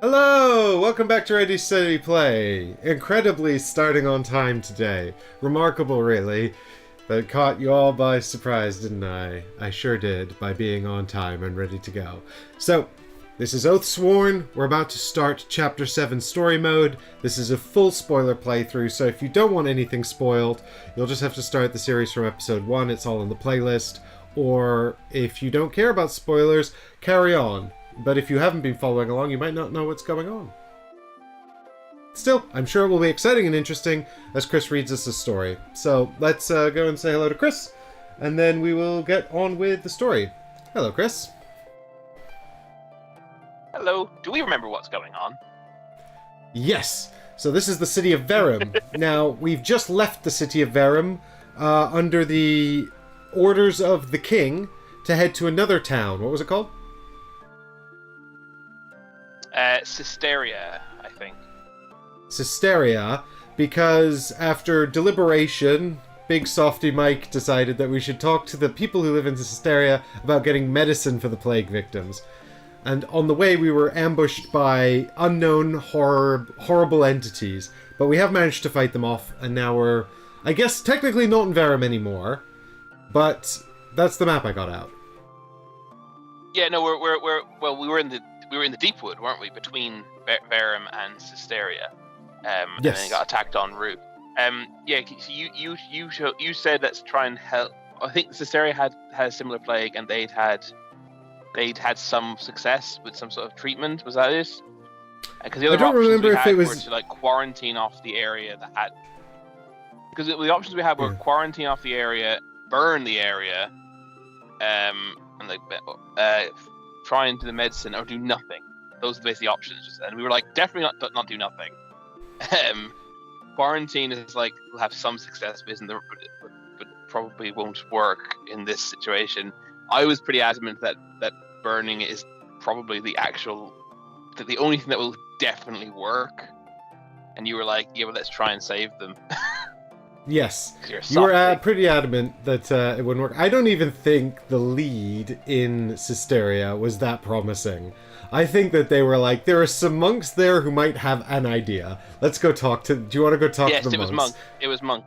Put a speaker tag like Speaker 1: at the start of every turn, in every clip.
Speaker 1: Hello! Welcome back to Ready Steady Play. Incredibly starting on time today. Remarkable, really. That caught you all by surprise, didn't I? I sure did, by being on time and ready to go. So, this is Oathsworn. We're about to start Chapter 7 Story Mode. This is a full spoiler playthrough, so if you don't want anything spoiled, you'll just have to start the series from Episode 1. It's all in the playlist. Or, if you don't care about spoilers, carry on. But if you haven't been following along, you might not know what's going on. Still, I'm sure it will be exciting and interesting as Chris reads us the story. So let's go and say hello to Chris, and then we will get on with the story. Hello, Chris.
Speaker 2: Hello. Do we remember what's going on?
Speaker 1: Yes. So this is the city of Verum. Now, we've just left the city of Verum under the orders of the king to head to another town. What was it called?
Speaker 2: Cysteria, I think.
Speaker 1: Cysteria, because after deliberation, Big Softy Mike decided that we should talk to the people who live in Cysteria about getting medicine for the plague victims. And on the way, we were ambushed by unknown horrible entities, but we have managed to fight them off, and now we're, I guess, technically not in Verum anymore, but that's the map I got out.
Speaker 2: Yeah, no, we were in the Deepwood, weren't we? Between Verum and Cysteria,
Speaker 1: Yes.
Speaker 2: and then got attacked en route. Yeah, so you said let's try and help. I think Cysteria had a similar plague, and they'd had some success with some sort of treatment. Was that it? Because the other options we had were to like quarantine off the area that had. Because the options we had were quarantine off the area, burn the area, and like try and do the medicine or do nothing. Those are basically options. And we were like, definitely not do nothing. Quarantine is like, we'll have some success with, but probably won't work in this situation. I was pretty adamant that burning is probably the only thing that will definitely work. And you were like, yeah, well, let's try and save them.
Speaker 1: Yes, you were pretty adamant that it wouldn't work. I don't even think the lead in Cysteria was that promising. I think that they were like, there are some monks there who might have an idea. Let's go talk to... Do you want to go talk to the monks?
Speaker 2: Yes, it was Monk.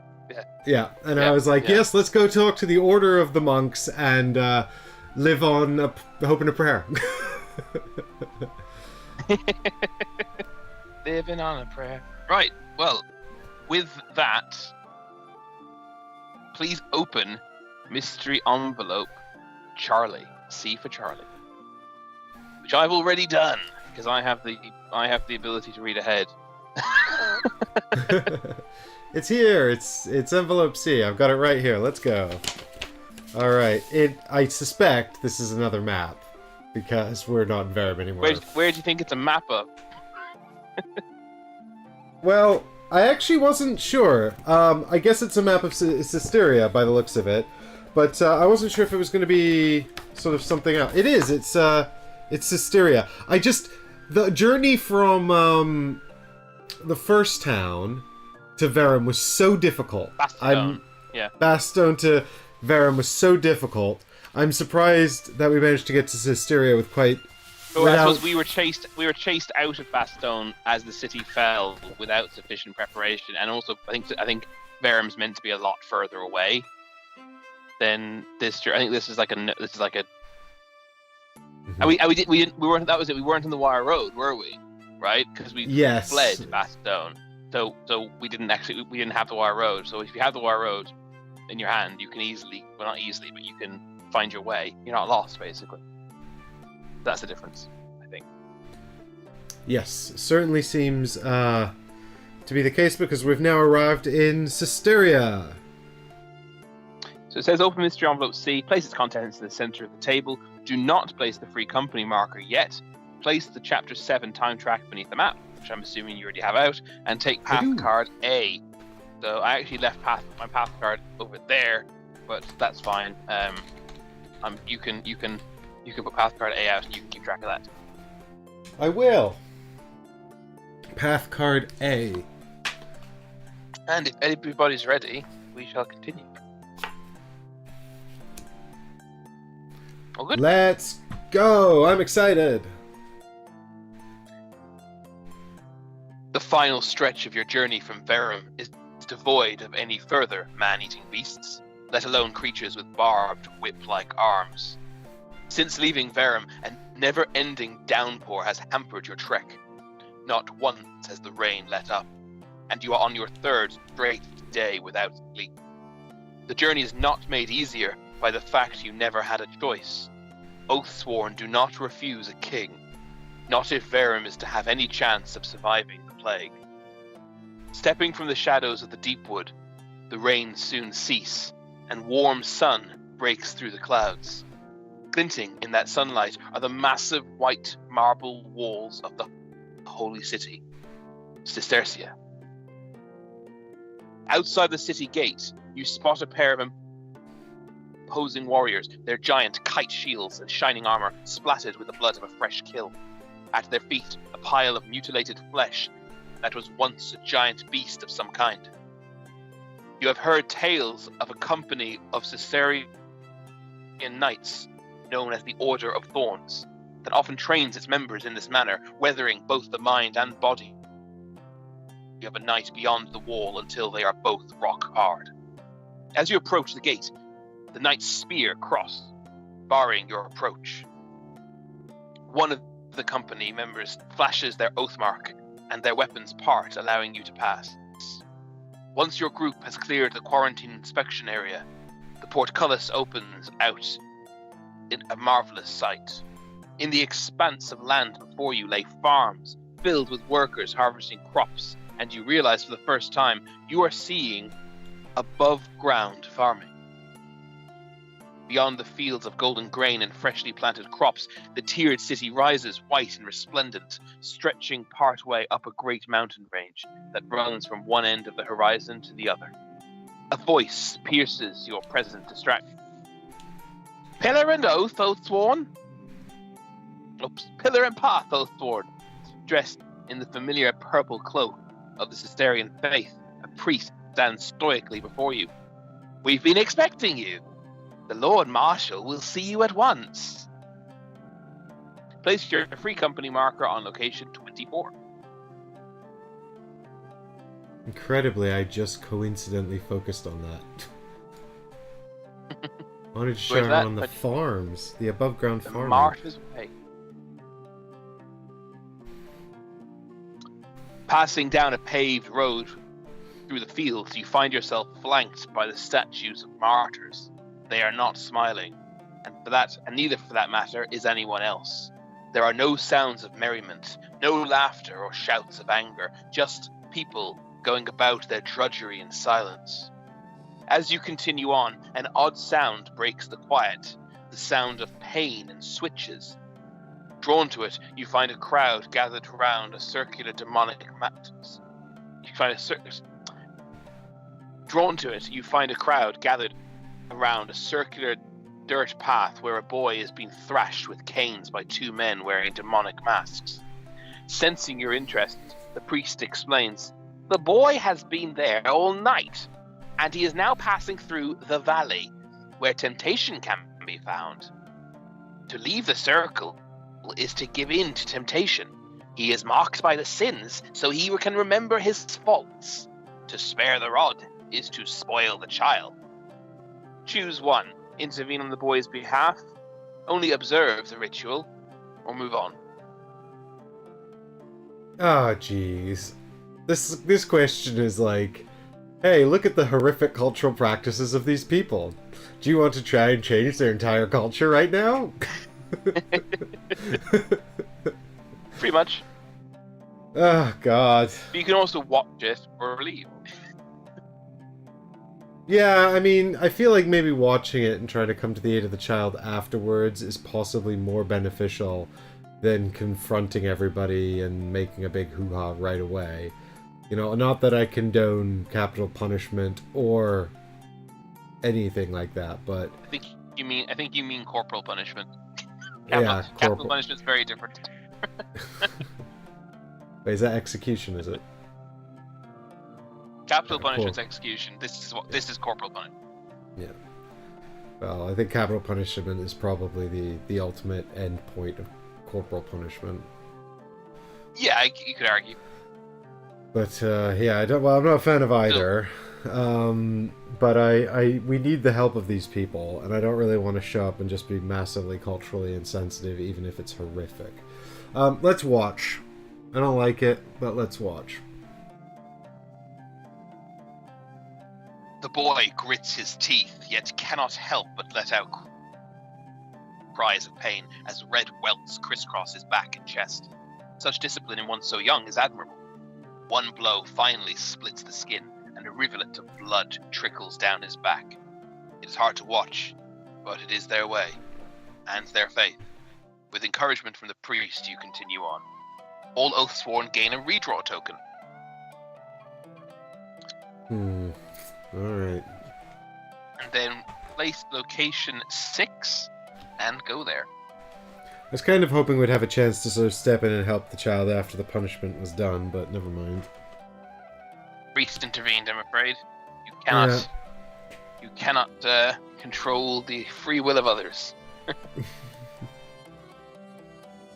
Speaker 1: Yeah, and I was like, yes, let's go talk to the Order of the Monks and live on hope and a prayer.
Speaker 2: Living on a prayer. Right, well, with that... Please open mystery envelope Charlie. C for Charlie. Which I've already done because I have the ability to read ahead.
Speaker 1: It's here. It's envelope C. I've got it right here. Let's go. All right. I suspect this is another map because we're not in Verum anymore.
Speaker 2: Where do you think it's a map of?
Speaker 1: Well, I actually wasn't sure. I guess it's a map of Cysteria by the looks of it, but I wasn't sure if it was going to be sort of something else. It is. It's Cysteria. The journey from the first town to Verum was so difficult. Bastone to Verum was so difficult. I'm surprised that we managed to get to Cysteria with quite.
Speaker 2: So I suppose we were chased out of Bastone as the city fell without sufficient preparation, and also I think Verum's meant to be a lot further away than this. I think this is like a.
Speaker 1: Mm-hmm.
Speaker 2: And we weren't. That was it. We weren't on the Wire Road, were we? Right? Because we fled Bastone, so we didn't have the Wire Road. So if you have the Wire Road in your hand, you can not easily, but you can find your way. You're not lost, basically. That's the difference, I think.
Speaker 1: Yes, certainly seems to be the case because we've now arrived in Cysteria.
Speaker 2: So it says open mystery envelope C, place its contents in the center of the table. Do not place the free company marker yet. Place the chapter 7 time track beneath the map, which I'm assuming you already have out, and take path card A. So I actually left my path card over there, but that's fine. You can put path card A out and you can keep track of that.
Speaker 1: I will. Path card A.
Speaker 2: And if everybody's ready, we shall continue. Oh, good.
Speaker 1: Let's go! I'm excited!
Speaker 2: The final stretch of your journey from Verum is devoid of any further man-eating beasts, let alone creatures with barbed, whip-like arms. Since leaving Verum, a never-ending downpour has hampered your trek. Not once has the rain let up, and you are on your third straight day without sleep. The journey is not made easier by the fact you never had a choice. Oathsworn do not refuse a king, not if Verum is to have any chance of surviving the plague. Stepping from the shadows of the deep wood, the rain soon cease, and warm sun breaks through the clouds. Glinting in that sunlight are the massive white marble walls of the holy city, Cistercia. Outside the city gate, you spot a pair of imposing warriors, their giant kite shields and shining armor splattered with the blood of a fresh kill. At their feet, a pile of mutilated flesh that was once a giant beast of some kind. You have heard tales of a company of Cistercian knights, known as the Order of Thorns, that often trains its members in this manner, weathering both the mind and body of a knight beyond the wall until they are both rock hard. As you approach the gate, the knight's spear crosses, barring your approach. One of the company members flashes their oath mark, and their weapons part, allowing you to pass. Once your group has cleared the quarantine inspection area, the portcullis opens out in a marvelous sight. In the expanse of land before you lay farms filled with workers harvesting crops, and you realize for the first time you are seeing above-ground farming. Beyond the fields of golden grain and freshly planted crops, the tiered city rises white and resplendent, stretching partway up a great mountain range that runs from one end of the horizon to the other. A voice pierces your present distraction. Pillar and oath, Oathsworn. Pillar and path, Oathsworn. Dressed in the familiar purple cloak of the Cistercian faith, a priest stands stoically before you. We've been expecting you. The Lord Marshal will see you at once. Place your free company marker on location 24.
Speaker 1: Incredibly, I just coincidentally focused on that. I wanted to show everyone the farms, the above-ground farming.
Speaker 2: Martha's Way. Passing down a paved road through the fields, you find yourself flanked by the statues of martyrs. They are not smiling, and neither for that matter is anyone else. There are no sounds of merriment, no laughter or shouts of anger, just people going about their drudgery in silence. As you continue on, an odd sound breaks the quiet, the sound of pain and switches. Drawn to it, you find a crowd gathered around a circular demonic mat. Drawn to it, you find a crowd gathered around a circular dirt path where a boy is being thrashed with canes by two men wearing demonic masks. Sensing your interest, the priest explains, "The boy has been there all night, and he is now passing through the valley, where temptation can be found. To leave the circle is to give in to temptation. He is marked by the sins, so he can remember his faults. To spare the rod is to spoil the child. Choose one. Intervene on the boy's behalf, only observe the ritual, or move on."
Speaker 1: Oh, jeez. This question is like, hey, look at the horrific cultural practices of these people. Do you want to try and change their entire culture right now?
Speaker 2: Pretty much.
Speaker 1: Oh, God.
Speaker 2: But you can also watch it or leave.
Speaker 1: Yeah, I mean, I feel like maybe watching it and trying to come to the aid of the child afterwards is possibly more beneficial than confronting everybody and making a big hoo-ha right away. You know, not that I condone capital punishment or anything like that, but...
Speaker 2: I think you mean corporal punishment.
Speaker 1: Capital
Speaker 2: punishment's very different.
Speaker 1: Wait, is that execution, is it?
Speaker 2: Capital punishment's execution. This is corporal punishment.
Speaker 1: Yeah. Well, I think capital punishment is probably the ultimate end point of corporal punishment.
Speaker 2: Yeah, you could argue.
Speaker 1: But yeah, I don't. Well, I'm not a fan of either. But we need the help of these people, and I don't really want to show up and just be massively culturally insensitive, even if it's horrific. Let's watch. I don't like it, but let's watch.
Speaker 3: The boy grits his teeth, yet cannot help but let out cries of pain as red welts crisscross his back and chest. Such discipline in one so young is admirable. One blow finally splits the skin, and a rivulet of blood trickles down his back. It is hard to watch, but it is their way, and their faith. With encouragement from the priest, you continue on. All Oathsworn gain a redraw token.
Speaker 1: Alright.
Speaker 3: And then place location 6 and go there.
Speaker 1: I was kind of hoping we'd have a chance to sort of step in and help the child after the punishment was done, but never mind.
Speaker 3: Priest intervened, I'm afraid. You cannot control the free will of others.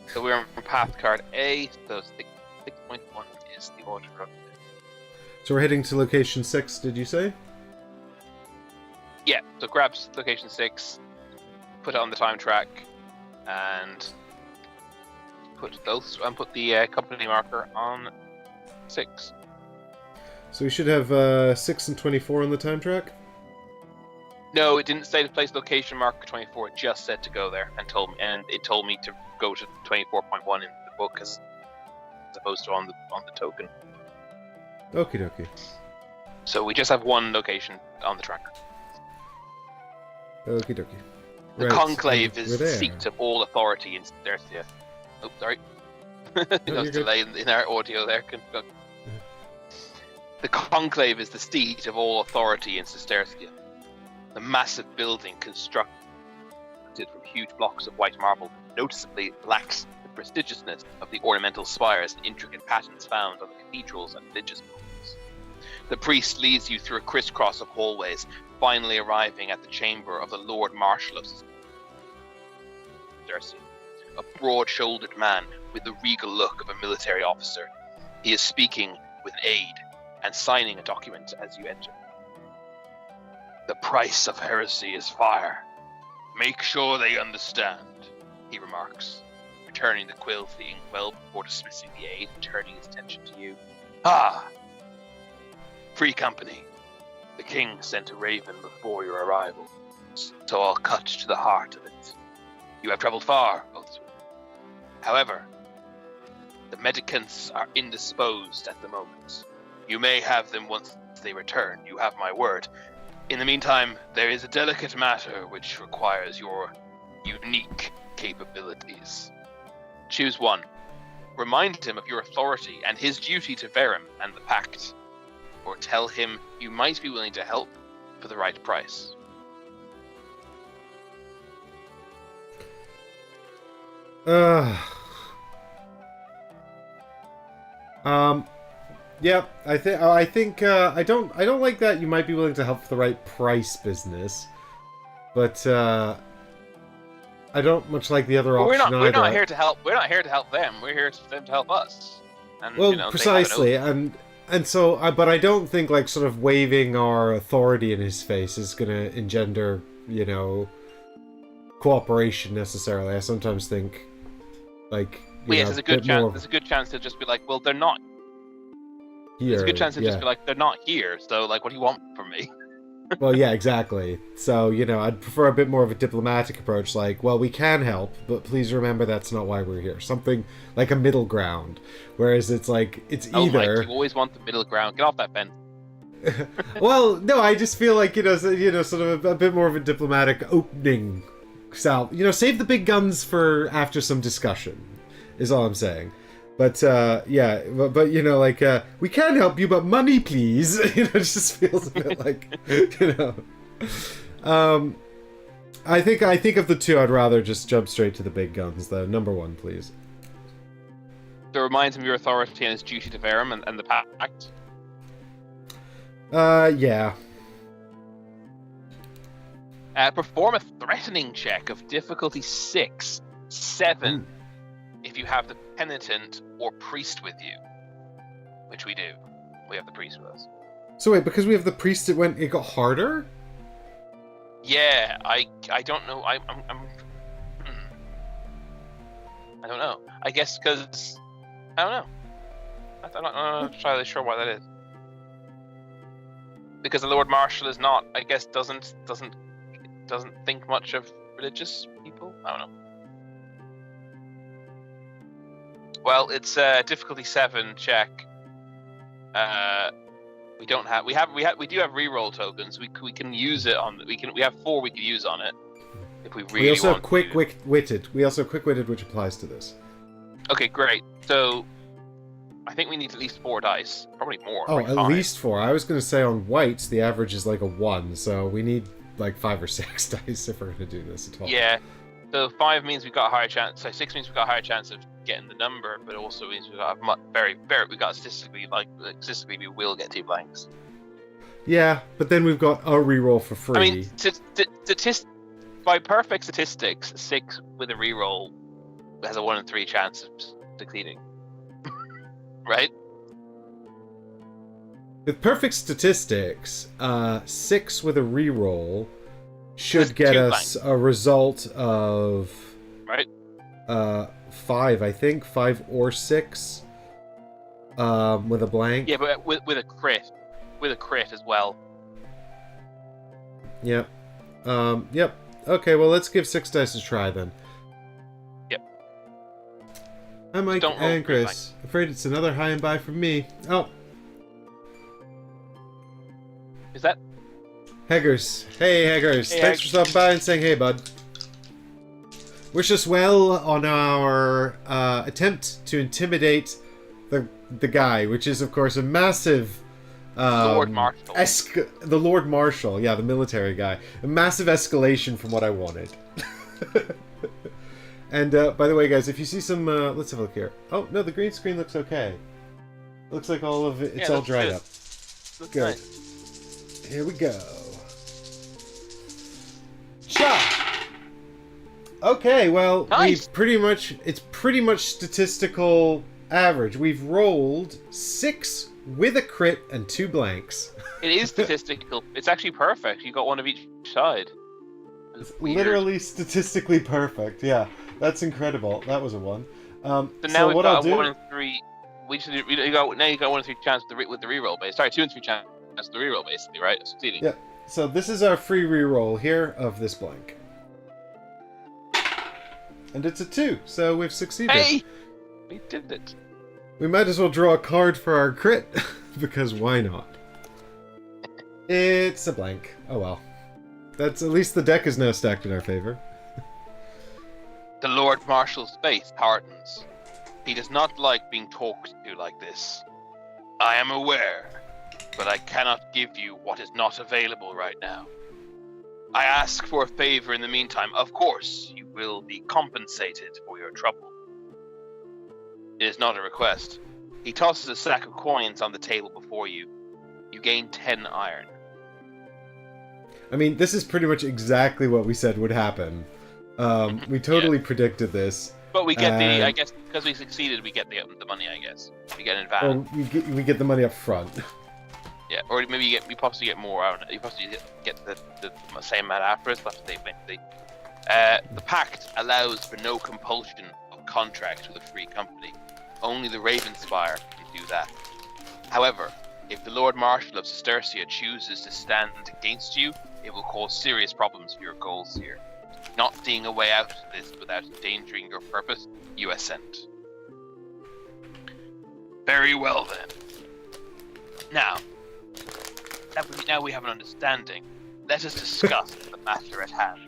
Speaker 3: So we're on path card A, so 6.1 is the order of it.
Speaker 1: So we're heading to location 6, did you say?
Speaker 2: Yeah, so grab location 6, put it on the time track, and put the company marker on 6.
Speaker 1: So we should have 6 and 24 on the time track?
Speaker 2: No, it didn't say to place location marker 24. It just said to go there, and it told me to go to 24.1 in the book as opposed to on the token.
Speaker 1: Okie dokie.
Speaker 2: So we just have one location on the tracker.
Speaker 1: Okie dokie.
Speaker 2: The
Speaker 1: Right,
Speaker 2: conclave is
Speaker 1: we're
Speaker 2: the
Speaker 1: there.
Speaker 2: seat of all authority in Stercia. Oh, sorry. There
Speaker 1: you're
Speaker 2: was
Speaker 1: good.
Speaker 2: delay in our audio there. The conclave is the seat of all authority in Sestercia. The massive building constructed from huge blocks of white marble noticeably lacks the prestigiousness of the ornamental spires and intricate patterns found on the cathedrals and religious buildings. The priest leads you through a crisscross of hallways, finally arriving at the chamber of the Lord Marshal of Sestercia, a broad-shouldered man with the regal look of a military officer. He is speaking with an aide and signing a document as you enter. The price of heresy is fire. Make sure they understand, he remarks, returning the quill to the inkwell before dismissing the aide and turning his attention to you. Ah! Free company. The king sent a raven before your arrival, so I'll cut to the heart of it. You have travelled far, Oathsworn. However, the medicants are indisposed at the moment. You may have them once they return, you have my word. In the meantime, there is a delicate matter which requires your unique capabilities. Choose one. Remind him of your authority and his duty to Verum and the Pact. Or tell him you might be willing to help for the right price.
Speaker 1: Yeah, I think I don't like that you might be willing to help for the right price business, but I don't much like the other
Speaker 2: But
Speaker 1: option
Speaker 2: we're not
Speaker 1: either.
Speaker 2: here to help. We're not here to help them. We're here for them to help us. And,
Speaker 1: Well,
Speaker 2: you know,
Speaker 1: precisely, and so, but I don't think like sort of waving our authority in his face is going to engender, you know, cooperation necessarily. I sometimes think, like,
Speaker 2: Well, yes, there's a good
Speaker 1: bit
Speaker 2: chance.
Speaker 1: more
Speaker 2: There's a good chance to just be like, well, they're not.
Speaker 1: here.
Speaker 2: There's a good chance to
Speaker 1: yeah.
Speaker 2: just be like, they're not here. So, like, what do you want from me?
Speaker 1: Well, yeah, exactly. So, you know, I'd prefer a bit more of a diplomatic approach, like, well, we can help, but please remember that's not why we're here. Something like a middle ground. Whereas it's like, it's
Speaker 2: Oh,
Speaker 1: either...
Speaker 2: Mike, you always want the middle ground. Get off that fence.
Speaker 1: Well, no, I just feel like, sort of a bit more of a diplomatic opening. So, save the big guns for after some discussion, is all I'm saying. But, yeah, but like, we can help you, but money, please. It just feels a bit like, I think of the two, I'd rather just jump straight to the big guns, though. Number one, please.
Speaker 2: So it reminds him of your authority and his duty to Verum and the Pact.
Speaker 1: Yeah.
Speaker 2: Perform a threatening check of difficulty 6, 7, if you have the penitent or priest with you, which we do. we have the priest with us.
Speaker 1: So wait, because we have the priest, it got harder?
Speaker 2: Yeah, I don't know. I don't know. I guess because I don't know. I'm not entirely sure why that is. Because the Lord Marshal is not, I guess, doesn't think much of religious people. I don't know. Well, it's a difficulty 7 check. We do have reroll tokens. We can use it on. We have 4 we could use on it if we really
Speaker 1: We also have
Speaker 2: want
Speaker 1: quick-witted. We also have quick-witted, which applies to this.
Speaker 2: Okay, great. So I think we need at least 4 dice. Probably more.
Speaker 1: Oh,
Speaker 2: probably
Speaker 1: at
Speaker 2: 5.
Speaker 1: least 4. I was going to say on whites, the average is like a 1, so we need like 5 or 6 dice if we're going to do this at all.
Speaker 2: Yeah. So 5 means we've got a higher chance. So 6 means we've got a higher chance of getting the number, but also means we've got statistically we will get 2 blanks.
Speaker 1: Yeah, but then we've got a reroll for free.
Speaker 2: I mean, by perfect statistics, 6 with a reroll has a 1 in 3 chance of succeeding. Right?
Speaker 1: With perfect statistics, 6 with a reroll should
Speaker 2: That's
Speaker 1: get
Speaker 2: 2
Speaker 1: us a result of
Speaker 2: Right?
Speaker 1: 5, I think, 5 or 6, with a blank.
Speaker 2: Yeah, but with a crit as well.
Speaker 1: Yep. Yep. Okay, well, let's give 6 dice a try then.
Speaker 2: Yep.
Speaker 1: Hi, Mike
Speaker 2: Don't roll
Speaker 1: and Chris. Afraid it's another high and bye from me. Oh,
Speaker 2: Is that?
Speaker 1: Heggers. Hey, Heggers.
Speaker 2: Hey,
Speaker 1: Thanks for stopping by and saying hey, bud. Wish us well on our attempt to intimidate the guy, which is, of course, a massive...
Speaker 2: Lord Marshal.
Speaker 1: The Lord Marshal, yeah, the military guy. A massive escalation from what I wanted. And, by the way, guys, if you see some... let's have a look here. Oh, no, the green screen looks okay. Looks like all of it, it's all dried up.
Speaker 2: Looks
Speaker 1: Good.
Speaker 2: nice.
Speaker 1: Here we go. Cha! Okay, well,
Speaker 2: Nice.
Speaker 1: it's pretty much statistical average. We've rolled 6 with a crit and 2 blanks.
Speaker 2: It is statistical. It's actually perfect. You got 1 of each side. It's weird.
Speaker 1: Literally statistically perfect. Yeah, that's incredible. That was a 1.
Speaker 2: So now we've
Speaker 1: what
Speaker 2: got
Speaker 1: I'll
Speaker 2: a
Speaker 1: do...
Speaker 2: 1 in 3. You got 1 in 3 chance with the reroll base. Sorry, 2 in 3 chance with the reroll basically, right? Succeeding.
Speaker 1: Yeah. So this is our free reroll here of this blank. And it's a 2, so we've succeeded.
Speaker 2: Hey! We did it.
Speaker 1: We might as well draw a card for our crit, because why not? It's a blank. Oh well. That's at least the deck is now stacked in our favor.
Speaker 2: The Lord Marshal's faith hardens. He does not like being talked to like this. I am aware, but I cannot give you what is not available right now. I ask for a favor in the meantime. Of course, you will be compensated for your trouble. It is not a request. He tosses a sack of coins on the table before you. You gain 10 iron.
Speaker 1: I mean, this is pretty much exactly what we said would happen. We totally predicted this.
Speaker 2: But we get I guess, because we succeeded, we get the money, I guess. We get in advance.
Speaker 1: Or we get the money up front.
Speaker 2: Yeah, or maybe we possibly get more. I don't know. You possibly get the same amount afterwards. But the pact allows for no compulsion of contract with a free company. Only the Ravenspire can do that. However, if the Lord Marshal of Sestercia chooses to stand against you, it will cause serious problems for your goals here. Not seeing a way out of this without endangering your purpose, you assent. Very well then. Now we have an understanding. Let us discuss the matter at hand.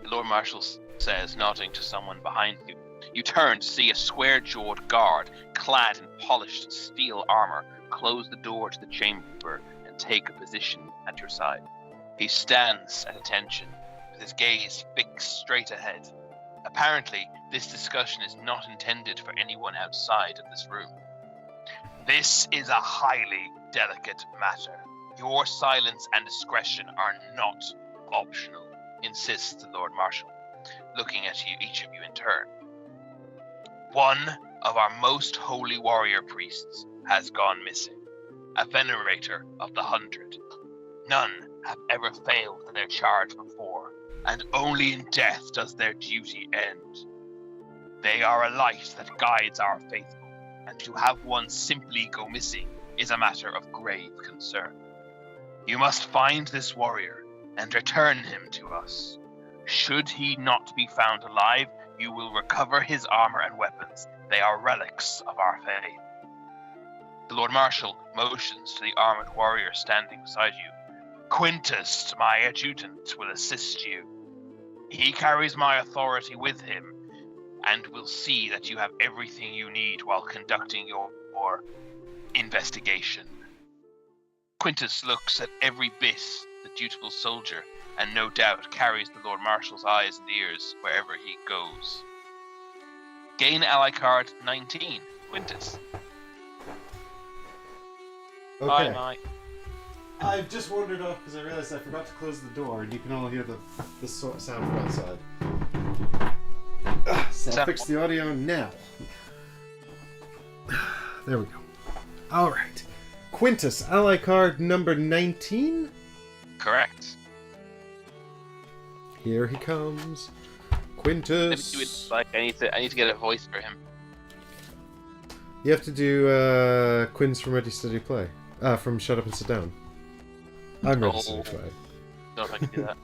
Speaker 2: The Lord Marshal says, nodding to someone behind you. You turn to see a square-jawed guard, clad in polished steel armor, close the door to the chamber and take a position at your side. He stands at attention, with his gaze fixed straight ahead. Apparently, this discussion is not intended for anyone outside of this room. This is a highly delicate matter. Your silence and discretion are not optional, insists the Lord Marshal, looking at you, each of you in turn. One of our most holy warrior priests
Speaker 3: has gone missing. A venerator of the 100. None have ever failed in their charge before, and only in death does their duty end. They are a light that guides our faithful, and to have one simply go missing is a matter of grave concern. You must find this warrior and return him to us. Should he not be found alive, you will recover his armor and weapons. They are relics of our faith. The Lord Marshal motions to the armored warrior standing beside you. Quintus, my adjutant, will assist you. He carries my authority with him, and will see that you have everything you need while conducting your investigation. Quintus looks at every bit the dutiful soldier, and no doubt carries the Lord Marshal's eyes and ears wherever he goes. Gain ally card 19, Quintus.
Speaker 1: Okay.
Speaker 2: Bye.
Speaker 1: I've just wandered off because I realized I forgot to close the door, and you can all hear the sound from outside. So I'll fix the audio now. There we go. Alright. Quintus, ally card number 19?
Speaker 3: Correct.
Speaker 1: Here he comes.
Speaker 2: Maybe
Speaker 1: Quintus.
Speaker 2: do it like I need to get a voice for him.
Speaker 1: You have to do Quinn's from Ready Steady Play. From Shut Up and Sit Down. I'm Ready Steady Play.
Speaker 2: Don't know if I can do that.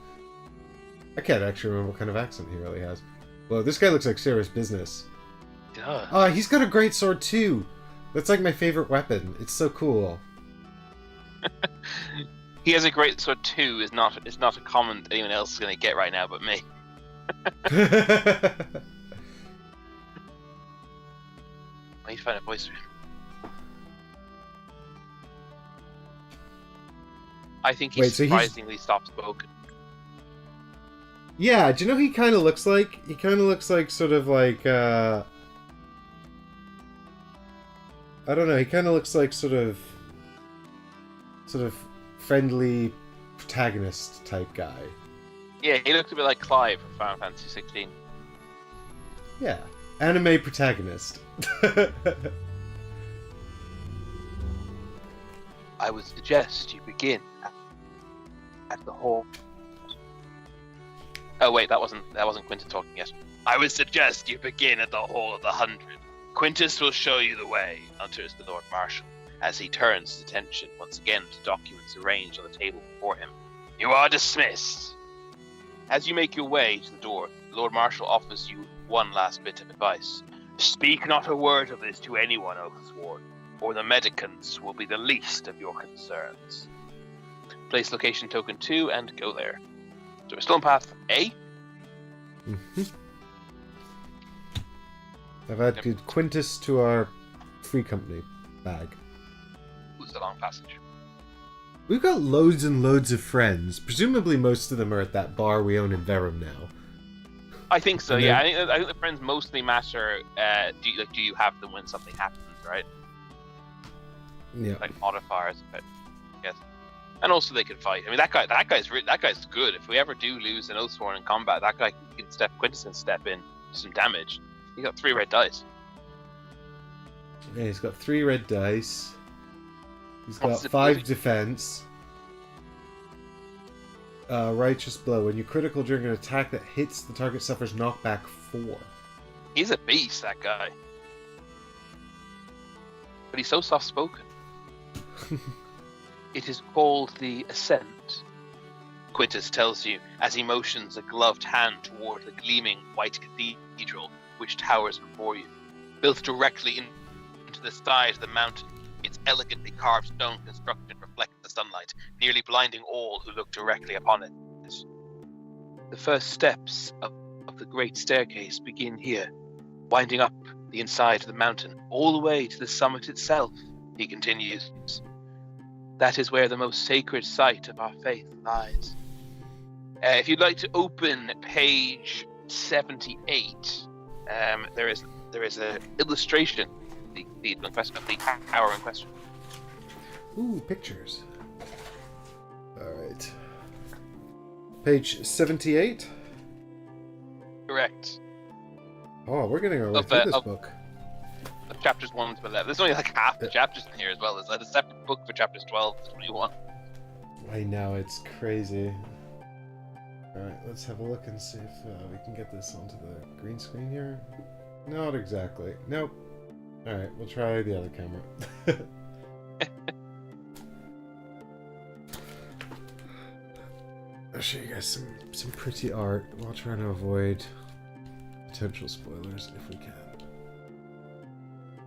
Speaker 1: I can't actually remember what kind of accent he really has. Well, this guy looks like serious business.
Speaker 2: Duh.
Speaker 1: He's got a great sword too. That's like my favorite weapon. It's so cool.
Speaker 2: He has a great sword too. Is not a comment anyone else is going to get right now, but me. I need to find a voice for him. I think he's surprisingly soft-spoken.
Speaker 1: Yeah, do you know who he kind of looks like? He kind of looks like sort of like, I don't know, he kind of looks like sort of friendly protagonist type guy.
Speaker 2: Yeah, he looks a bit like Clive from Final Fantasy 16.
Speaker 1: Yeah, anime protagonist.
Speaker 2: I would suggest you begin at the hall. Oh wait, that wasn't Quintus talking yet.
Speaker 3: I would suggest you begin at the Hall of the 100. Quintus will show you the way, utters the Lord Marshal, as he turns his attention once again to documents arranged on the table before him. You are dismissed. As you make your way to the door, the Lord Marshal offers you one last bit of advice. Speak not a word of this to anyone, Oathsworn, or the medicants will be the least of your concerns. Place location token 2 and go there. So we're still on path A?
Speaker 1: Mm-hmm. I've added Quintus to our free company bag.
Speaker 2: Who's the long passage?
Speaker 1: We've got loads and loads of friends. Presumably most of them are at that bar we own in Verum now.
Speaker 2: I think so,
Speaker 1: And
Speaker 2: yeah.
Speaker 1: then-
Speaker 2: I think the friends mostly matter. Do you have them when something happens, right?
Speaker 1: Yeah.
Speaker 2: Like modifiers, I guess. And also they can fight. I mean, that guy's good. If we ever do lose an Oathsworn in combat, that guy Quintus can step in, do some damage. He got 3 red dice.
Speaker 1: Yeah, he's got 3 red dice. He's got
Speaker 2: What's the
Speaker 1: 5
Speaker 2: ability?
Speaker 1: defense. Righteous blow. When you critical during an attack that hits, the target suffers knockback 4.
Speaker 2: He's a beast, that guy. But he's so soft-spoken. It is called the Ascent, Quintus tells you as he motions a gloved hand toward the gleaming white cathedral which towers before you. Built directly into the side of the mountain, its elegantly carved stone construction reflects the sunlight, nearly blinding all who look directly upon it. The first steps of the great staircase begin here, winding up the inside of the mountain, all the way to the summit itself, he continues. That is where the most sacred site of our faith lies. If you'd like to open page 78, there is an illustration of the tower in question.
Speaker 1: Ooh, pictures. Alright. Page 78?
Speaker 2: Correct.
Speaker 1: Oh, we're getting our way through this book.
Speaker 2: chapters 1 to 11. There's only like half the chapters in here as well. There's like a separate book for chapters 12 to 21.
Speaker 1: I know, it's crazy. Alright, let's have a look and see if we can get this onto the green screen here. Not exactly. Nope. Alright, we'll try the other camera. I'll show you guys some pretty art while trying to avoid potential spoilers if we can.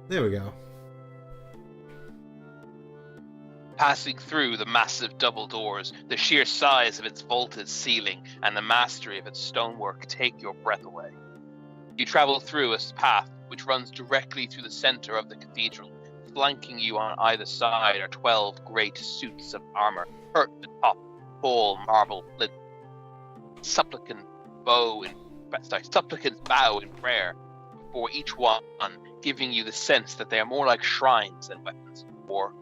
Speaker 1: There we go.
Speaker 2: Passing through the massive double doors, the sheer size of its vaulted ceiling and the mastery of its stonework take your breath away. You travel through a path which runs directly through the center of the cathedral. Flanking you on either side are 12 great suits of armor, perched atop tall marble plinth. Supplicants bow in prayer before each one, giving you the sense that they are more like shrines than weapons of war.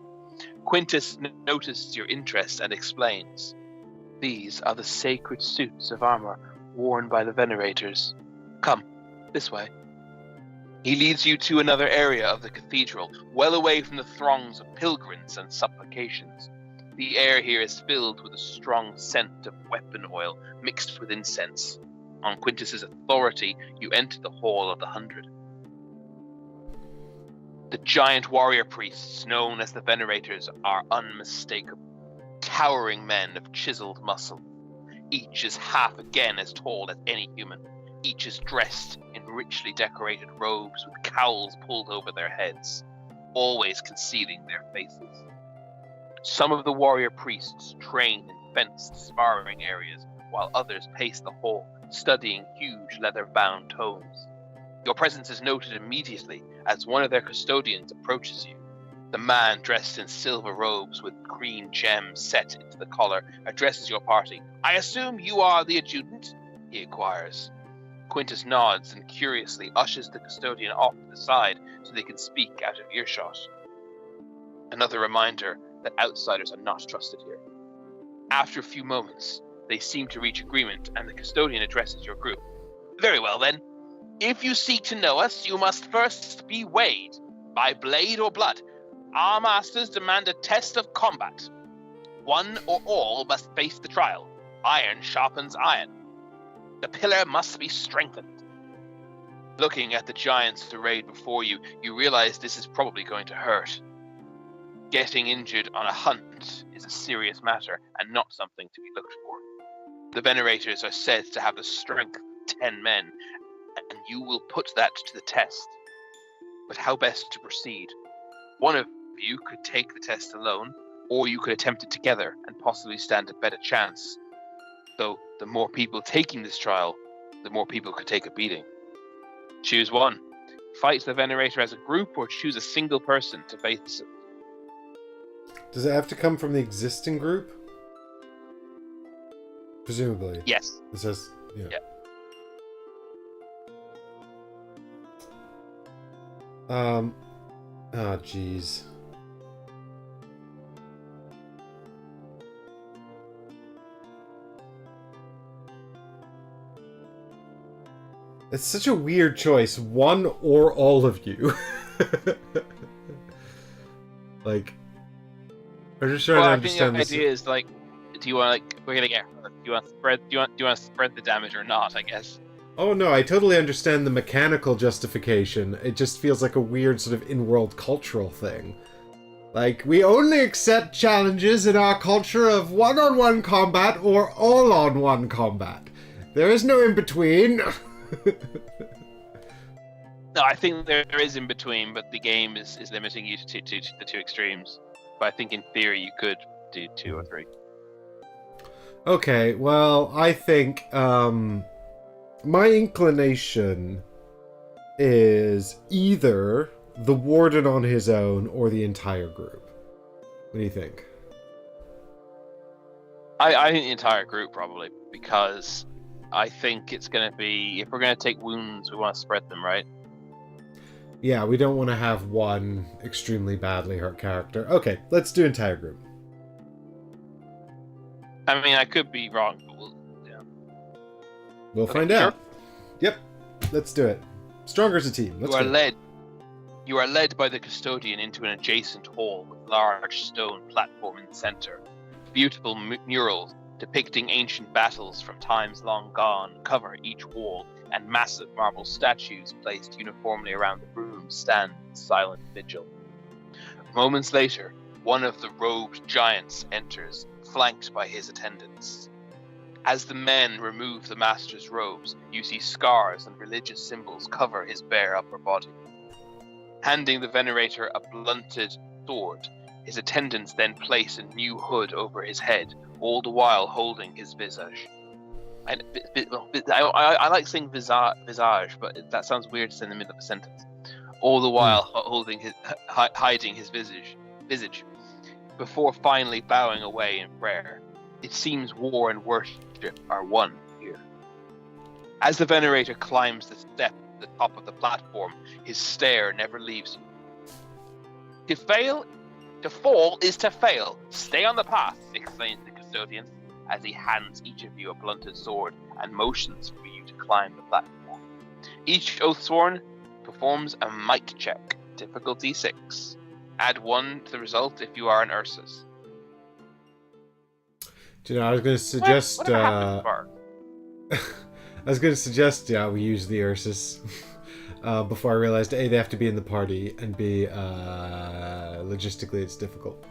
Speaker 2: Quintus notices your interest and explains. These are the sacred suits of armor worn by the Venerators. Come, this way. He leads you to another area of the cathedral, well away from the throngs of pilgrims and supplications. The air here is filled with a strong scent of weapon oil mixed with incense. On Quintus's authority, you enter the Hall of the 100. The giant warrior priests, known as the Venerators, are unmistakable. Towering men of chiseled muscle. Each is half again as tall as any human. Each is dressed in richly decorated robes with cowls pulled over their heads, always concealing their faces. Some of the warrior priests train in fenced sparring areas, while others pace the hall, studying huge leather-bound tomes. Your presence is noted immediately as one of their custodians approaches you. The man, dressed in silver robes with green gems set into the collar, addresses your party. "I assume you are the adjutant?" he inquires. Quintus nods and curiously ushers the custodian off to the side so they can speak out of earshot. Another reminder that outsiders are not trusted here. After a few moments, they seem to reach agreement and the custodian addresses your group. "Very well then. If you seek to know us, you must first be weighed, by blade or blood. Our masters demand a test of combat. One or all must face the trial. Iron sharpens iron. The pillar must be strengthened." Looking at the giants arrayed before you, you realize this is probably going to hurt. Getting injured on a hunt is a serious matter and not something to be looked for. The Venerators are said to have the strength of 10 men, and you will put that to the test. But how best to proceed? One of you could take the test alone, or you could attempt it together and possibly stand a better chance. Though the more people taking this trial, the more people could take a beating. Choose one. Fight the Venerator as a group, or choose a single person to face it.
Speaker 1: Does it have to come from the existing group? Presumably.
Speaker 2: Yes.
Speaker 1: It says, yeah. Oh, jeez. It's such a weird choice. One or all of you. Like, I'm just trying to understand
Speaker 2: I think the idea is like, do you want we're gonna get hurt? Do you want to spread the damage or not? I guess.
Speaker 1: Oh no, I totally understand the mechanical justification. It just feels like a weird sort of in-world cultural thing. Like, we only accept challenges in our culture of one-on-one combat or all-on-one combat. There is no in-between.
Speaker 2: No, I think there is in between, but the game is limiting you to the two extremes. But I think in theory you could do 2 or 3.
Speaker 1: Okay, well, I think my inclination is either the Warden on his own or the entire group. What do you think?
Speaker 2: I think the entire group probably, because I think it's going to be, if we're going to take wounds, we want to spread them, right?
Speaker 1: Yeah, we don't want to have one extremely badly hurt character. Okay, let's do entire group.
Speaker 2: I mean, I could be wrong, but
Speaker 1: We'll find out. Yep, let's do it. Stronger as a team. Let's
Speaker 2: you are
Speaker 1: go.
Speaker 2: led. You are led by the custodian into an adjacent hall with large stone platform in the center. Beautiful murals depicting ancient battles from times long gone cover each wall, and massive marble statues placed uniformly around the room stand in silent vigil. Moments later, one of the robed giants enters, flanked by his attendants. As the men remove the master's robes, you see scars and religious symbols cover his bare upper body. Handing the venerator a blunted sword, his attendants then place a new hood over his head, all the while holding his visage. I like saying visage, but that sounds weird to say in the middle of a sentence. All the while hiding his visage, before finally bowing away in prayer. It seems war and worship are one here. As the venerator climbs the step at the top of the platform, his stare never leaves you. To fall is to fail. Stay on the path, explains the custodian, as he hands each of you a blunted sword and motions for you to climb the platform. Each Oathsworn performs a might check, difficulty 6. Add 1 to the result if you are an Ursus.
Speaker 1: Do you know, I was going to suggest...
Speaker 2: Whatever happened, Bart?
Speaker 1: I was going to suggest, we use the Ursus. Before I realized, A, they have to be in the party, and B, logistically it's difficult.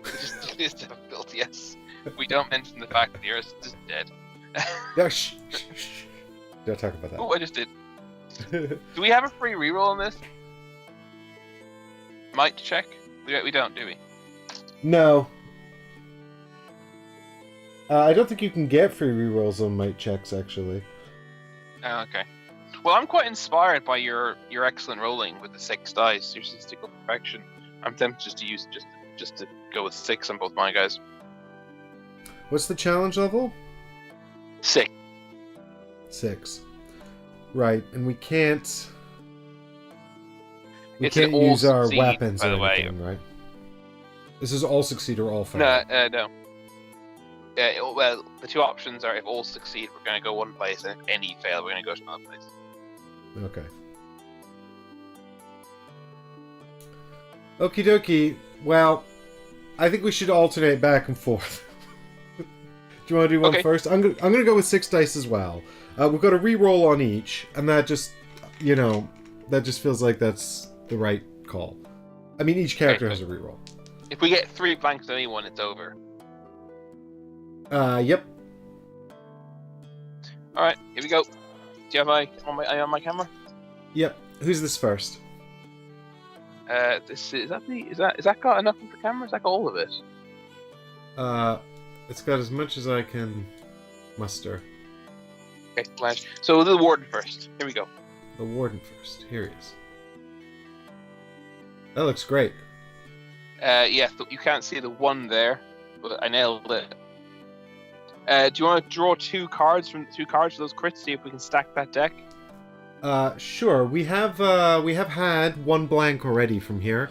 Speaker 2: Logistically it's difficult, yes. We don't mention the fact that the Ursus is dead.
Speaker 1: Yeah, shh. Don't talk about that.
Speaker 2: Oh, I just did. Do we have a free reroll on this? Might check? We don't, do we?
Speaker 1: No. I don't think you can get free rerolls on might checks, actually.
Speaker 2: Oh, okay. Well, I'm quite inspired by your excellent rolling with the 6 dice, your statistical perfection. I'm tempted just to use just to go with 6 on both my guys.
Speaker 1: What's the challenge level?
Speaker 2: 6.
Speaker 1: 6. Right, and we can't... We
Speaker 2: It's an
Speaker 1: can't
Speaker 2: all
Speaker 1: use our
Speaker 2: succeed,
Speaker 1: weapons
Speaker 2: by
Speaker 1: or
Speaker 2: the way.
Speaker 1: anything, right? This is all succeed or all fail.
Speaker 2: No. Well, the 2 options are if all succeed, we're going to go one place, and if any fail, we're going to go to another place.
Speaker 1: Okay. Okie dokie. Well, I think we should alternate back and forth. Do you want to do one first? I'm gonna go with 6 dice as well. We've got a re-roll on each, and that just, that just feels like that's the right call. I mean, each character has a re-roll.
Speaker 2: If we get 3 blanks on anyone, it's over.
Speaker 1: Yep.
Speaker 2: Alright, here we go. Do you have eye on my camera?
Speaker 1: Yep. Who's this first?
Speaker 2: Is that got enough of the camera? Has that got all of it?
Speaker 1: It's got as much as I can muster.
Speaker 2: Okay, glad. So we'll do the warden first. Here we go.
Speaker 1: The warden first. Here he is. That looks great.
Speaker 2: Yeah, you can't see the 1 there, but I nailed it. Do you want to draw 2 cards from 2 cards for those crits? See if we can stack that deck.
Speaker 1: Sure. We have had 1 blank already from here,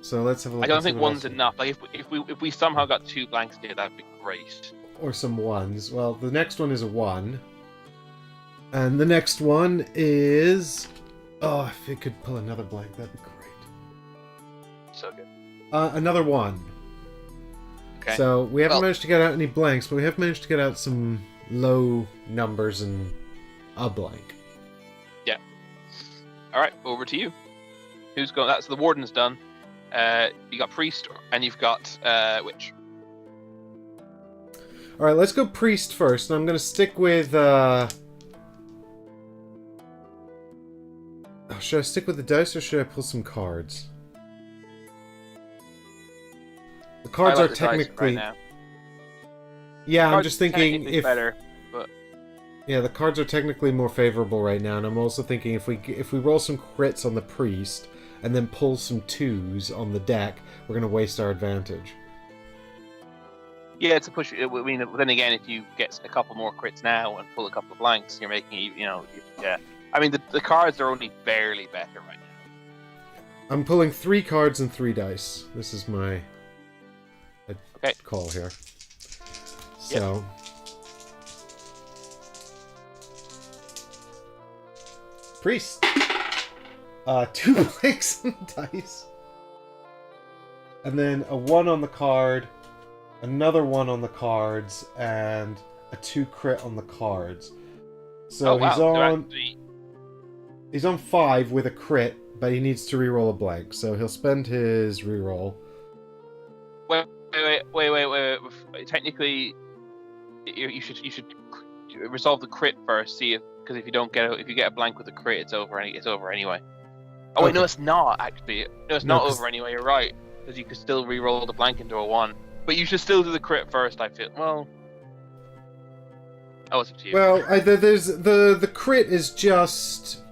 Speaker 1: so let's have a look.
Speaker 2: I don't think 1's enough. Like if we somehow got 2 blanks here, that'd be great.
Speaker 1: Or some 1s. Well, the next one is a 1, and the next one is. Oh, if it could pull another blank, that'd be great.
Speaker 2: So good.
Speaker 1: Another 1.
Speaker 2: Okay.
Speaker 1: So we haven't managed to get out any blanks, but we have managed to get out some low numbers and a blank.
Speaker 2: Yeah. All right, over to you. Who's going? That's the warden's done. You got priest, and you've got witch.
Speaker 1: All right, let's go priest first. And I'm going to stick with. Should I stick with the dice or should I pull some cards? The cards are technically.
Speaker 2: Right now.
Speaker 1: Yeah,
Speaker 2: Cards
Speaker 1: I'm just thinking if.
Speaker 2: Better, but...
Speaker 1: Yeah, the cards are technically more favorable right now, and I'm also thinking if we roll some crits on the priest and then pull some 2s on the deck, we're going to waste our advantage.
Speaker 2: Yeah, it's a push. I mean, then again, if you get a couple more crits now and pull a couple of blanks, you're making yeah. I mean, the cards are only barely better right now.
Speaker 1: I'm pulling 3 cards and 3 dice. This is my call here. So. Yep. Priest. 2 blanks on the dice. And then a 1 on the card, another 1 on the cards, and a 2 crit on the cards. So he's on 5 with a crit, but he needs to reroll a blank. So he'll spend his reroll.
Speaker 2: Wait. Technically, you should resolve the crit first. See if, because if you get a blank with a crit, it's over anyway. Oh wait,
Speaker 1: Okay.
Speaker 2: no, it's not actually. No, it's
Speaker 1: No,
Speaker 2: not
Speaker 1: 'cause-
Speaker 2: over anyway. You're right, because you could still reroll the blank into a 1. But you should still do the crit first. I feel. Well, it's up to you.
Speaker 1: Well, there's the crit is just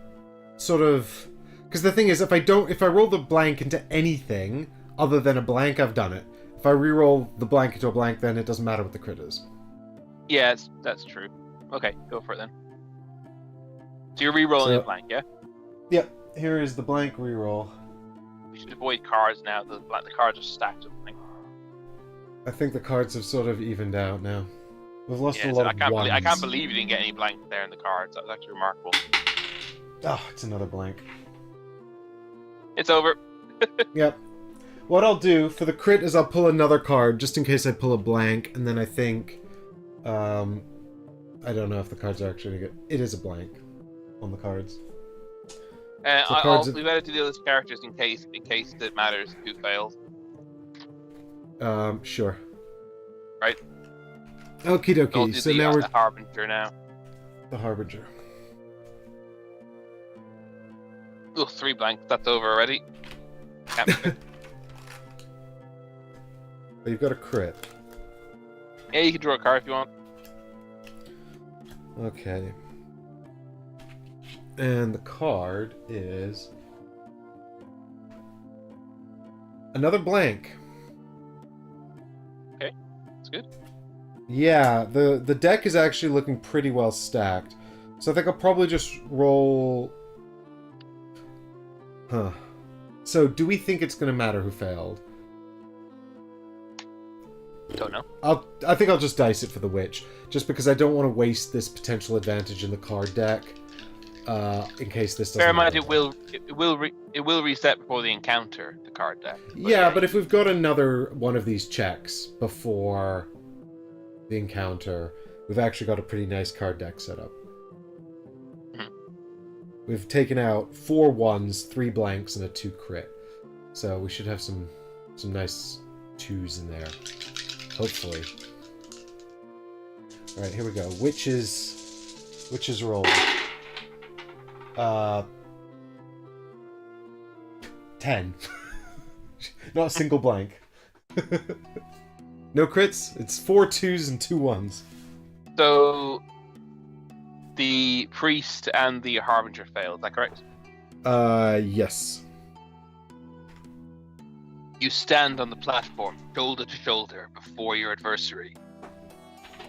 Speaker 1: sort of, because the thing is, if I roll the blank into anything other than a blank, I've done it. If I reroll the blank into a blank, then it doesn't matter what the crit is.
Speaker 2: Yeah, that's true. Okay, go for it then. So you're rerolling a blank, yeah?
Speaker 1: Yep. Here is the blank reroll.
Speaker 2: We should avoid cards now. The cards are stacked.
Speaker 1: I think the cards have sort of evened out now. We've lost a
Speaker 2: Yeah,
Speaker 1: lot
Speaker 2: I
Speaker 1: of ones.
Speaker 2: can't believe you didn't get any blank there in the cards. That was actually remarkable.
Speaker 1: Oh, it's another blank.
Speaker 2: It's over.
Speaker 1: Yep. What I'll do for the crit is I'll pull another card, just in case I pull a blank, and then I think... I don't know if the cards are actually good. It is a blank on the cards.
Speaker 2: We better do the other characters in case it matters who fails.
Speaker 1: Sure.
Speaker 2: Right.
Speaker 1: Okie
Speaker 2: We'll
Speaker 1: dokie,
Speaker 2: do
Speaker 1: so
Speaker 2: the
Speaker 1: now we're...
Speaker 2: Harbinger now.
Speaker 1: The Harbinger.
Speaker 2: Oh, 3 blanks. That's over already. Can't be good.
Speaker 1: But you've got a crit.
Speaker 2: Yeah, you can draw a card if you want.
Speaker 1: Okay. And the card is... another blank.
Speaker 2: Okay, that's good.
Speaker 1: Yeah, the deck is actually looking pretty well stacked. So I think I'll probably just roll... Huh. So, do we think it's going to matter who failed?
Speaker 2: Don't know.
Speaker 1: I think I'll just dice it for the witch, just because I don't want to waste this potential advantage in the card deck, in case this doesn't.
Speaker 2: Bear in mind,
Speaker 1: matter.
Speaker 2: it will reset before the encounter, the card deck.
Speaker 1: Yeah, but if we've got another one of these checks before the encounter, we've actually got a pretty nice card deck set up. We've taken out 4 1s, 3 blanks, and a 2 crit, so we should have some nice 2s in there. Hopefully. Alright, here we go. Witches roll. 10. Not a single blank. No crits? It's 4 2s and 2 1s.
Speaker 2: So, the priest and the harbinger failed, is that correct?
Speaker 1: Yes.
Speaker 3: You stand on the platform, shoulder to shoulder, before your adversary.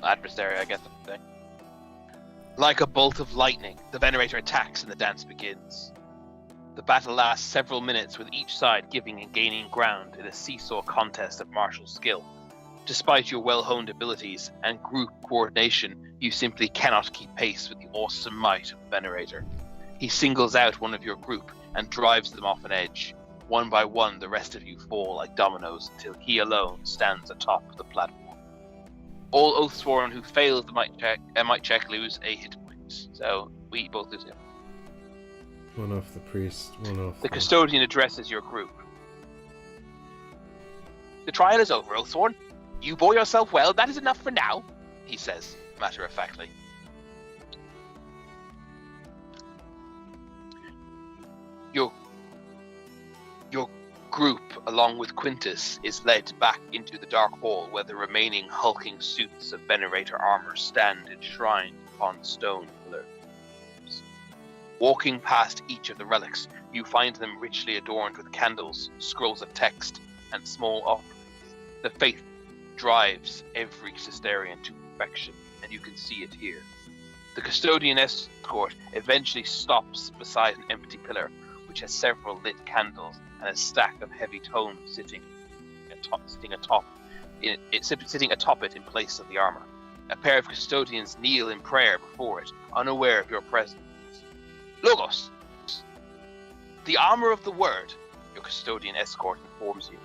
Speaker 2: Adversary, I guess I'm saying.
Speaker 3: Like a bolt of lightning, the Venerator attacks and the dance begins. The battle lasts several minutes, with each side giving and gaining ground in a seesaw contest of martial skill. Despite your well-honed abilities and group coordination, you simply cannot keep pace with the awesome might of the Venerator. He singles out one of your group and drives them off an edge. One by one, the rest of you fall like dominoes until he alone stands atop the platform. All Oathsworn who fail the might check lose a hit point. So we both lose him.
Speaker 1: One off the priest, one off
Speaker 2: The custodian addresses your group. The trial is over, Oathsworn. You bore yourself well. That is enough for now,
Speaker 3: He says, matter-of-factly. Your group, along with Quintus, is led back into the dark hall where the remaining hulking suits of Venerator armor stand enshrined upon stone pillars. Walking past each of the relics, you find them richly adorned with candles, scrolls of text, and small offerings. The faith drives every Sisterian to perfection, and you can see it here. The custodian escort eventually stops beside an empty pillar, which has several lit candles and a stack of heavy tomes sitting atop it in place of the armor. A pair of custodians kneel in prayer before it, unaware of your presence. Logos! The armor of the word, your custodian escort informs you.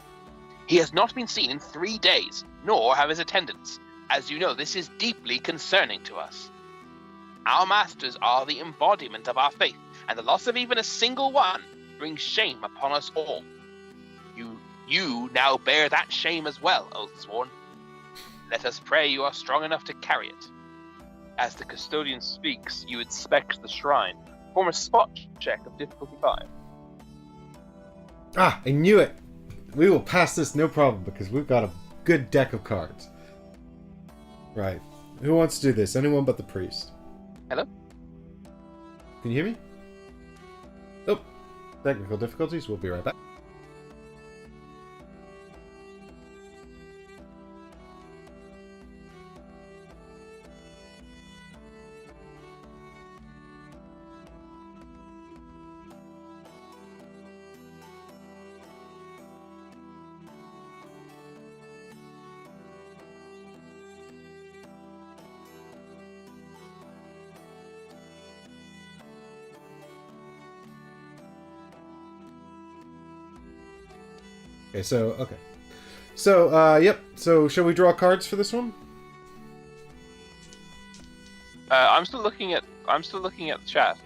Speaker 3: He has not been seen in 3 days, nor have his attendants. As you know, this is deeply concerning to us. Our masters are the embodiment of our faith, and the loss of even a single one brings shame upon us all. You now bear that shame as well, Oathsworn. Let us pray you are strong enough to carry it. As the custodian speaks, you inspect the shrine. Form a spot check of difficulty 5.
Speaker 1: Ah, I knew it! We will pass this no problem because we've got a good deck of cards. Right. Who wants to do this? Anyone but the priest.
Speaker 2: Hello?
Speaker 1: Can you hear me? Oh, technical difficulties. We'll be right back. Okay. Yep. So, shall we draw cards for this one?
Speaker 2: I'm still looking at the chat.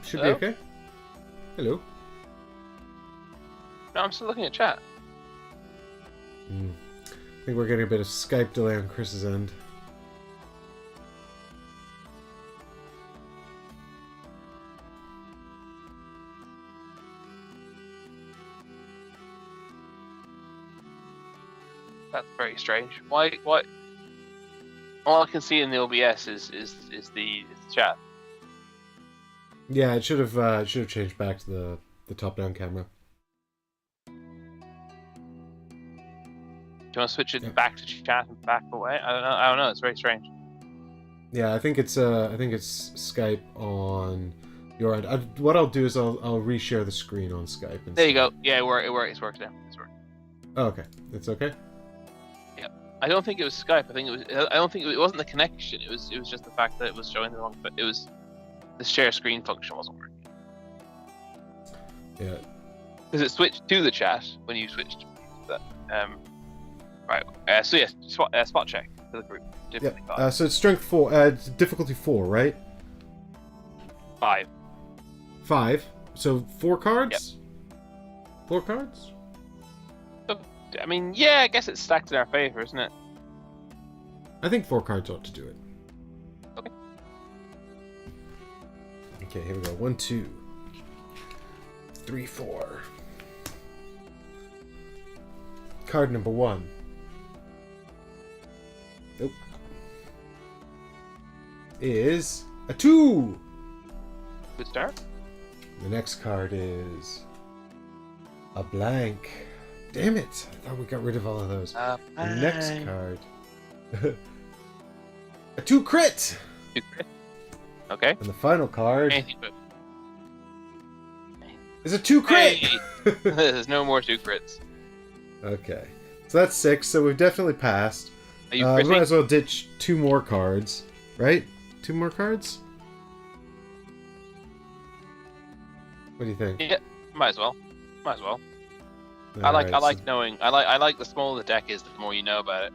Speaker 1: Should
Speaker 2: Hello?
Speaker 1: be okay. Hello.
Speaker 2: No, I'm still looking at chat.
Speaker 1: I think we're getting a bit of Skype delay on Chris's end.
Speaker 2: That's very strange. Why? All I can see in the OBS is the chat.
Speaker 1: Yeah, it should have changed back to the top-down camera.
Speaker 2: Do you want to switch it back to chat and back away? I don't know. It's very strange.
Speaker 1: Yeah, I think it's Skype on your end. What I'll do is I'll reshare the screen on Skype.
Speaker 2: There you go. Yeah, it works. It's worked now. It's worked.
Speaker 1: Oh, okay, it's okay.
Speaker 2: I don't think it was Skype. I don't think it wasn't the connection. It was just the fact that it was showing the wrong. But it was the share screen function wasn't working.
Speaker 1: Yeah.
Speaker 2: Because it switched to the chat when you switched. But, right. So yes, spot check for the group. Difficulty
Speaker 1: Yeah.
Speaker 2: 5.
Speaker 1: So it's strength 4. Difficulty 4, right?
Speaker 2: 5.
Speaker 1: 5. So 4 cards. Yep. 4 cards.
Speaker 2: I mean, yeah, I guess it's stacked in our favor, isn't it?
Speaker 1: I think 4 cards ought to do it.
Speaker 2: Okay.
Speaker 1: Okay, here we go. 1, 2, 3, 4. Card number 1. Nope. Is a 2.
Speaker 2: Good start.
Speaker 1: The next card is a blank. Damn it! I thought we got rid of all of those. The next card. A 2 crit!
Speaker 2: 2 crit. Okay.
Speaker 1: And the final card
Speaker 2: Anything but.
Speaker 1: is a 2 crit!
Speaker 2: Hey! There's no more 2 crits.
Speaker 1: Okay. So that's 6, so we've definitely passed.
Speaker 2: Are you
Speaker 1: We
Speaker 2: critting?
Speaker 1: might as well ditch 2 more cards. Right? 2 more cards? What do you think?
Speaker 2: Yeah, might as well. Might as well.
Speaker 1: Alright,
Speaker 2: I like knowing. I like the smaller the deck is, the more you know about it.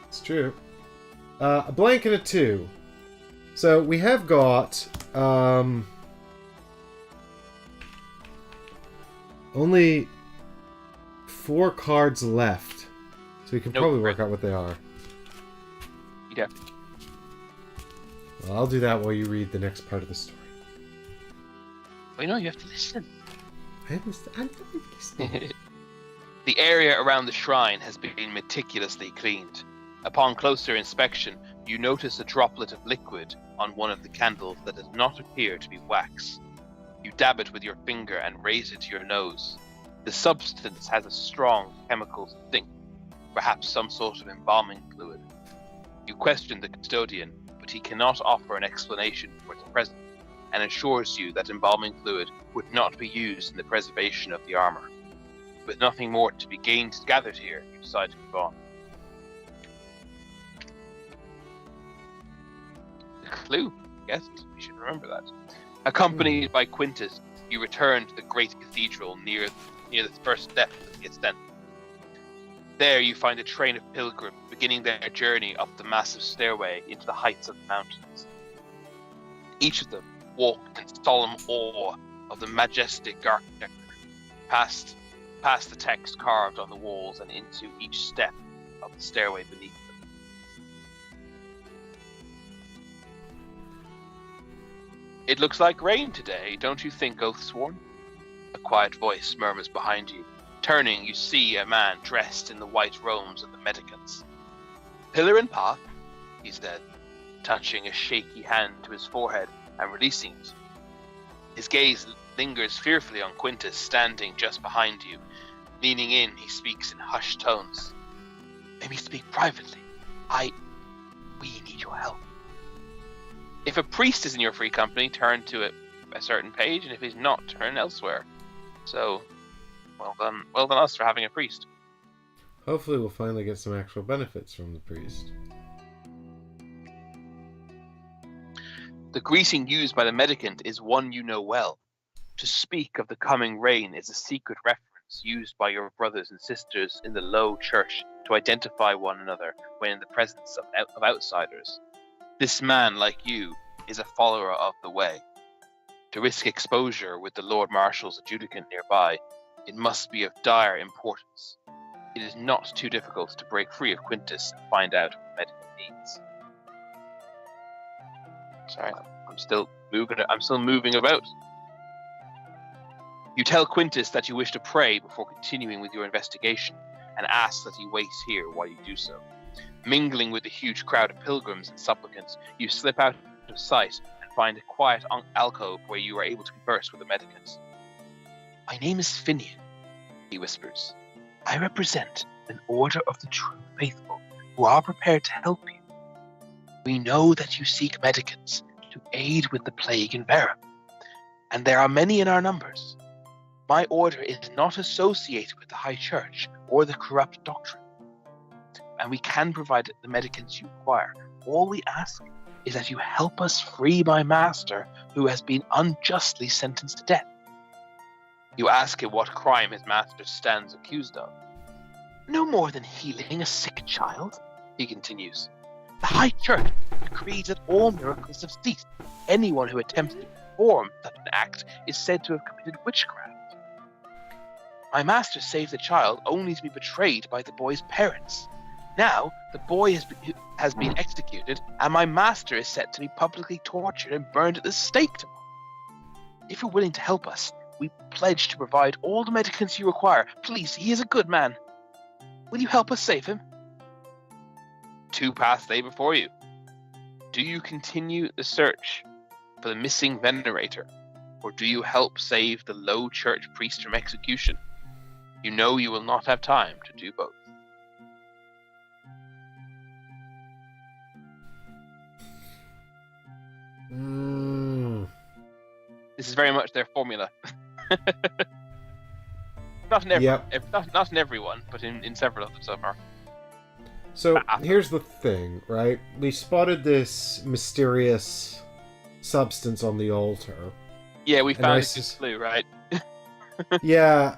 Speaker 1: It's true. A blank and a 2. So we have got only 4 cards left. So we can probably work out what they are.
Speaker 2: You definitely.
Speaker 1: Well, I'll do that while you read the next part of the story.
Speaker 2: Well, you have to listen.
Speaker 1: I'm listening.
Speaker 2: The area around the shrine has been meticulously cleaned. Upon closer inspection, you notice a droplet of liquid on one of the candles that does not appear to be wax. You dab it with your finger and raise it to your nose. The substance has a strong chemical stink, perhaps some sort of embalming fluid. You question the custodian, but he cannot offer an explanation for its presence, and assures you that embalming fluid would not be used in the preservation of the armor. With nothing more to be gathered here, you decide to move on. a clue. Yes, we should remember that. Accompanied by Quintus, you return to the great cathedral near the first step of the ascent. There you find a train of pilgrims beginning their journey up the massive stairway into the heights of the mountains. Each of them walked in solemn awe of the majestic architecture, past the text carved on the walls and into each step of the stairway beneath them. It looks like rain today, don't you think, Oathsworn? A quiet voice murmurs behind you. Turning, you see a man dressed in the white robes of the mendicants. Pillar and path, he said, touching a shaky hand to his forehead and releasing it. His gaze lingers fearfully on Quintus, standing just behind you. Leaning in, he speaks in hushed tones. Let me speak privately. We need your help. If a priest is in your free company, turn to a certain page, and if he's not, turn elsewhere. So, well done us for having a priest.
Speaker 1: Hopefully we'll finally get some actual benefits from the priest.
Speaker 2: The greeting used by the mendicant is one you know well. To speak of the coming rain is a secret reference used by your brothers and sisters in the low church to identify one another when in the presence of outsiders. This man, like you, is a follower of the way. To risk exposure with the Lord Marshal's adjudicant nearby, it must be of dire importance. It is not too difficult to break free of Quintus and find out what the mendicant needs. Sorry, I'm still moving about. You tell Quintus that you wish to pray before continuing with your investigation, and ask that he wait here while you do so. Mingling with the huge crowd of pilgrims and supplicants, you slip out of sight and find a quiet alcove where you are able to converse with the mendicants. My name is Finian, he whispers. I represent an order of the true faithful who are prepared to help you. We know that you seek mendicants to aid with the plague in Vera, and there are many in our numbers. My order is not associated with the High Church or the corrupt doctrine, and we can provide the mendicants you require. All we ask is that you help us free my master, who has been unjustly sentenced to death. You ask him what crime his master stands accused of. No more than healing a sick child, he continues. The High Church decrees that all miracles have ceased. Anyone who attempts to perform such an act is said to have committed witchcraft. My master saved the child only to be betrayed by the boy's parents. Now, the boy has been executed, and my master is set to be publicly tortured and burned at the stake tomorrow. If you're willing to help us, we pledge to provide all the medicaments you require. Please, he is a good man. Will you help us save him? Two paths lay before you. Do you continue the search for the missing venerator, or do you help save the low church priest from execution? You know you will not have time to do both. This is very much their formula. Not in everyone, but in several of them so far.
Speaker 1: So here's the thing, right? We spotted this mysterious substance on the altar.
Speaker 2: Yeah, we found this clue, right?
Speaker 1: Yeah,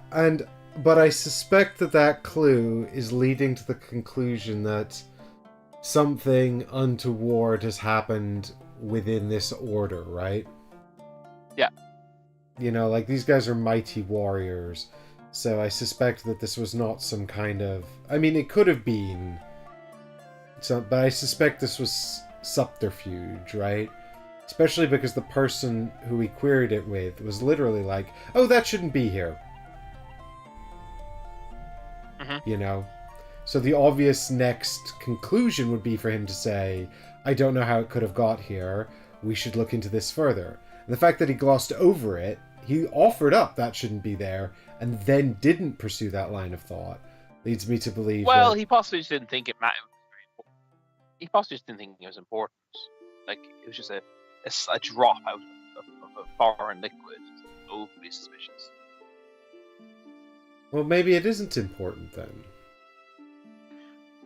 Speaker 1: but I suspect that clue is leading to the conclusion that something untoward has happened within this order, right?
Speaker 2: Yeah.
Speaker 1: You know, like, these guys are mighty warriors, so I suspect that this was not some kind of... I mean, it could have been... but I suspect this was subterfuge, right? Especially because the person who we queried it with was literally like, oh, that shouldn't be here.
Speaker 2: Mm-hmm.
Speaker 1: You know? So the obvious next conclusion would be for him to say, I don't know how it could have got here, we should look into this further. And the fact that he glossed over it, he offered up that shouldn't be there, and then didn't pursue that line of thought, leads me to believe
Speaker 2: he possibly just didn't think it mattered. He possibly just didn't think it was important. Like, it was just a drop out of a foreign liquid. Overly suspicious.
Speaker 1: Well, maybe it isn't important then.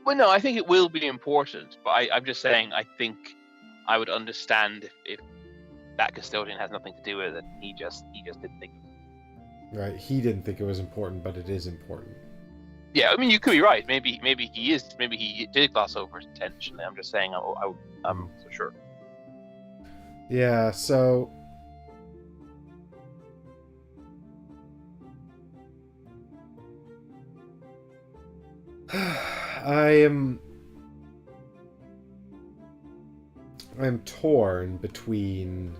Speaker 2: Well, no, I think it will be important, but I'm just saying, I think I would understand if that custodian has nothing to do with it. He just didn't think.
Speaker 1: Right, he didn't think it was important, but it is important.
Speaker 2: Yeah, I mean, you could be right. Maybe he did gloss over it intentionally. I'm just saying, I'm so sure.
Speaker 1: Yeah, so I'm torn between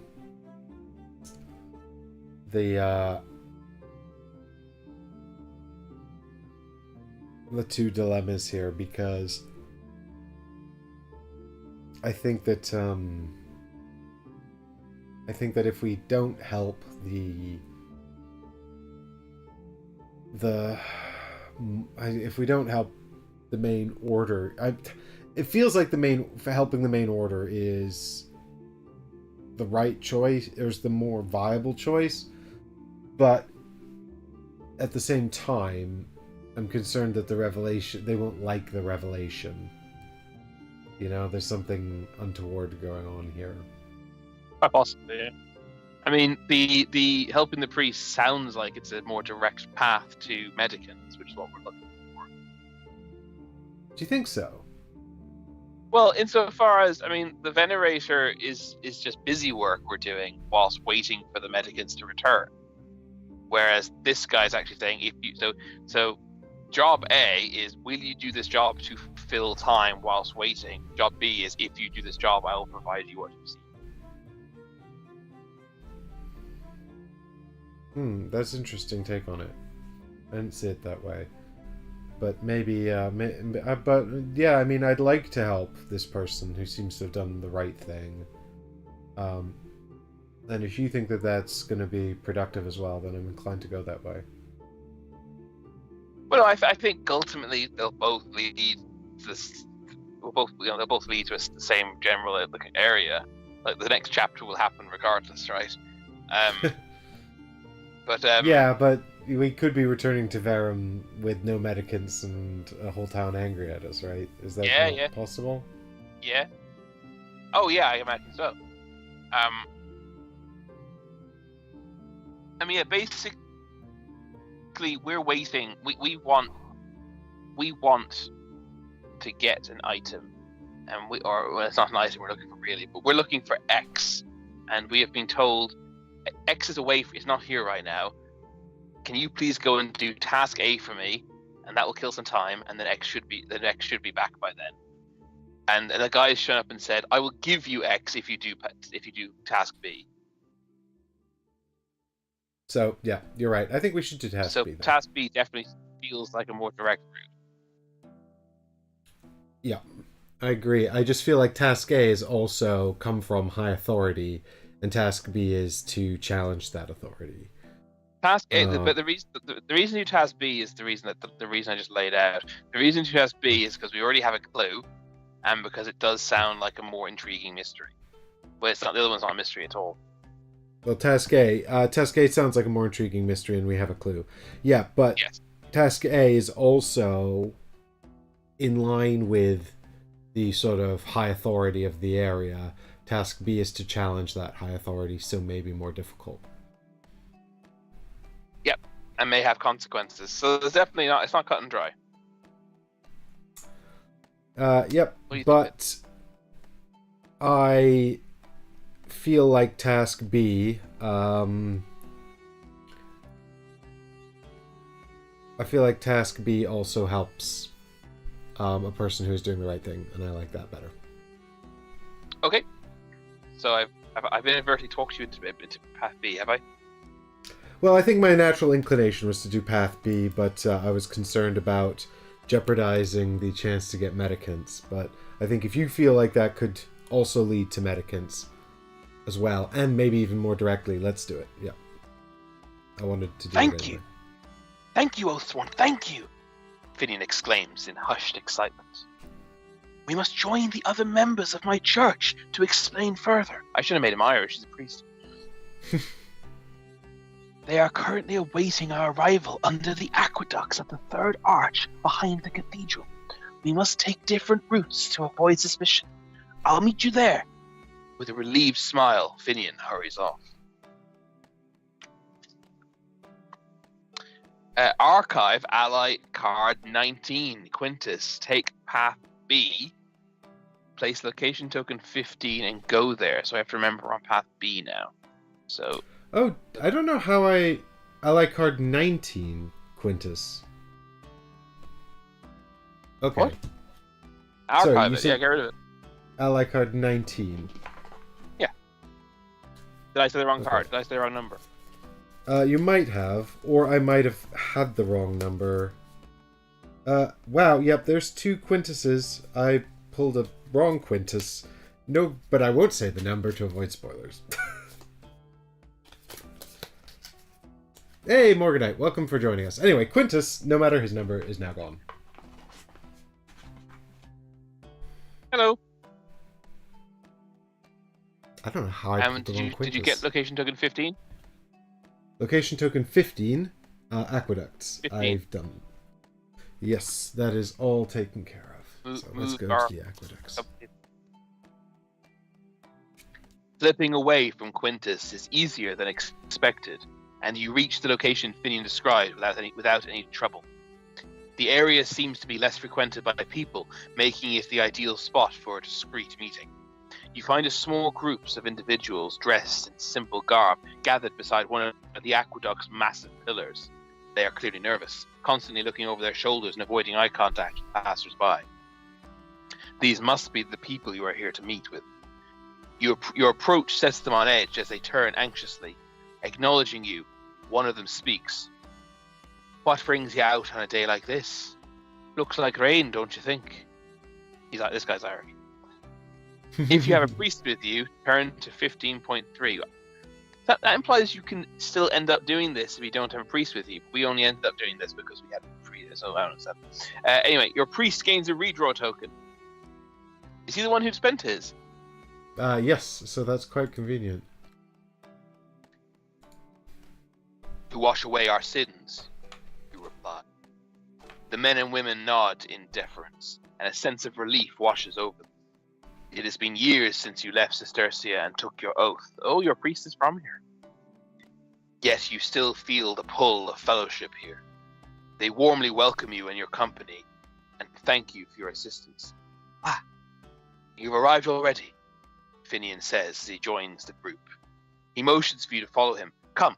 Speaker 1: the two dilemmas here, because I think that if we don't help if we don't help the main order, it feels like helping the main order is the right choice, or is the more viable choice, but at the same time, I'm concerned that they won't like the revelation. You know, there's something untoward going on here.
Speaker 2: Quite possibly. Yeah. I mean, the helping the priest sounds like it's a more direct path to medicants, which is what we're looking for.
Speaker 1: Do you think so?
Speaker 2: Well, insofar as, I mean, the Venerator is just busy work we're doing whilst waiting for the medicants to return. Whereas this guy's actually saying, if you so job A is, will you do this job to fill time whilst waiting? Job B is, if you do this job, I will provide you what you seek.
Speaker 1: That's an interesting take on it. I didn't see it that way. But maybe, but yeah, I mean, I'd like to help this person who seems to have done the right thing. And if you think that that's going to be productive as well, then I'm inclined to go that way.
Speaker 2: Well, I think ultimately they'll both lead to this. They'll both lead to the same general area. Like the next chapter will happen regardless, right?
Speaker 1: Yeah, but we could be returning to Verum with no medicants and a whole town angry at us, right? Is that possible?
Speaker 2: Yeah. Oh yeah, I imagine so. I mean, yeah, basically, we're waiting. We want to get an item, and it's not an item we're looking for really, but we're looking for X, and we have been told X is away. It's not here right now. Can you please go and do task A for me, and that will kill some time, and then X should be back by then. And the guy has shown up and said, "I will give you X if you do task B."
Speaker 1: So yeah, you're right. I think we should do task B.
Speaker 2: So task B definitely feels like a more direct route.
Speaker 1: Yeah, I agree. I just feel like task A is also come from high authority, and task B is to challenge that authority.
Speaker 2: Task A, but the reason to do task B is the reason I just laid out. The reason to do task B is because we already have a clue, and because it does sound like a more intriguing mystery. But it's not. The other one's not a mystery at all.
Speaker 1: Well, task A sounds like a more intriguing mystery, and we have a clue. Yeah, but yes. Task A is also in line with the sort of high authority of the area. Task B is to challenge that high authority, so maybe more difficult.
Speaker 2: Yep, and may have consequences. So there's definitely not. It's not cut and dry.
Speaker 1: Yep, but I feel like task B. I feel like task B also helps a person who's doing the right thing, and I like that better.
Speaker 2: Okay, so I've inadvertently talked you into path B, have I?
Speaker 1: Well, I think my natural inclination was to do path B, but I was concerned about jeopardizing the chance to get medicants. But I think if you feel like that could also lead to medicants as well, and maybe even more directly, let's do it. Yeah. I wanted to do it.
Speaker 2: Thank you. Thank you, Oathsworn. Thank you, Finian exclaims in hushed excitement. We must join the other members of my church to explain further. I should have made him Irish. He's a priest. They are currently awaiting our arrival under the aqueducts at the third arch behind the cathedral. We must take different routes to avoid suspicion. I'll meet you there. With a relieved smile, Finian hurries off. Archive ally card 19. Quintus, take path B. Place location token 15 and go there. So I have to remember we're on path B now. So.
Speaker 1: Oh, I don't know how I like card 19, Quintus. Okay.
Speaker 2: What? Archive
Speaker 1: Sorry, you
Speaker 2: it.
Speaker 1: said-
Speaker 2: Yeah, get rid of it.
Speaker 1: Ally card 19.
Speaker 2: Did I say the wrong
Speaker 1: Okay.
Speaker 2: card? Did I say the wrong number?
Speaker 1: You might have, or I might have had the wrong number. Wow, yep, there's 2 Quintuses. I pulled a wrong Quintus. No, but I won't say the number to avoid spoilers. Hey, Morganite, welcome for joining us. Anyway, Quintus, no matter his number, is now gone.
Speaker 2: Hello.
Speaker 1: I don't know how I pulled the wrong Quintus.
Speaker 2: Did you get location token 15?
Speaker 1: Location token 15, aqueducts.
Speaker 2: 15.
Speaker 1: I've done. Yes, that is all taken care of. So let's go to the aqueducts.
Speaker 2: Slipping away from Quintus is easier than expected, and you reach the location Finian described without any trouble. The area seems to be less frequented by people, making it the ideal spot for a discreet meeting. You find a small groups of individuals dressed in simple garb gathered beside one of the aqueduct's massive pillars. They are clearly nervous, constantly looking over their shoulders and avoiding eye contact with passers-by. These must be the people you are here to meet with. Your approach sets them on edge as they turn anxiously. Acknowledging you, one of them speaks. What brings you out on a day like this? Looks like rain, don't you think? This guy's Irish. If you have a priest with you, turn to 15.3. That implies you can still end up doing this if you don't have a priest with you. We only ended up doing this because we had a priest, so I don't understand. Anyway, your priest gains a redraw token. Is he the one who spent his?
Speaker 1: Yes, so that's quite convenient.
Speaker 2: To wash away our sins, you reply. The men and women nod in deference, and a sense of relief washes over them. It has been years since you left Sestercia and took your oath. Oh, your priest is from here. Yet you still feel the pull of fellowship here. They warmly welcome you and your company, and thank you for your assistance. Ah, you've arrived already, Finian says as he joins the group. He motions for you to follow him. Come,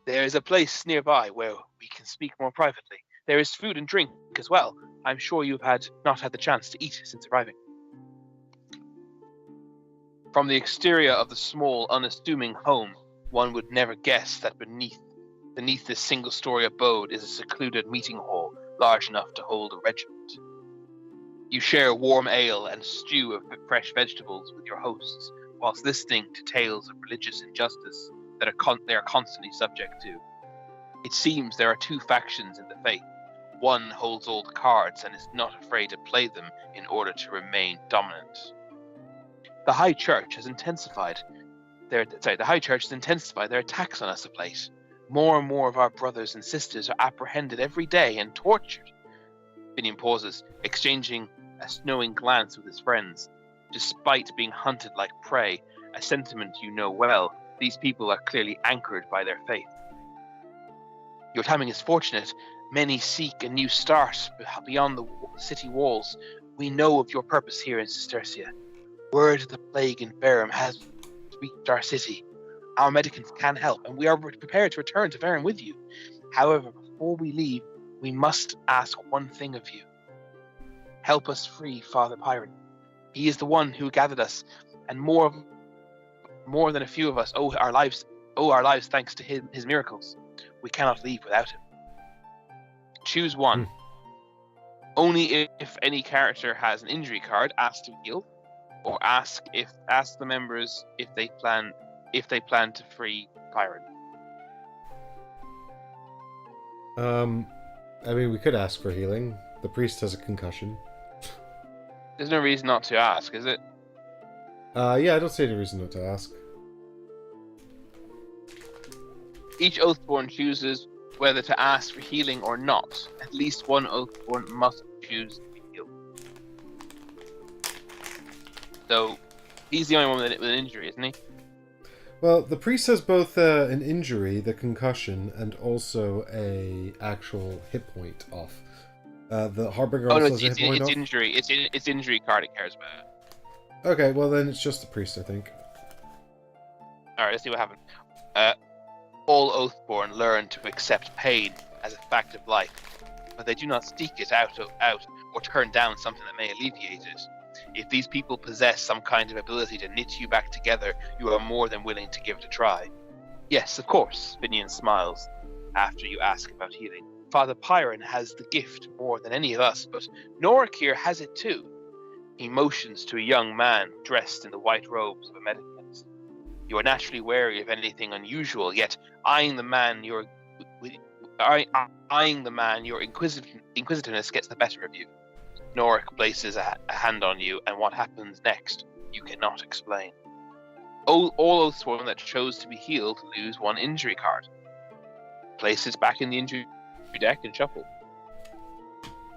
Speaker 2: there is a place nearby where we can speak more privately. There is food and drink as well. I'm sure you've not had the chance to eat since arriving. From the exterior of the small, unassuming home, one would never guess that beneath this single-story abode is a secluded meeting hall large enough to hold a regiment. You share warm ale and stew of fresh vegetables with your hosts, whilst listening to tales of religious injustice that they are constantly subject to. It seems there are 2 factions in the faith. One holds all the cards and is not afraid to play them in order to remain dominant. The High Church has intensified their attacks on us of late. More and more of our brothers and sisters are apprehended every day and tortured. Finian pauses, exchanging a knowing glance with his friends. Despite being hunted like prey, a sentiment you know well, these people are clearly anchored by their faith. Your timing is fortunate. Many seek a new start beyond the city walls. We know of your purpose here in Sestercia. Word of the plague in Faerham has reached our city. Our medicants can help, and we are prepared to return to Faerham with you. However, before we leave, we must ask one thing of you. Help us free Father Pyron. He is the one who gathered us, and more than a few of us owe our lives thanks to his miracles. We cannot leave without him. Choose one. Only if any character has an injury card, ask to heal. Or ask the members if they plan to free Pyron.
Speaker 1: I mean, we could ask for healing. The priest has a concussion.
Speaker 2: There's no reason not to ask, is it?
Speaker 1: Yeah, I don't see any reason not to ask.
Speaker 2: Each Oathsworn chooses whether to ask for healing or not. At least one Oathsworn must choose to heal. So, He's the only one with an injury, isn't he?
Speaker 1: Well, the priest has both an injury, the concussion, and also a actual hit point off. The Harbinger
Speaker 2: Oh no,
Speaker 1: also has a hit point
Speaker 2: it's
Speaker 1: off?
Speaker 2: injury. It's injury card it cares about.
Speaker 1: Okay, well then it's just the priest, I think.
Speaker 2: All right, let's see what happens. All Oathsworn learn to accept pain as a fact of life, but they do not seek it out or turn down something that may alleviate it. If these people possess some kind of ability to knit you back together, you are more than willing to give it a try. Yes, of course, Finian smiles after you ask about healing. Father Pyron has the gift more than any of us, but Norik here has it too. He motions to a young man dressed in the white robes of a medicant. You are naturally wary of anything unusual, yet eyeing the man your inquisitiveness gets the better of you. Norik places a hand on you, and what happens next, you cannot explain. All Oathsworn that chose to be healed lose one injury card. Place it back in the injury deck and shuffle.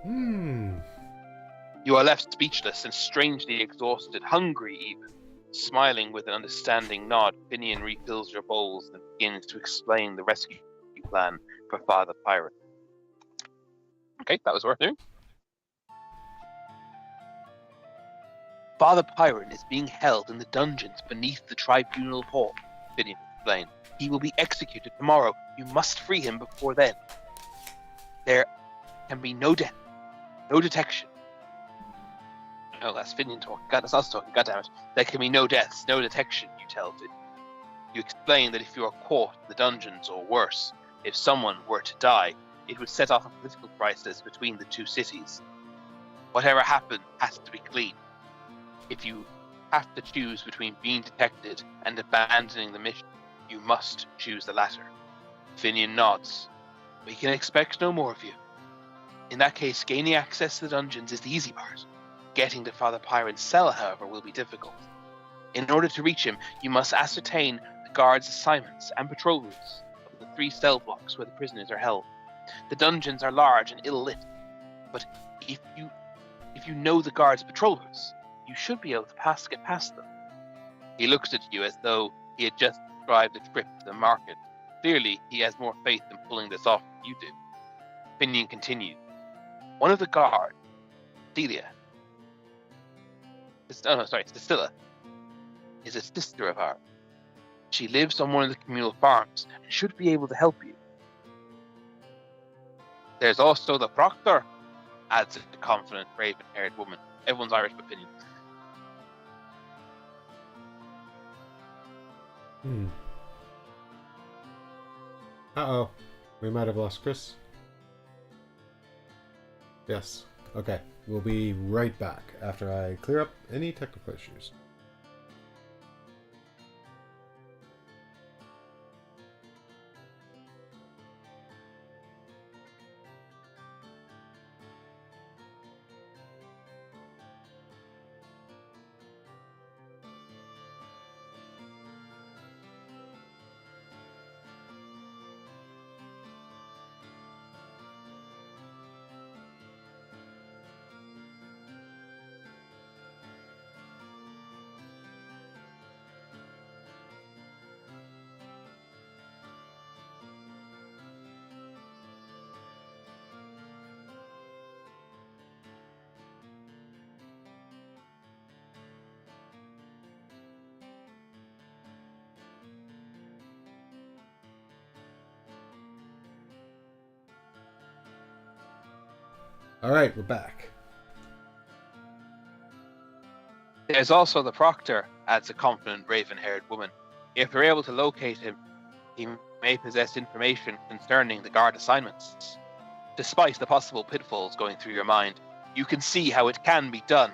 Speaker 2: You are left speechless and strangely exhausted, hungry even. Smiling with an understanding nod, Finian refills your bowls and begins to explain the rescue plan for Father Pyron. Okay, that was worth doing. Father Pyron is being held in the dungeons beneath the tribunal hall, Finian explained. He will be executed tomorrow. You must free him before then. There can be no death, no detection. Oh, that's Finian talking. God, that's us talking. God damn it. There can be no deaths, no detection, you tell it. You explain that if you are caught in the dungeons, or worse, if someone were to die, it would set off a political crisis between the two cities. Whatever happened has to be clean. If you have to choose between being detected and abandoning the mission, you must choose the latter. Finian nods. We can expect no more of you. In that case, gaining access to the dungeons is the easy part. Getting to Father Pyron's cell, however, will be difficult. In order to reach him, you must ascertain the guards' assignments and patrol routes of the 3 cell blocks where the prisoners are held. The dungeons are large and ill-lit, but if you know the guards' patrol routes, you should be able to get past them. He looks at you as though he had just described a trip to the market. Clearly, he has more faith in pulling this off than you do. Finian continued. One of the guards, Cecilia, is a sister of ours. She lives on one of the communal farms and should be able to help you. There's also the proctor, adds a confident, raven-haired woman. Everyone's Irish opinion.
Speaker 1: Uh-oh. We might have lost Chris. Yes. Okay. We'll be right back after I clear up any technical issues. Alright, we're back.
Speaker 2: There's also the proctor, adds a confident, raven-haired woman. If you're able to locate him, he may possess information concerning the guard assignments. Despite the possible pitfalls going through your mind, you can see how it can be done.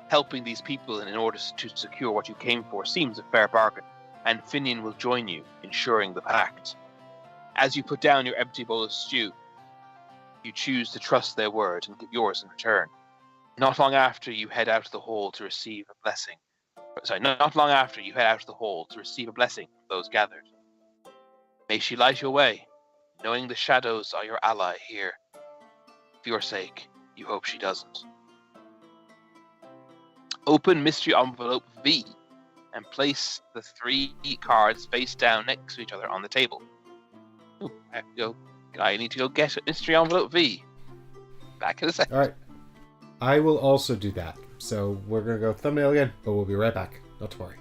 Speaker 2: Helping these people in order to secure what you came for seems a fair bargain, and Finian will join you, ensuring the pact. As you put down your empty bowl of stew, you choose to trust their word and give yours in return. Not long after you head out to the hall to receive a blessing. Not long after you head out to the hall to receive a blessing from those gathered. May she light your way, knowing the shadows are your ally here. For your sake, you hope she doesn't. Open mystery envelope V and place the 3 cards face down next to each other on the table. Ooh, I need to go get mystery envelope V. Back in a second.
Speaker 1: All right. I will also do that. So we're going to go thumbnail again, but we'll be right back. Not to worry.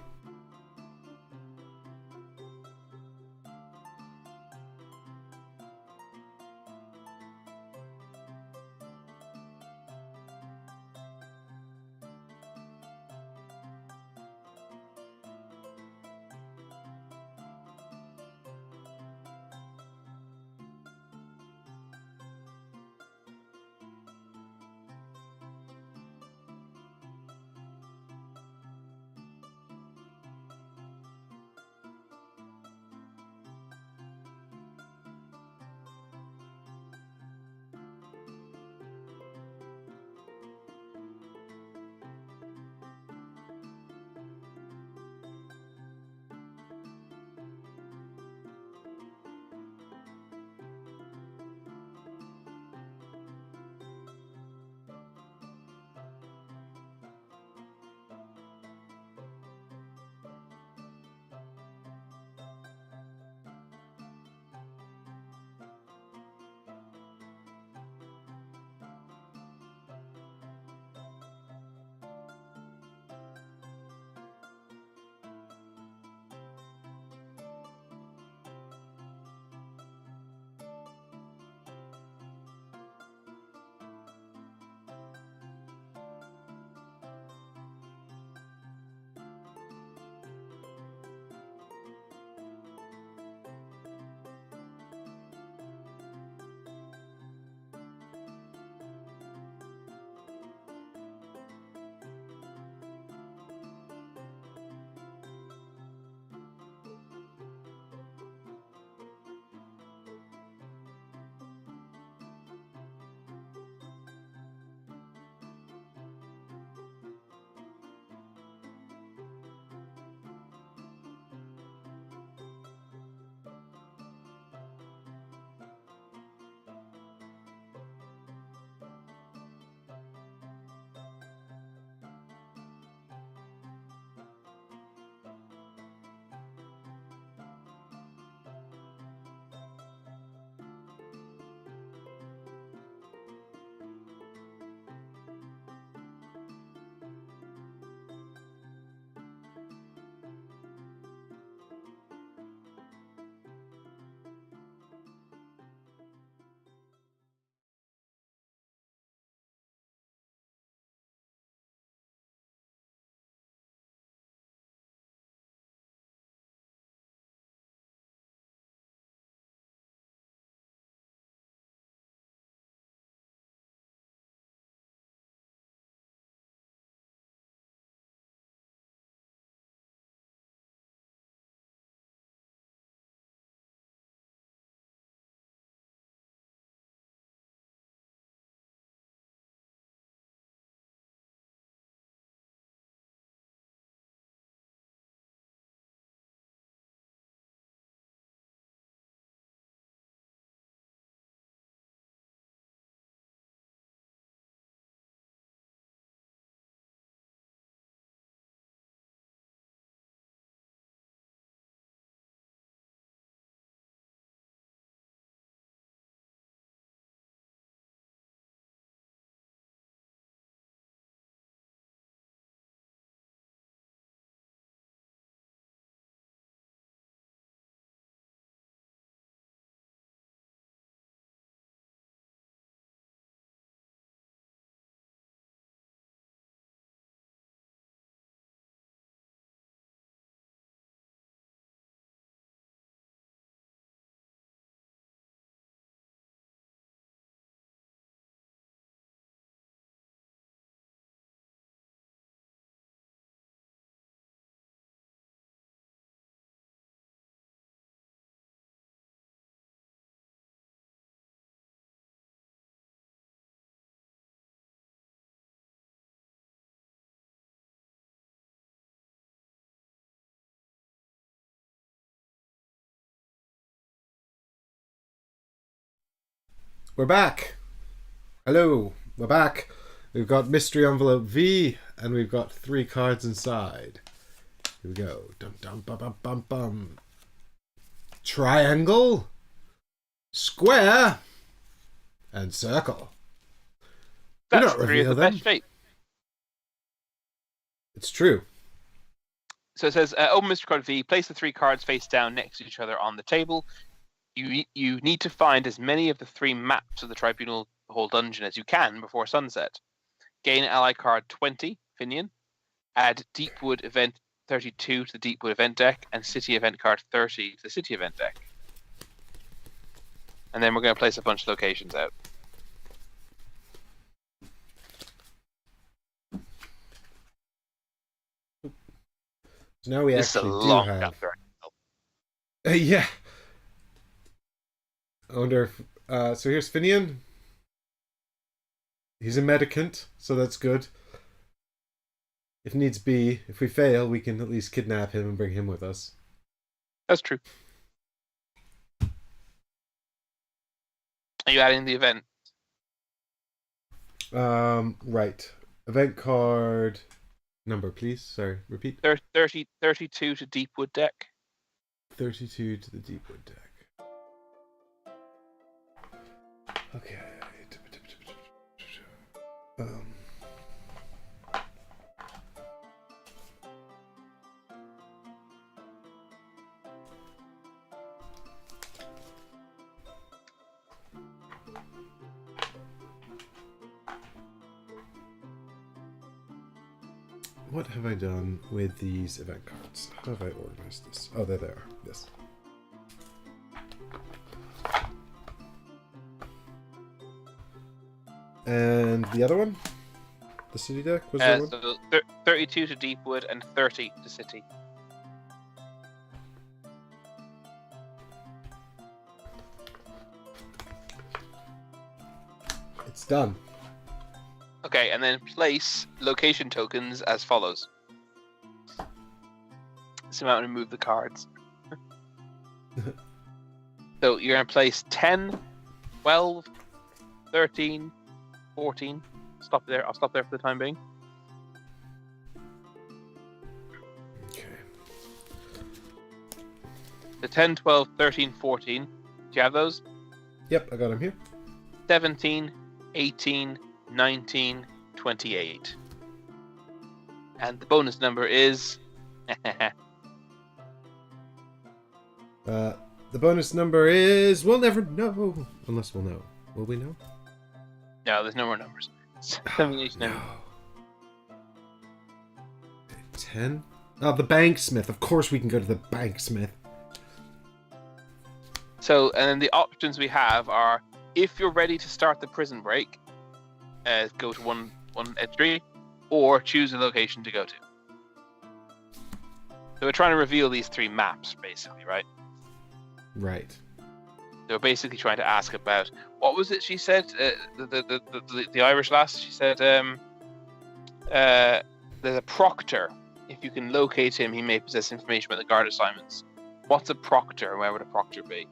Speaker 1: We're back. Hello. We're back. We've got mystery envelope V, and we've got 3 cards inside. Here we go. Dum dum bum bum bum bum. Triangle, square, and circle. Do
Speaker 2: That's
Speaker 1: not
Speaker 2: three of
Speaker 1: reveal
Speaker 2: the
Speaker 1: them.
Speaker 2: best shape.
Speaker 1: It's true.
Speaker 2: So it says, open Mr. Card V, place the 3 cards face down next to each other on the table. You need to find as many of the 3 maps of the Tribunal Hall dungeon as you can before sunset. Gain ally card 20, Finian. Add Deepwood Event 32 to the Deepwood Event deck, and City Event card 30 to the City Event deck. And then we're going to place a bunch of locations out.
Speaker 1: So now we
Speaker 2: This is a
Speaker 1: actually do
Speaker 2: long
Speaker 1: have.
Speaker 2: chapter.
Speaker 1: Yeah. I wonder if. So here's Finian. He's a medicant, so that's good. If needs be, if we fail, we can at least kidnap him and bring him with us.
Speaker 2: That's true. Are you adding the event?
Speaker 1: Right. Event card number, please. Sorry, repeat.
Speaker 2: 32 to Deepwood deck.
Speaker 1: 32 to the Deepwood deck. Okay. What have I done with these event cards? How have I organized this? Oh, there they are. Yes. And the other one? The city deck? Was there one?
Speaker 2: So 32 to Deepwood and 30 to City.
Speaker 1: It's done.
Speaker 2: Okay, and then place location tokens as follows. So I'm going to move the cards. So you're going to place 10, 12, 13, 14. Stop there. I'll stop there for the time being.
Speaker 1: Okay.
Speaker 2: The 10, 12, 13, 14. Do you have those?
Speaker 1: Yep, I got him here.
Speaker 2: 17, 18, 19, 28. And the bonus number is...
Speaker 1: The bonus number is... We'll never know. Unless we'll know. Will we know?
Speaker 2: No, there's no more numbers. 7, 8, 9.
Speaker 1: No. 10? Oh, the banksmith. Of course we can go to the banksmith.
Speaker 2: So, and then the options we have are, if you're ready to start the prison break, go to one entry, or choose a location to go to. So we're trying to reveal these 3 maps, basically, right?
Speaker 1: Right.
Speaker 2: They were basically trying to ask about, what was it she said? The Irish lass, she said, there's a proctor. If you can locate him, he may possess information about the guard assignments. What's a proctor, and where would a proctor be?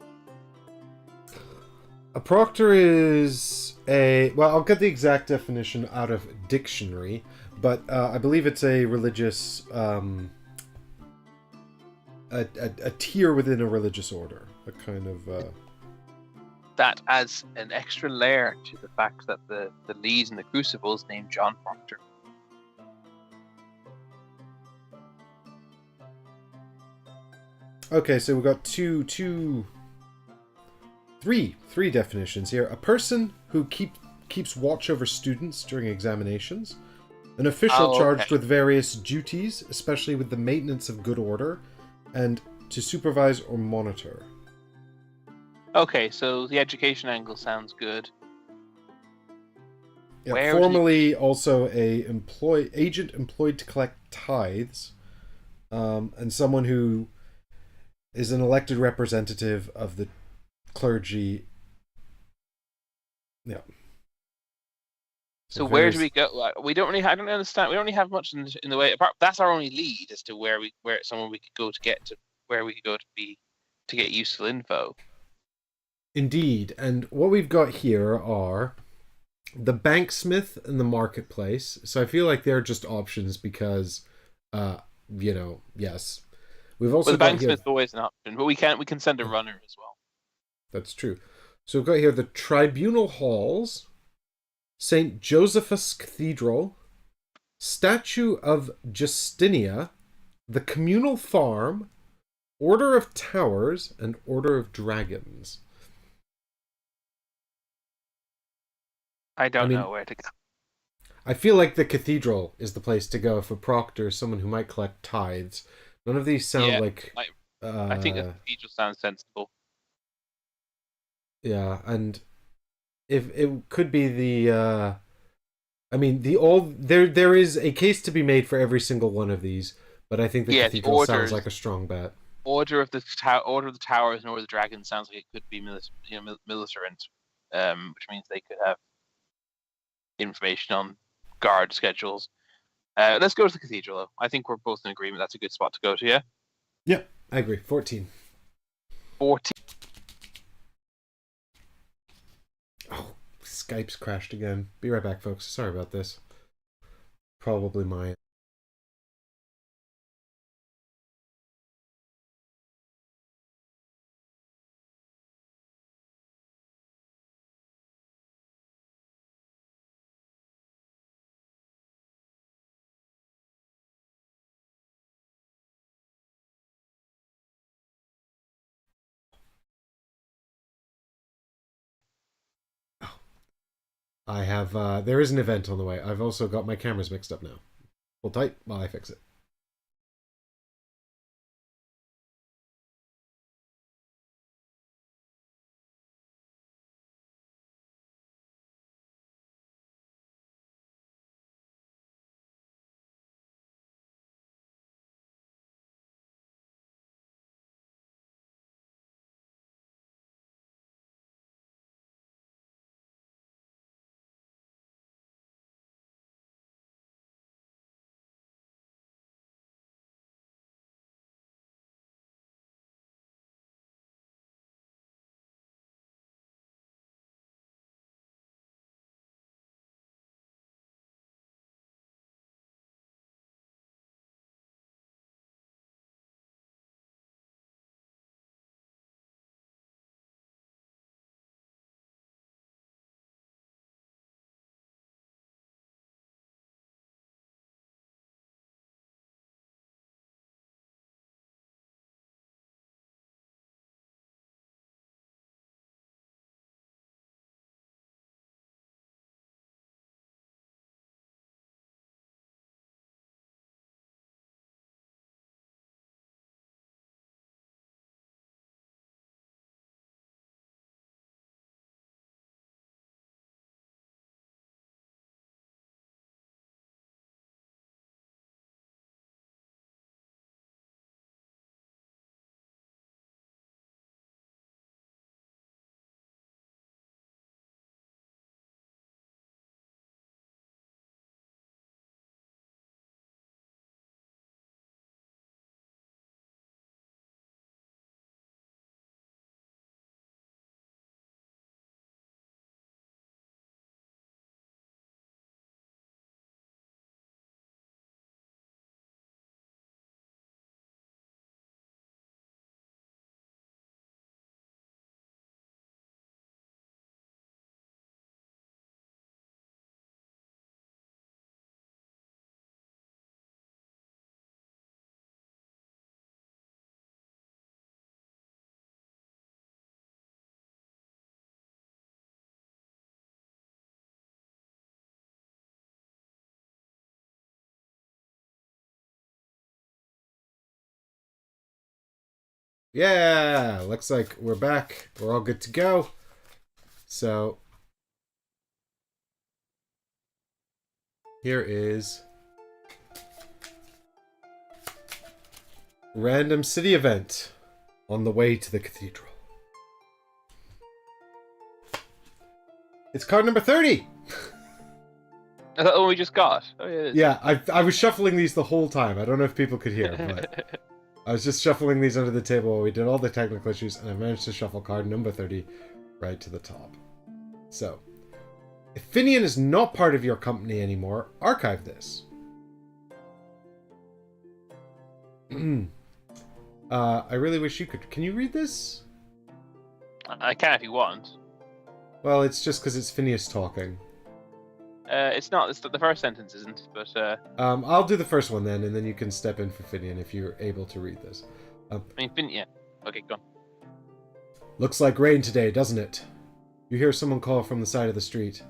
Speaker 1: A proctor is a... Well, I'll get the exact definition out of dictionary, but I believe it's a religious... a tier within a religious order. A kind of...
Speaker 2: That adds an extra layer to the fact that the lead in the Crucible is named John Proctor.
Speaker 1: Okay, so we've got three definitions here. A person who keeps watch over students during examinations. An official charged with various duties, especially with the maintenance of good order, and to supervise or monitor.
Speaker 2: Okay, so the education angle sounds good.
Speaker 1: Yeah, formerly also a agent employed to collect tithes, and someone who is an elected representative of the clergy. Yeah.
Speaker 2: So where do we go? We don't really. I don't understand. We don't really have much in the way. Apart, that's our only lead as to where somewhere we could go to get to where we could go to get useful info.
Speaker 1: Indeed, and what we've got here are the banksmith and the marketplace. So I feel like they're just options because yes. We've also
Speaker 2: But the
Speaker 1: got here...
Speaker 2: banksmith's always an option, but we can send a runner as well.
Speaker 1: That's true. So we've got here the Tribunal Halls, St. Josephus Cathedral, Statue of Justinia, the Communal Farm, Order of Towers, and Order of Dragons.
Speaker 2: I don't know where to go.
Speaker 1: I feel like the Cathedral is the place to go for proctor, someone who might collect tithes. None of these sound like...
Speaker 2: I think the Cathedral sounds sensible.
Speaker 1: Yeah, and if it could be the... there is a case to be made for every single one of these, but I think the Cathedral sounds like a strong bet.
Speaker 2: Order of the Towers and Order of the Dragons sounds like it could be militarant, which means they could have information on guard schedules. Let's go to the Cathedral, though. I think we're both in agreement that's a good spot to go to, yeah?
Speaker 1: Yeah, I agree. 14.
Speaker 2: 14.
Speaker 1: Oh, Skype's crashed again. Be right back, folks. Sorry about this. Probably mine. I have, there is an event on the way. I've also got my cameras mixed up now. Hold tight while I fix it. Yeah, looks like we're back. We're all good to go. So, here is random city event on the way to the cathedral. It's card number 30!
Speaker 2: Is that the one we just got? Oh, yeah.
Speaker 1: Yeah, I was shuffling these the whole time. I don't know if people could hear, but I was just shuffling these under the table while we did all the technical issues, and I managed to shuffle card number 30 right to the top. So, if Finian is not part of your company anymore, archive this. I really wish you could. Can you read this?
Speaker 2: I can if you want.
Speaker 1: Well, it's just because it's Phineas talking.
Speaker 2: It's not. It's the first sentence isn't, but
Speaker 1: I'll do the first one then, and then you can step in for Finian if you're able to read this.
Speaker 2: I mean, yeah. Okay, go on.
Speaker 1: Looks like rain today, doesn't it? You hear someone call from the side of the street.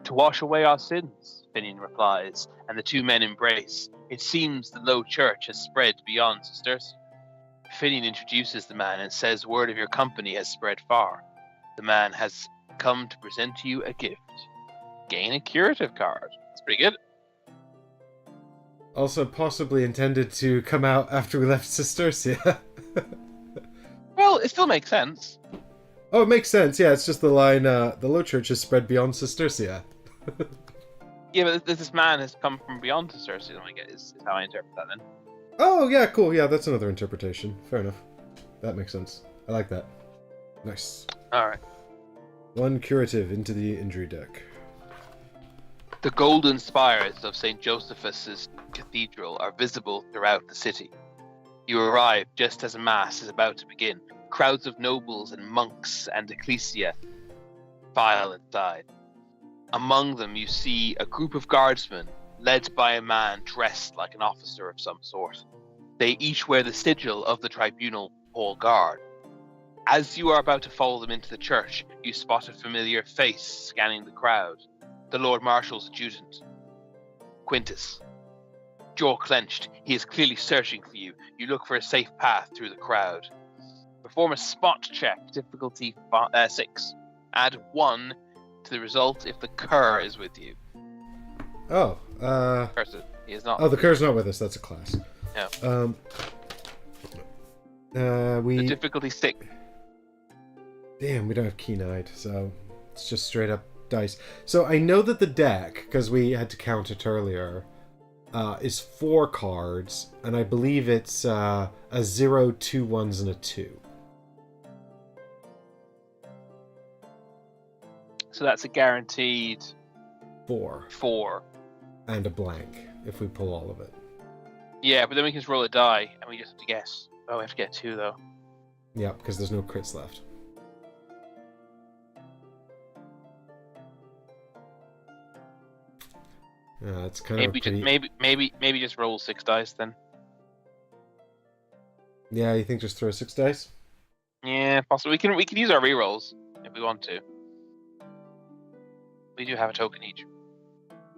Speaker 2: To wash away our sins, Finian replies, and the two men embrace. It seems the low church has spread beyond Cistercian. Finian introduces the man and says word of your company has spread far. The man has come to present to you a gift. Gain a curative card. That's pretty good.
Speaker 1: Also possibly intended to come out after we left Cistercia.
Speaker 2: Well, it still makes sense.
Speaker 1: Oh, it makes sense. Yeah, it's just the line, the low church has spread beyond Cistercia.
Speaker 2: Yeah, but this man has come from beyond Cistercian, I guess, is how I interpret that then.
Speaker 1: Oh, yeah, cool. Yeah, that's another interpretation. Fair enough. That makes sense. I like that. Nice.
Speaker 2: Alright.
Speaker 1: One curative into the injury deck.
Speaker 2: The golden spires of St. Josephus' cathedral are visible throughout the city. You arrive just as Mass is about to begin. Crowds of nobles and monks and ecclesia file inside. Among them you see a group of guardsmen led by a man dressed like an officer of some sort. They each wear the sigil of the tribunal hall guard. As you are about to follow them into the church, you spot a familiar face scanning the crowd. The Lord Marshal's adjutant, Quintus. Jaw clenched, he is clearly searching for you. You look for a safe path through the crowd. Perform a spot check, difficulty 6. Add 1 to the result if the cur is with you.
Speaker 1: Oh,
Speaker 2: Curse, he is not.
Speaker 1: Oh, the cur's not with us. That's a class.
Speaker 2: No.
Speaker 1: The
Speaker 2: difficulty 6.
Speaker 1: Damn, we don't have keen-eyed, so it's just straight up dice. So I know that the deck, because we had to count it earlier, is 4 cards, and I believe it's a 0, 2 1s, and a 2.
Speaker 2: So that's a guaranteed
Speaker 1: 4. And a blank, if we pull all of it.
Speaker 2: Yeah, but then we can just roll a die, and we just have to guess. Oh, we have to get 2, though.
Speaker 1: Yeah, because there's no crits left. It's kind of pretty...
Speaker 2: maybe just roll 6 dice then.
Speaker 1: Yeah, you think just throw 6 dice?
Speaker 2: Yeah, possibly. We can use our rerolls if we want to. We do have a token each.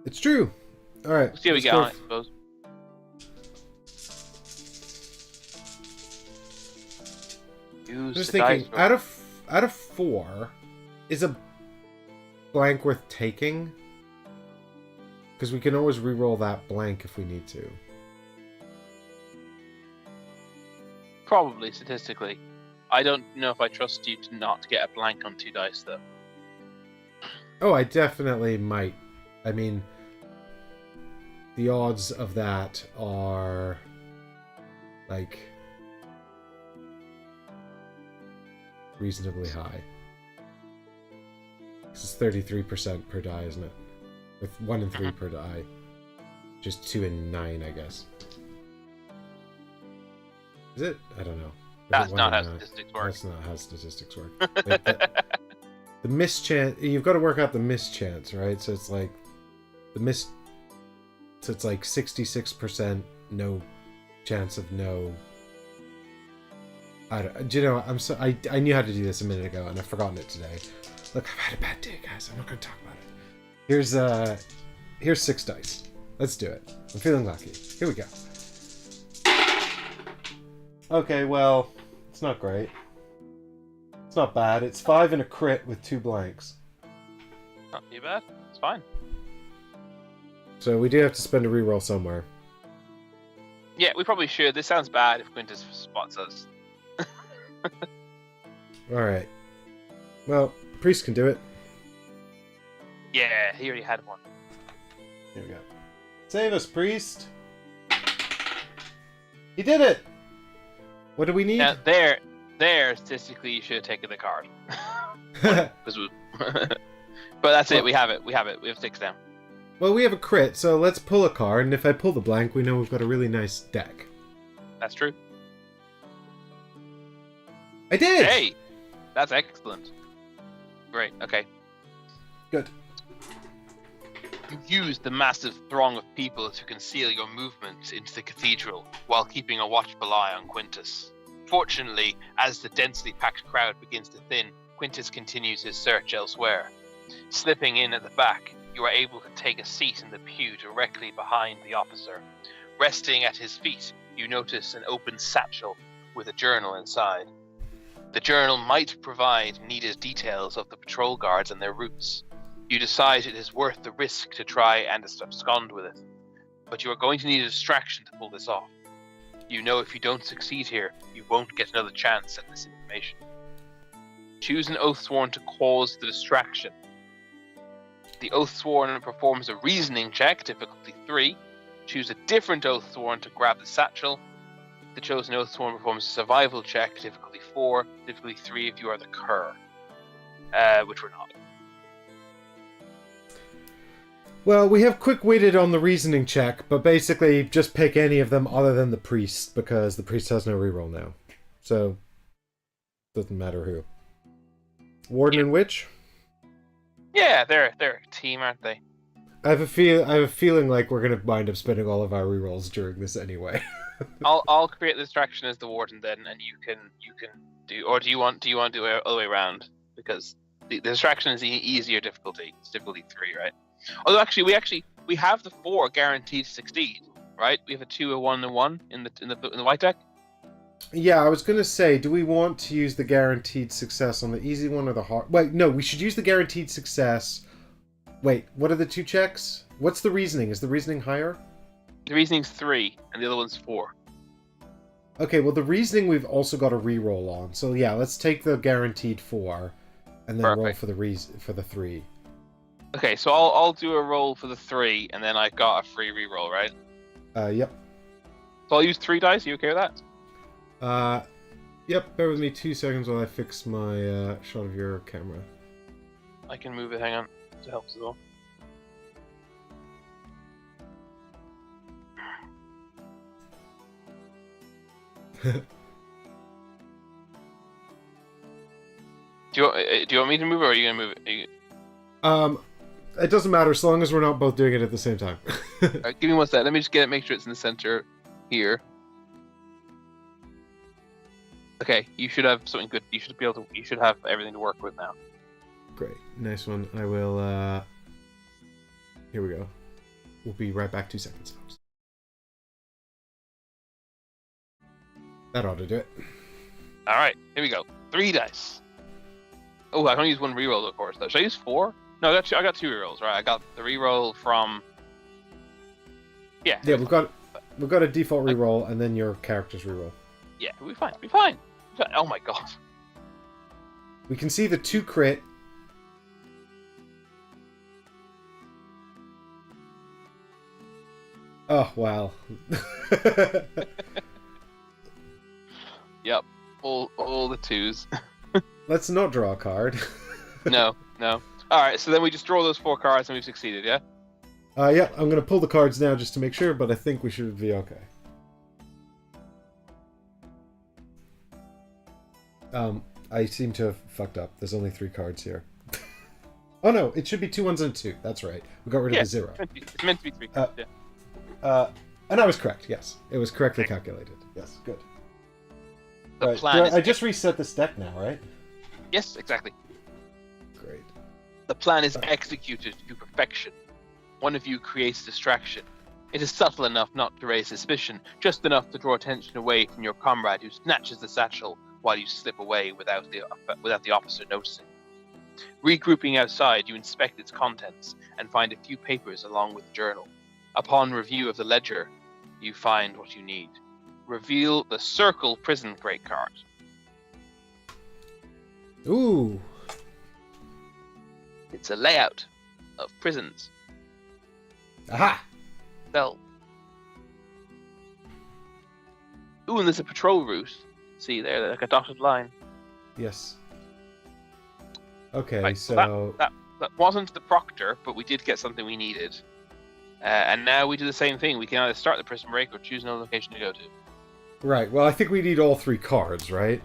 Speaker 1: It's true. All right.
Speaker 2: Let's see how we get on, I suppose. Use
Speaker 1: Just
Speaker 2: the
Speaker 1: thinking,
Speaker 2: dice
Speaker 1: out of 4, is a blank worth taking? Because we can always re-roll that blank if we need to.
Speaker 2: Probably, statistically. I don't know if I trust you to not get a blank on 2 dice, though.
Speaker 1: Oh, I definitely might. I mean, the odds of that are, like, reasonably high. This is 33% per die, isn't it? With 1 and 3 per die. Just 2 and 9, I guess. Is it? I don't know.
Speaker 2: That's not how statistics work.
Speaker 1: That's not how statistics work. Like, the mischance, you've got to work out the mischance, right? So it's like so it's like 66% no chance of no. Do you know? I knew how to do this a minute ago and I've forgotten it today. Look, I've had a bad day, guys. I'm not going to talk about it. Here's 6 dice. Let's do it. I'm feeling lucky. Here we go. Okay, well, it's not great. It's not bad. It's 5 and a crit with 2 blanks.
Speaker 2: Not too bad. It's fine.
Speaker 1: So we do have to spend a reroll somewhere.
Speaker 2: Yeah, we probably should. This sounds bad if Quintus spots us.
Speaker 1: Alright. Well, priest can do it.
Speaker 2: Yeah, he already had one.
Speaker 1: Here we go. Save us, priest! He did it! What do we need?
Speaker 2: Now, there, statistically, you should have taken the card. But that's it. We have it. We have 6 down.
Speaker 1: Well, we have a crit, so let's pull a card, and if I pull the blank, we know we've got a really nice deck.
Speaker 2: That's true.
Speaker 1: I did!
Speaker 2: Hey! That's excellent. Great, okay.
Speaker 1: Good.
Speaker 2: You used the massive throng of people to conceal your movement into the cathedral while keeping a watchful eye on Quintus. Fortunately, as the densely packed crowd begins to thin, Quintus continues his search elsewhere. Slipping in at the back, you are able to take a seat in the pew directly behind the officer. Resting at his feet, you notice an open satchel with a journal inside. The journal might provide needed details of the patrol guards and their routes. You decide it is worth the risk to try and abscond with it. But you are going to need a distraction to pull this off. You know if you don't succeed here, you won't get another chance at this information. Choose an Oathsworn to cause the distraction. The Oathsworn performs a reasoning check, difficulty 3. Choose a different Oathsworn to grab the satchel. The chosen Oathsworn performs a survival check, difficulty 4, difficulty 3 if you are the cur. Which we're not.
Speaker 1: Well, we have quick-witted on the reasoning check, but basically just pick any of them other than the priest, because the priest has no reroll now. So, doesn't matter who. Warden and Witch?
Speaker 2: Yeah, they're a team, aren't they?
Speaker 1: I have a feeling like we're gonna wind up spending all of our rerolls during this anyway.
Speaker 2: I'll create the distraction as the warden then, and you can do, or do you want to do it all the way around? Because the distraction is the easier difficulty. It's difficulty 3, right? Although we have the 4 guaranteed to succeed, right? We have a 2, a 1, and a 1 in the white deck.
Speaker 1: Yeah, I was gonna say, do we want to use the guaranteed success on the easy one or the hard? Wait, no, we should use the guaranteed success. Wait, what are the 2 checks? What's the reasoning? Is the reasoning higher?
Speaker 2: The reasoning's 3, and the other one's 4.
Speaker 1: Okay, well the reasoning we've also got a reroll on, so yeah, let's take the guaranteed 4, and then roll for the 3.
Speaker 2: Okay, so I'll do a roll for the 3, and then I got a free reroll, right?
Speaker 1: Yep.
Speaker 2: So I'll use 3 dice. Are you okay with that?
Speaker 1: Yep, bear with me 2 seconds while I fix my shot of your camera.
Speaker 2: I can move it, hang on. It helps as well. Do you want me to move it, or are you gonna move it?
Speaker 1: It doesn't matter as long as we're not both doing it at the same time.
Speaker 2: Alright, give me one sec. Let me just get it, make sure it's in the center here. Okay, you should have something good. You should have everything to work with now.
Speaker 1: Great, nice one. I will. Here we go. We'll be right back. 2 seconds, folks. That ought to do it.
Speaker 2: All right, here we go. 3 dice. Oh, I can only use 1 reroll, of course. Though, should I use 4? No, I got 2 rerolls. Right, I got the reroll from. Yeah.
Speaker 1: Yeah, we've got a default reroll and then your character's reroll.
Speaker 2: Yeah, we'll be fine. We'll be fine. Oh my god.
Speaker 1: We can see the 2 crit. Oh wow.
Speaker 2: Yep. All the 2s.
Speaker 1: Let's not draw a card.
Speaker 2: No. Alright, so then we just draw those 4 cards and we've succeeded, yeah?
Speaker 1: Yeah, I'm gonna pull the cards now just to make sure, but I think we should be okay. I seem to have fucked up. There's only 3 cards here. Oh no, it should be 2 1s and a 2. That's right. We got rid of the 0.
Speaker 2: It's meant to be 3 cards, yeah.
Speaker 1: And I was correct, yes. It was correctly calculated. Yes, good.
Speaker 2: The plan is...
Speaker 1: I just reset this deck now, right?
Speaker 2: Yes, exactly.
Speaker 1: Great.
Speaker 2: The plan is executed to perfection. One of you creates distraction. It is subtle enough not to raise suspicion, just enough to draw attention away from your comrade who snatches the satchel while you slip away without the officer noticing. Regrouping outside, you inspect its contents and find a few papers along with the journal. Upon review of the ledger, you find what you need. Reveal the Circle Prison Break card.
Speaker 1: Ooh.
Speaker 2: It's a layout of prisons.
Speaker 1: Aha!
Speaker 2: Well. Ooh, and there's a patrol route. See there, like a dotted line.
Speaker 1: Yes. Okay,
Speaker 2: Right,
Speaker 1: so...
Speaker 2: That wasn't the proctor, but we did get something we needed. And now we do the same thing. We can either start the prison break or choose another location to go to.
Speaker 1: Right. Well, I think we need all 3 cards, right?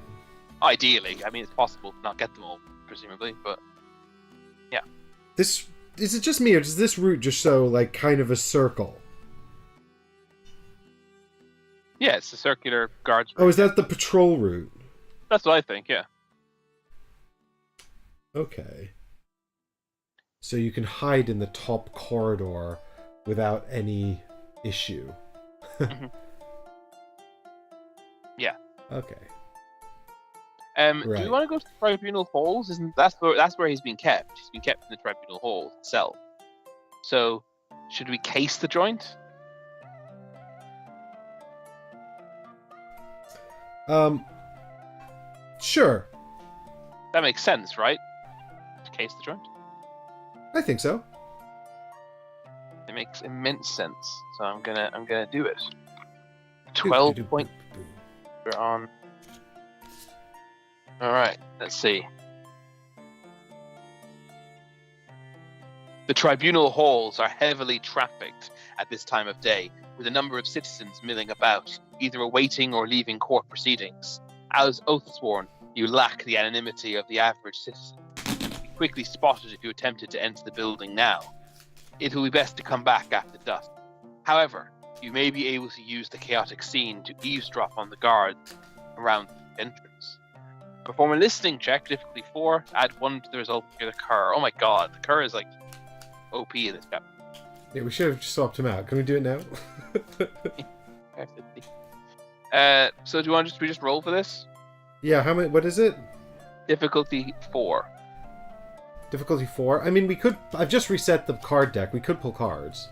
Speaker 2: Ideally, I mean, it's possible to not get them all, presumably, but yeah.
Speaker 1: This is it just me, or does this route just show like kind of a circle?
Speaker 2: Yeah, it's a circular guards route.
Speaker 1: Oh, is that the patrol route?
Speaker 2: That's what I think, yeah.
Speaker 1: Okay. So you can hide in the top corridor without any issue.
Speaker 2: Mhm. Yeah.
Speaker 1: Okay.
Speaker 2: Do
Speaker 1: Right.
Speaker 2: we want to go to the tribunal halls? That's where he's been kept. He's been kept in the tribunal hall itself. So, should we case the joint?
Speaker 1: Sure.
Speaker 2: That makes sense, right? To case the joint.
Speaker 1: I think so.
Speaker 2: It makes immense sense. So I'm gonna do it. 12 points are on. All right. Let's see. The tribunal halls are heavily trafficked at this time of day, with a number of citizens milling about, either awaiting or leaving court proceedings. As Oathsworn, you lack the anonymity of the average citizen. You'd be quickly spotted if you attempted to enter the building now. It will be best to come back after dusk. However, you may be able to use the chaotic scene to eavesdrop on the guards around the entrance. Perform a listening check, difficulty 4, add 1 to the result of the cur. Oh my god, the cur is like OP in this chapter.
Speaker 1: Yeah, we should have just swapped him out. Can we do it now?
Speaker 2: So do you want we just roll for this?
Speaker 1: Yeah, how many? What is it?
Speaker 2: Difficulty 4.
Speaker 1: Difficulty 4? I mean, we could... I've just reset the card deck. We could pull cards.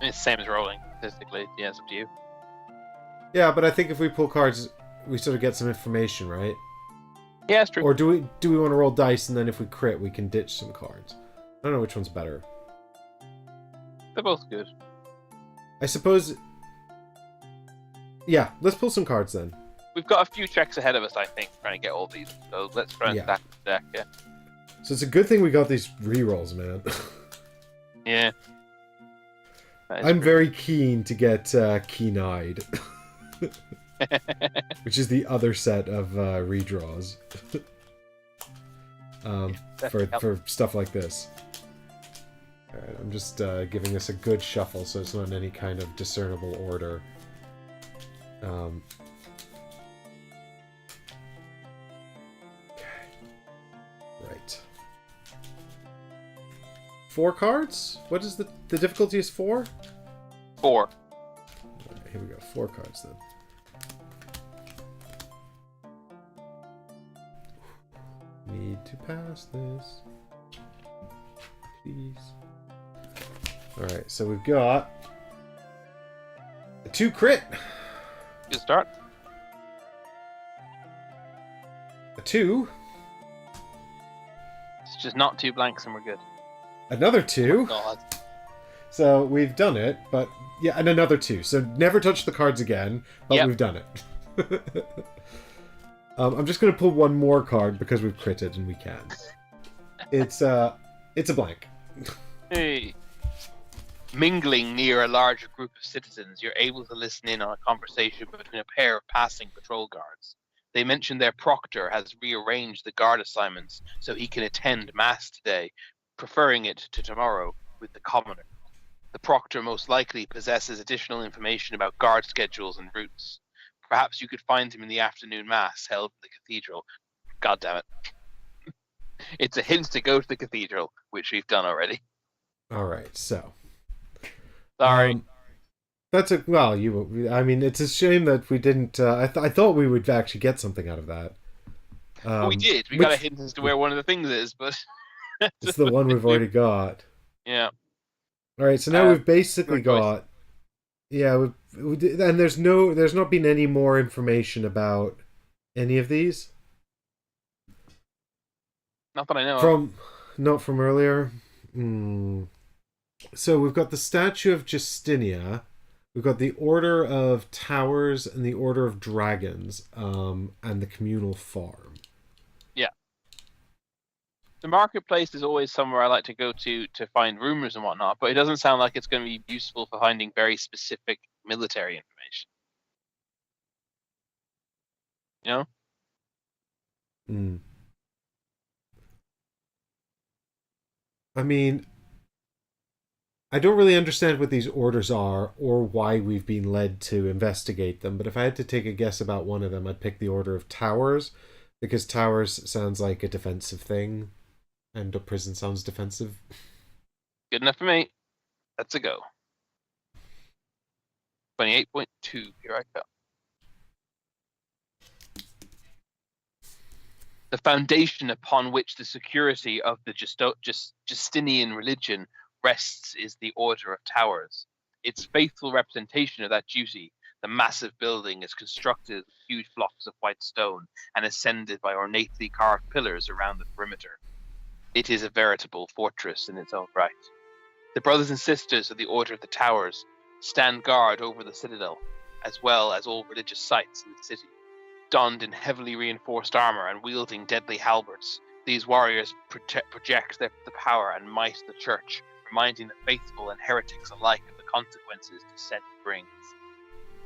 Speaker 2: It's the same as rolling, statistically. Yeah, it's up to you.
Speaker 1: Yeah, but I think if we pull cards, we sort of get some information, right?
Speaker 2: Yeah, it's true.
Speaker 1: Or do we want to roll dice, and then if we crit, we can ditch some cards? I don't know which one's better.
Speaker 2: They're both good.
Speaker 1: I suppose... Yeah, let's pull some cards then.
Speaker 2: We've got a few checks ahead of us, I think, trying to get all these. So let's try and stack the deck, yeah.
Speaker 1: So it's a good thing we got these rerolls, man.
Speaker 2: Yeah.
Speaker 1: I'm very keen to get keen-eyed. Which is the other set of redraws. For stuff like this. Alright, I'm just giving this a good shuffle so it's not in any kind of discernible order. Okay. Right. 4 cards? What is the difficulty is 4?
Speaker 2: 4.
Speaker 1: Alright, here we go. 4 cards then. Need to pass this. Please. Alright, so we've got a 2 crit.
Speaker 2: Good start.
Speaker 1: A 2.
Speaker 2: It's just not 2 blanks and we're good.
Speaker 1: Another 2.
Speaker 2: God.
Speaker 1: So we've done it, but yeah, and another 2. So never touch the cards again, but we've done it. I'm just going to pull one more card because we've critted and we can. It's a blank.
Speaker 2: Hey. Mingling near a larger group of citizens, you're able to listen in on a conversation between a pair of passing patrol guards. They mention their proctor has rearranged the guard assignments so he can attend mass today, preferring it to tomorrow with the commoner. The proctor most likely possesses additional information about guard schedules and routes. Perhaps you could find him in the afternoon mass held at the cathedral. God damn it. It's a hint to go to the cathedral, which we've done already.
Speaker 1: Alright, so.
Speaker 2: Sorry.
Speaker 1: That's a... Well, I mean, it's a shame that we didn't... I thought we would actually get something out of that.
Speaker 2: Well, we did. We got a hint as to where one of the things is, but...
Speaker 1: It's the one we've already got.
Speaker 2: Yeah.
Speaker 1: Alright, so now we've basically got... Yeah, and there's not been any more information about any of these.
Speaker 2: Not that I know of.
Speaker 1: Not from earlier. So we've got the Statue of Justinia, we've got the Order of Towers and the Order of Dragons, and the Communal Farm.
Speaker 2: Yeah. The marketplace is always somewhere I like to go to find rumors and whatnot, but it doesn't sound like it's going to be useful for finding very specific military information. You know?
Speaker 1: Hmm. I mean, I don't really understand what these orders are or why we've been led to investigate them, but if I had to take a guess about one of them, I'd pick the Order of Towers, because Towers sounds like a defensive thing, and a prison sounds defensive.
Speaker 2: Good enough for me. Let's a go. 28.2. Here I come. The foundation upon which the security of the Justinian religion rests is the Order of Towers. Its faithful representation of that duty, the massive building is constructed with huge blocks of white stone and ascended by ornately carved pillars around the perimeter. It is a veritable fortress in its own right. The brothers and sisters of the Order of the Towers stand guard over the citadel, as well as all religious sites in the city. Donned in heavily reinforced armor and wielding deadly halberds, these warriors project the power and might of the church, reminding the faithful and heretics alike of the consequences dissent brings.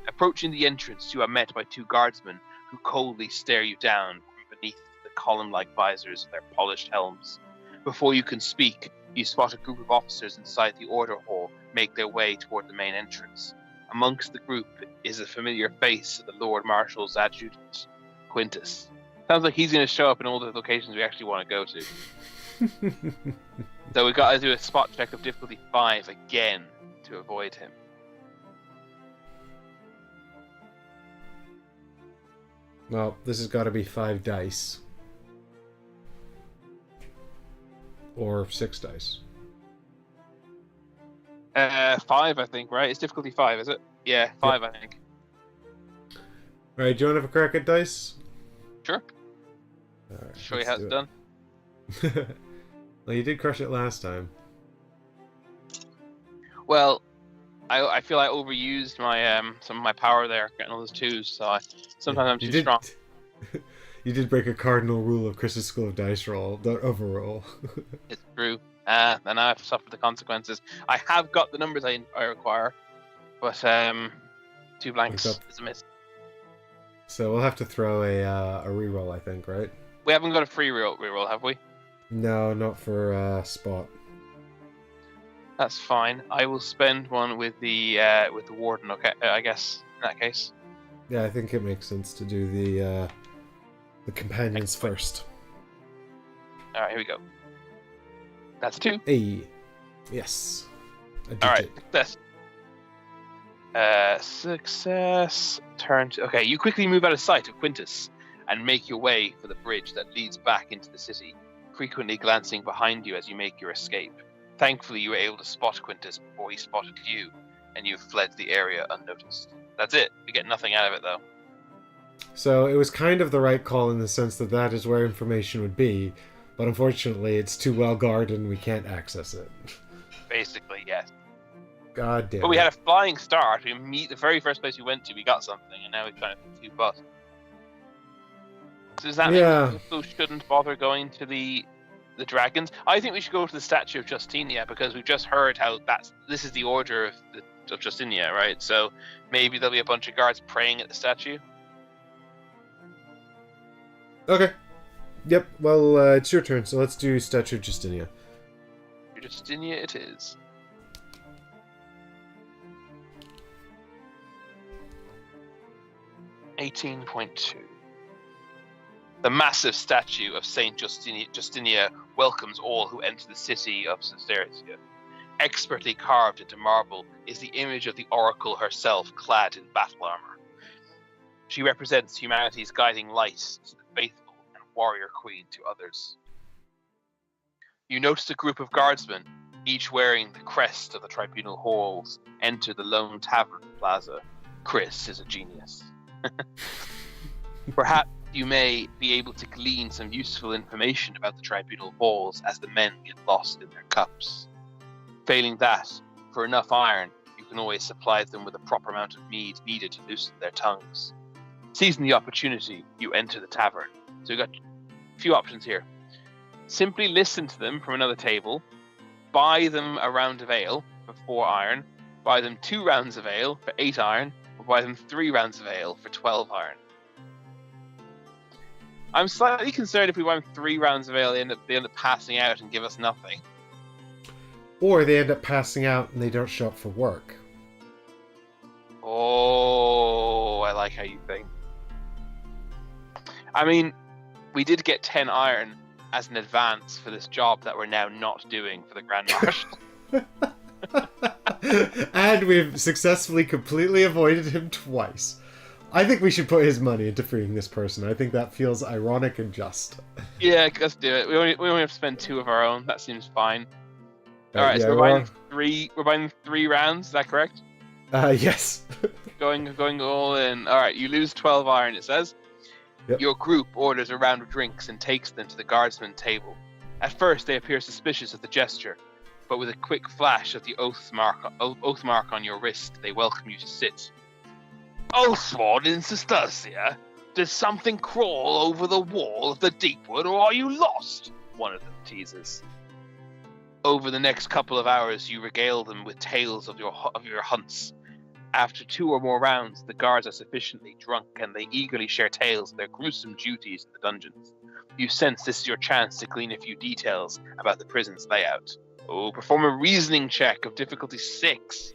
Speaker 2: Approaching the entrance, you are met by two guardsmen who coldly stare you down from beneath the column-like visors of their polished helms. Before you can speak, you spot a group of officers inside the order hall make their way toward the main entrance. Amongst the group is a familiar face of the Lord Marshal's adjutant, Quintus. Sounds like he's going to show up in all the locations we actually want to go to. So we got to do a spot check of difficulty 5 again to avoid him.
Speaker 1: Well, this has got to be 5 dice. Or 6 dice.
Speaker 2: 5, I think, right? It's difficulty 5, is it? Yeah, 5, yep. I think.
Speaker 1: Alright, do you want to have a crack at dice?
Speaker 2: Sure.
Speaker 1: Right,
Speaker 2: show you how it's done.
Speaker 1: Well, you did crush it last time.
Speaker 2: Well, I feel I overused my some of my power there, getting all those 2s, so sometimes I'm too strong.
Speaker 1: You did break a cardinal rule of Chris's School of Dice Roll, the overroll.
Speaker 2: It's true. And now I've suffered the consequences. I have got the numbers I require, but 2 blanks is a miss.
Speaker 1: So we'll have to throw a reroll, I think, right?
Speaker 2: We haven't got a free reroll, have we?
Speaker 1: No, not for spot.
Speaker 2: That's fine. I will spend one with the warden. Okay, I guess in that case.
Speaker 1: Yeah, I think it makes sense to do the companions first.
Speaker 2: All right, here we go. That's 2.
Speaker 1: Hey, yes.
Speaker 2: All right, success. Success. Turn to. Okay, you quickly move out of sight of Quintus and make your way for the bridge that leads back into the city, frequently glancing behind you as you make your escape. Thankfully, you were able to spot Quintus before he spotted you, and you've fled the area unnoticed. That's it. We get nothing out of it, though.
Speaker 1: So it was kind of the right call in the sense that that is where information would be, but unfortunately it's too well guarded and we can't access it.
Speaker 2: Basically, yes.
Speaker 1: God damn.
Speaker 2: But we had a flying start. The very first place we went to, we got something, and now we've kind of 2 bucks. So does that mean people shouldn't bother going to the dragons? I think we should go to the statue of Justinia, because we've just heard how this is the order of Justinia, right? So maybe there'll be a bunch of guards praying at the statue.
Speaker 1: Okay. Yep, well, it's your turn, so let's do Statue of Justinia.
Speaker 2: Justinia it is. $18.2. The massive statue of Saint Justinia welcomes all who enter the city of Caesarea. Expertly carved into marble is the image of the oracle herself, clad in battle armor. She represents humanity's guiding light to the faithful and warrior queen to others. You notice a group of guardsmen, each wearing the crest of the tribunal halls, enter the lone tavern plaza. Chris is a genius. Perhaps you may be able to glean some useful information about the tribunal halls as the men get lost in their cups. Failing that, for enough iron, you can always supply them with a proper amount of mead needed to loosen their tongues. Seizing the opportunity, you enter the tavern. So you've got a few options here. simply listen to them from another table, buy them a round of ale for 4 iron, buy them 2 rounds of ale for 8 iron, or buy them 3 rounds of ale for 12 iron. I'm slightly concerned if we buy them 3 rounds of ale, they end up passing out and give us nothing.
Speaker 1: Or they end up passing out and they don't show up for work.
Speaker 2: Oh, I like how you think. I mean, we did get 10 iron as an advance for this job that we're now not doing for the Grand Marshal.
Speaker 1: And we've successfully completely avoided him twice. I think we should put his money into freeing this person. I think that feels ironic and just.
Speaker 2: Yeah, let's do it. We only have to spend 2 of our own. That seems fine. All right,
Speaker 1: yeah,
Speaker 2: so we're buying 3 rounds. Is that correct?
Speaker 1: Yes.
Speaker 2: going all in. All right, you lose 12 iron. It says.
Speaker 1: Yep.
Speaker 2: Your group orders a round of drinks and takes them to the guardsman table. At first, they appear suspicious of the gesture, but with a quick flash of the oath mark on your wrist, they welcome you to sit. Oathsworn in Cistercia? Did something crawl over the wall of the Deepwood, or are you lost? One of them teases. Over the next couple of hours, you regale them with tales of your hunts. After 2 or more rounds, the guards are sufficiently drunk and they eagerly share tales of their gruesome duties in the dungeons. You sense this is your chance to glean a few details about the prison's layout. Oh, perform a reasoning check of difficulty 6.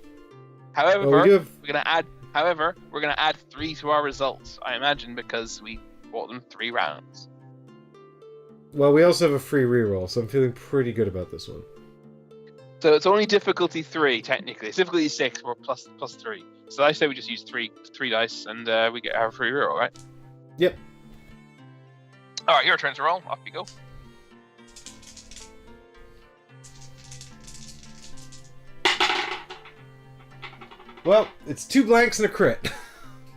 Speaker 2: However, we're gonna add 3 to our results, I imagine, because we bought them 3 rounds.
Speaker 1: Well, we also have a free reroll, so I'm feeling pretty good about this one.
Speaker 2: So it's only difficulty 3, technically. It's difficulty 6 or plus 3. So I say we just use 3 dice and we get our free reroll, right?
Speaker 1: Yep.
Speaker 3: Alright, your turn to roll. Off you go.
Speaker 1: Well, it's 2 blanks and a crit.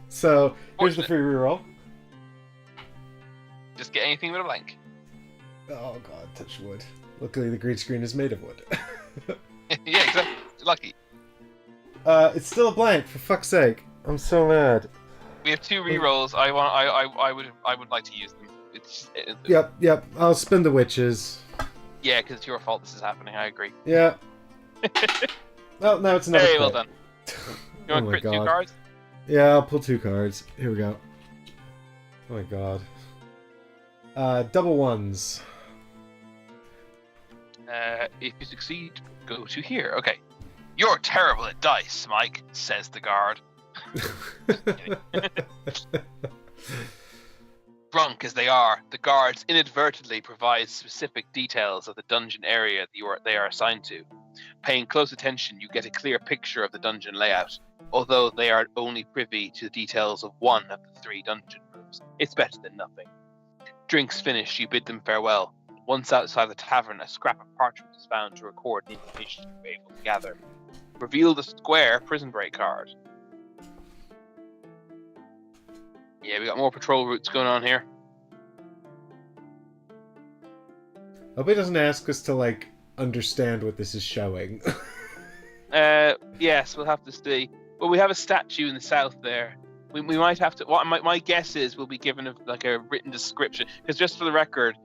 Speaker 1: So here's the free reroll.
Speaker 3: Just get anything with a blank.
Speaker 1: Oh god, touch wood. Luckily the green screen is made of wood.
Speaker 3: Yeah, exactly. Lucky.
Speaker 1: It's still a blank, for fuck's sake. I'm so mad.
Speaker 3: We have 2 rerolls. I would like to use them.
Speaker 1: Yep. I'll spin the witches.
Speaker 3: Yeah, because it's your fault this is happening. I agree.
Speaker 1: Yeah. Well, now it's another
Speaker 3: Hey,
Speaker 1: crit.
Speaker 3: well done. You want
Speaker 1: Oh my
Speaker 3: crit 2
Speaker 1: God.
Speaker 3: cards?
Speaker 1: Yeah, I'll pull 2 cards. Here we go. Oh my god. Double ones.
Speaker 3: If you succeed, go to here. Okay. You're terrible at dice, Mike, says the guard. Drunk as they are, the guards inadvertently provide specific details of the dungeon area they are assigned to. Paying close attention, you get a clear picture of the dungeon layout, although they are only privy to the details of 1 of the 3 dungeon rooms. It's better than nothing. Drinks finished, you bid them farewell. Once outside the tavern, a scrap of parchment is found to record the information you were able to gather. Reveal the square prison break card. Yeah, we got more patrol routes going on here.
Speaker 1: Hope it doesn't ask us to, like, understand what this is showing.
Speaker 2: Yes, we'll have to see. Well, we have a statue in the south there. We might have to. My guess is we'll be given a written description. Because just for the record,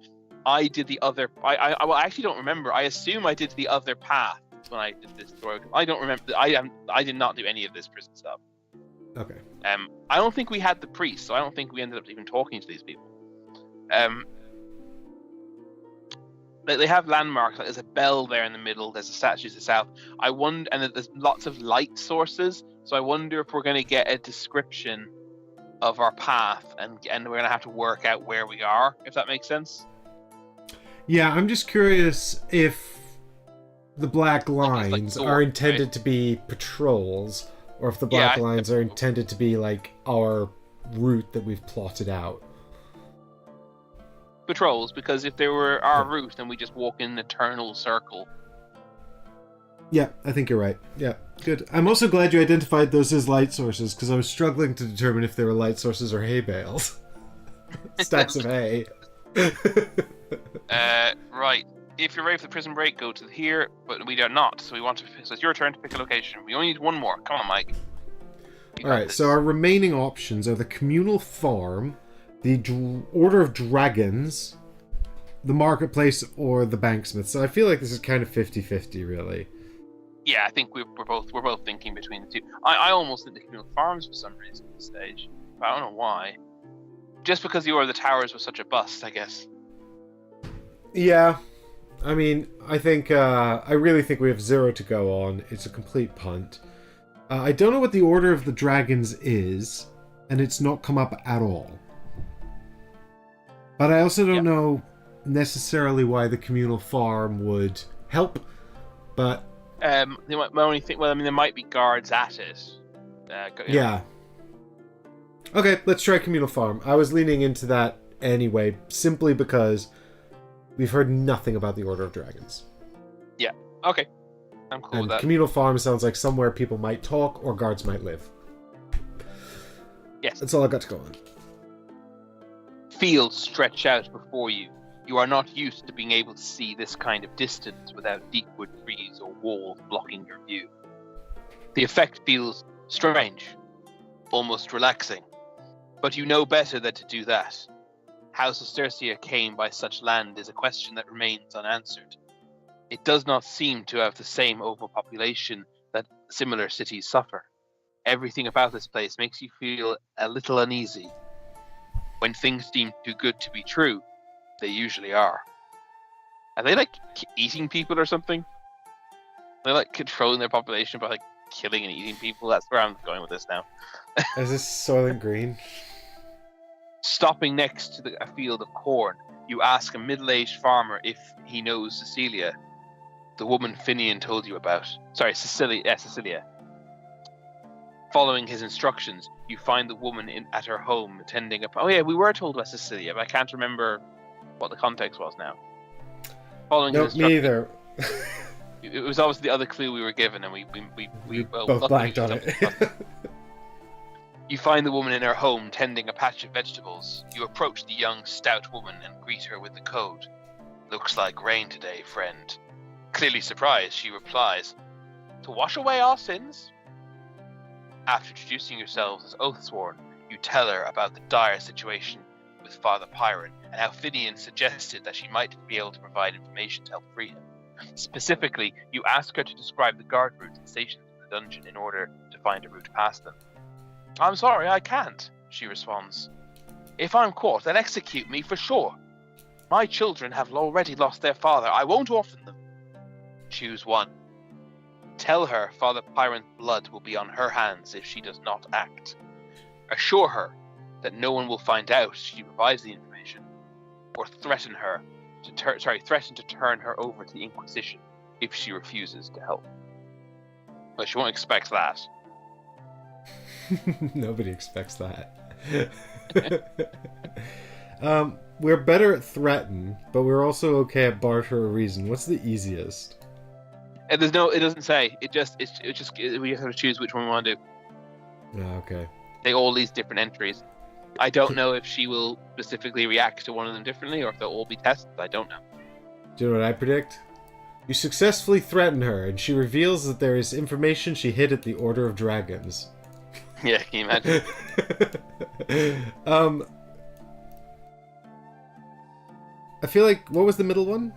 Speaker 2: I did the other. I actually don't remember. I assume I did the other path when I did this story. I don't remember. I did not do any of this prison stuff.
Speaker 1: Okay.
Speaker 2: I don't think we had the priest, so I don't think we ended up even talking to these people. They have landmarks. Like there's a bell there in the middle. There's a statue to the south. I wonder, and there's lots of light sources. So I wonder if we're going to get a description of our path, and we're going to have to work out where we are. If that makes sense.
Speaker 1: Yeah, I'm just curious if the black lines are intended to be patrols, or if the black lines are intended to be like our route that we've plotted out.
Speaker 2: Patrols, because if they were our route, then we just walk in an eternal circle.
Speaker 1: Yeah, I think you're right. Yeah, good. I'm also glad you identified those as light sources, because I was struggling to determine if they were light sources or hay bales. Stacks of hay.
Speaker 3: Right. If you're ready for the prison break, go to here, but we are not, so so it's your turn to pick a location. We only need 1 more. Come on, Mike.
Speaker 1: Alright, so our remaining options are the Communal Farm, the Order of Dragons, the marketplace or the banksmith. So I feel like this is kind of 50-50, really.
Speaker 2: Yeah, I think we're both thinking between the two. I almost think the communal farms for some reason at this stage, but I don't know why. Just because the Order of the Towers was such a bust, I guess.
Speaker 1: Yeah, I mean, I think I really think we have 0 to go on. It's a complete punt. I don't know what the Order of the Dragons is, and it's not come up at all. But I also don't know necessarily why the communal farm would help. But
Speaker 2: they might only think. Well, I mean, there might be guards at it.
Speaker 1: Yeah. Okay, let's try communal farm. I was leaning into that anyway, simply because we've heard nothing about the Order of Dragons.
Speaker 2: Yeah. Okay. I'm cool
Speaker 1: And
Speaker 2: with that.
Speaker 1: communal farm sounds like somewhere people might talk or guards might live.
Speaker 2: Yes.
Speaker 1: That's all I got to go on.
Speaker 2: Fields stretch out before you. You are not used to being able to see this kind of distance without deep wood trees or walls blocking your view. The effect feels strange, almost relaxing, but you know better than to do that. How Sestercia came by such land is a question that remains unanswered. It does not seem to have the same overpopulation that similar cities suffer. Everything about this place makes you feel a little uneasy. When things seem too good to be true, they usually are. Are they like eating people or something? They're like controlling their population by like killing and eating people? That's where I'm going with this now.
Speaker 1: Is this Soylent Green?
Speaker 2: Stopping next to a field of corn, you ask a middle-aged farmer if he knows Cecilia, the woman Finian told you about. Sorry, Cecilia. Following his instructions, you find the woman at her home attending a... Oh yeah, we were told about Cecilia, but I can't remember what the context was now. Following his
Speaker 1: me
Speaker 2: instructions,
Speaker 1: either.
Speaker 2: it was obviously the other clue we were given, and we
Speaker 1: both blanked on it.
Speaker 2: You find the woman in her home tending a patch of vegetables. You approach the young, stout woman and greet her with the code. Looks like rain today, friend. Clearly surprised, she replies, to wash away our sins? After introducing yourselves as Oathsworn, you tell her about the dire situation with Father Pyron and how Finian suggested that she might be able to provide information to help free him. Specifically, you ask her to describe the guard routes and stations in the dungeon in order to find a route past them. I'm sorry, I can't, she responds. If I'm caught, they'll execute me for sure. My children have already lost their father. I won't orphan them. Choose one. Tell her Father Pyron's blood will be on her hands if she does not act. Assure her that no one will find out she provides the information, or threaten to turn her over to the Inquisition if she refuses to help. But she won't expect that.
Speaker 1: Nobody expects that. We're better at threaten, but we're also okay at barter or reason. What's the easiest?
Speaker 2: And it doesn't say. We just have to choose which one we want to do.
Speaker 1: Oh, okay.
Speaker 2: They all these different entries. I don't know if she will specifically react to one of them differently, or if they'll all be tested. I don't know.
Speaker 1: Do you know what I predict? You successfully threaten her, and she reveals that there is information she hid at the Order of Dragons.
Speaker 2: Yeah, can you imagine?
Speaker 1: I feel like, what was the middle one?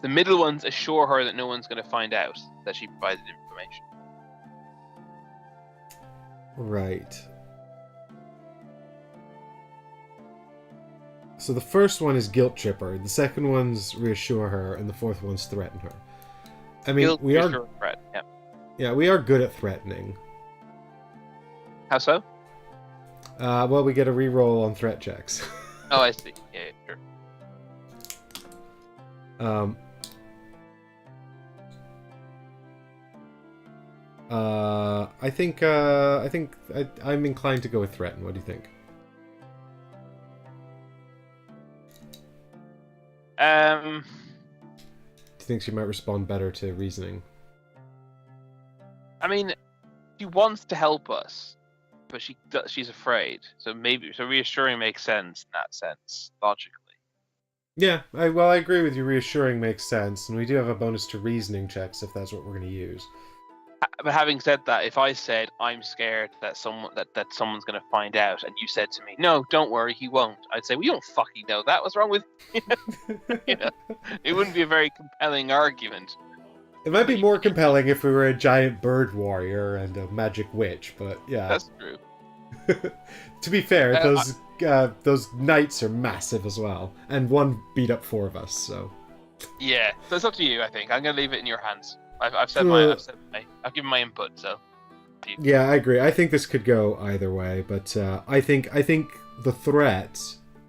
Speaker 2: The middle ones assure her that no one's going to find out that she provided information.
Speaker 1: Right. So the first one is guilt trip her, the second one's reassure her, and the fourth one's threaten her. I mean,
Speaker 2: Guilt,
Speaker 1: we are...
Speaker 2: reassure, threat. Yeah.
Speaker 1: Yeah, we are good at threatening.
Speaker 2: How so?
Speaker 1: Well, we get a reroll on threat checks.
Speaker 2: Oh, I see. Yeah, sure.
Speaker 1: I'm inclined to go with threaten. What do you think? Do you think she might respond better to reasoning?
Speaker 2: I mean, she wants to help us, but she's afraid. So reassuring makes sense in that sense, logically.
Speaker 1: Yeah, I agree with you. Reassuring makes sense, and we do have a bonus to reasoning checks if that's what we're going to use.
Speaker 2: But having said that, if I said I'm scared that someone's going to find out, and you said to me, "No, don't worry, he won't," I'd say, "Well, you don't fucking know that. What's wrong with?" You know, it wouldn't be a very compelling argument.
Speaker 1: It might be more compelling if we were a giant bird warrior and a magic witch, but yeah.
Speaker 2: That's true.
Speaker 1: To be fair, those knights are massive as well, and one beat up 4 of us. So
Speaker 2: Yeah, so it's up to you. I think I'm going to leave it in your hands. I've given my input. So
Speaker 1: yeah, I agree. I think this could go either way, but I think the threat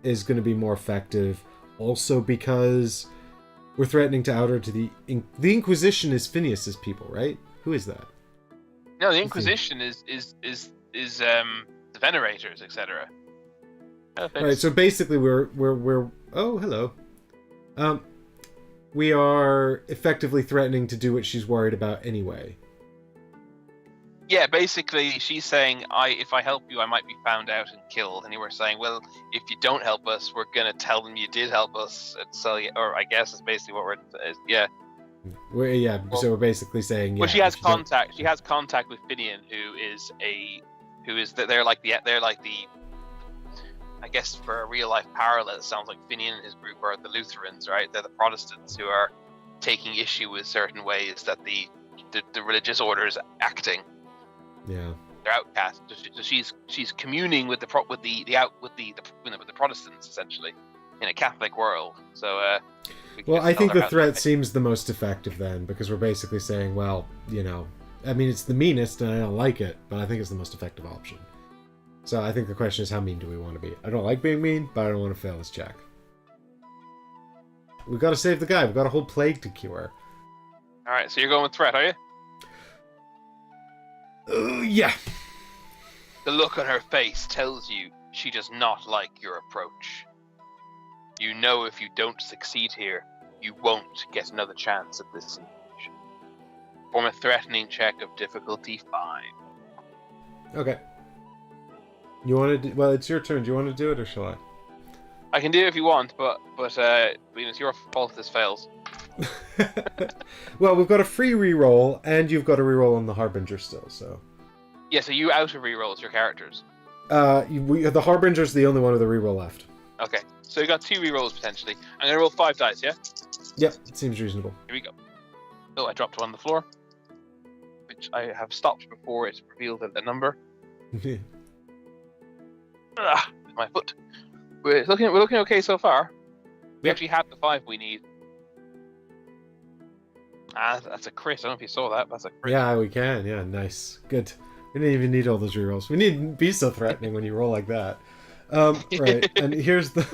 Speaker 1: is going to be more effective, also because we're threatening to outer to the Inquisition is Phineas's people, right? Who is that?
Speaker 2: No, the Inquisition is the Venerators, etc.
Speaker 1: Right. So basically, we're oh, hello. We are effectively threatening to do what she's worried about anyway.
Speaker 2: Yeah, basically, she's saying, if I help you, I might be found out and killed. And you were saying, well, if you don't help us, we're going to tell them you did help us. And so, or I guess it's basically what yeah.
Speaker 1: So we're basically saying, yeah.
Speaker 2: Well, she has contact. She has contact with Finian, they're like the I guess for a real life parallel, it sounds like Finian and his group are the Lutherans, right? They're the Protestants who are taking issue with certain ways that the religious order is acting.
Speaker 1: Yeah,
Speaker 2: they're outcast. So she's communing with the Protestants essentially in a Catholic world. So
Speaker 1: I think the threat seems the most effective then, because we're basically saying, well, I mean, it's the meanest and I don't like it, but I think it's the most effective option. So I think the question is, how mean do we want to be? I don't like being mean, but I don't want to fail this check. We've got to save the guy. We've got a whole plague to cure.
Speaker 2: All right, so you're going with threat, are you?
Speaker 1: Yeah.
Speaker 2: The look on her face tells you she does not like your approach. You know if you don't succeed here, you won't get another chance at this information. Form a threatening check of difficulty 5.
Speaker 1: Okay. You want to do... Well, it's your turn. Do you want to do it, or shall I?
Speaker 2: I can do it if you want, but it's your fault if this fails.
Speaker 1: Well, we've got a free reroll, and you've got a reroll on the Harbinger still, so...
Speaker 2: Yeah, so you out of rerolls your characters.
Speaker 1: The Harbinger's the only one with a reroll left.
Speaker 2: Okay, so you got 2 rerolls potentially. I'm going to roll 5 dice, yeah?
Speaker 1: Yep, it seems reasonable.
Speaker 2: Here we go. Oh, I dropped one on the floor, which I have stopped before it revealed the number. My foot. We're looking okay so far. We actually have the 5 we need. That's a crit. I don't know if you saw that. That's a crit.
Speaker 1: Yeah, we can. Yeah, nice. Good. We didn't even need all those rerolls. We needn't be so threatening when you roll like that. Right, and here's the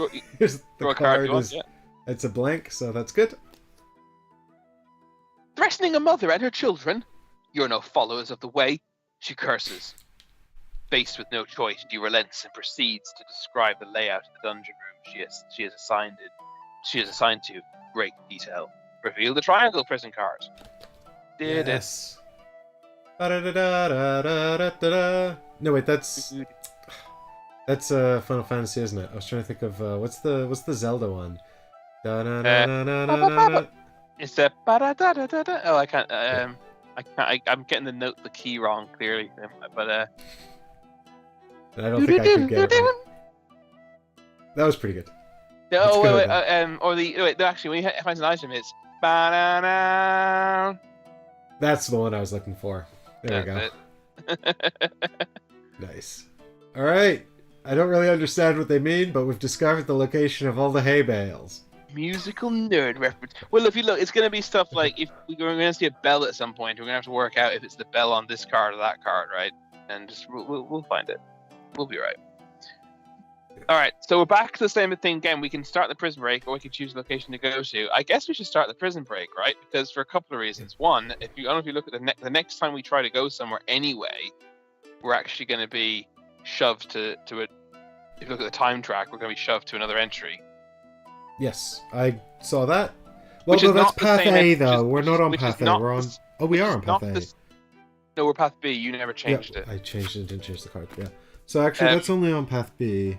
Speaker 1: card. It's a blank, so that's good.
Speaker 2: Threatening a mother and her children? You're no followers of the way, she curses. Faced with no choice, she relents and proceeds to describe the layout of the dungeon room she is assigned to great detail. Reveal the triangle prison card.
Speaker 1: Yes. No, wait, that's Final Fantasy, isn't it? I was trying to think of what's the Zelda one?
Speaker 2: It's a oh, I can't. I'm getting the key wrong clearly, but
Speaker 1: I don't think I could get it right. That was pretty good.
Speaker 2: Oh wait, actually, when you find an item, it's
Speaker 1: That's the one I was looking for. There we go. Nice. All right. I don't really understand what they mean, but we've discovered the location of all the hay bales.
Speaker 2: Musical nerd reference. Well, if you look, it's going to be stuff like if we're going to see a bell at some point, we're going to have to work out if it's the bell on this card or that card, right? And just we'll find it. We'll be right. All right, so we're back to the same thing again. We can start the prison break, or we can choose the location to go to. I guess we should start the prison break, right? Because for a couple of reasons. One, I don't know if you look at the next time we try to go somewhere anyway, we're actually going to be shoved to a. If you look at the time track, we're going to be shoved to another entry.
Speaker 1: Yes, I saw that. Well, no, that's Path A, though. We're not on Path A. We're on. Oh, we are on Path A.
Speaker 2: No, we're Path B. You never changed it.
Speaker 1: I changed it and didn't change the card. Yeah. So actually, that's only on Path B.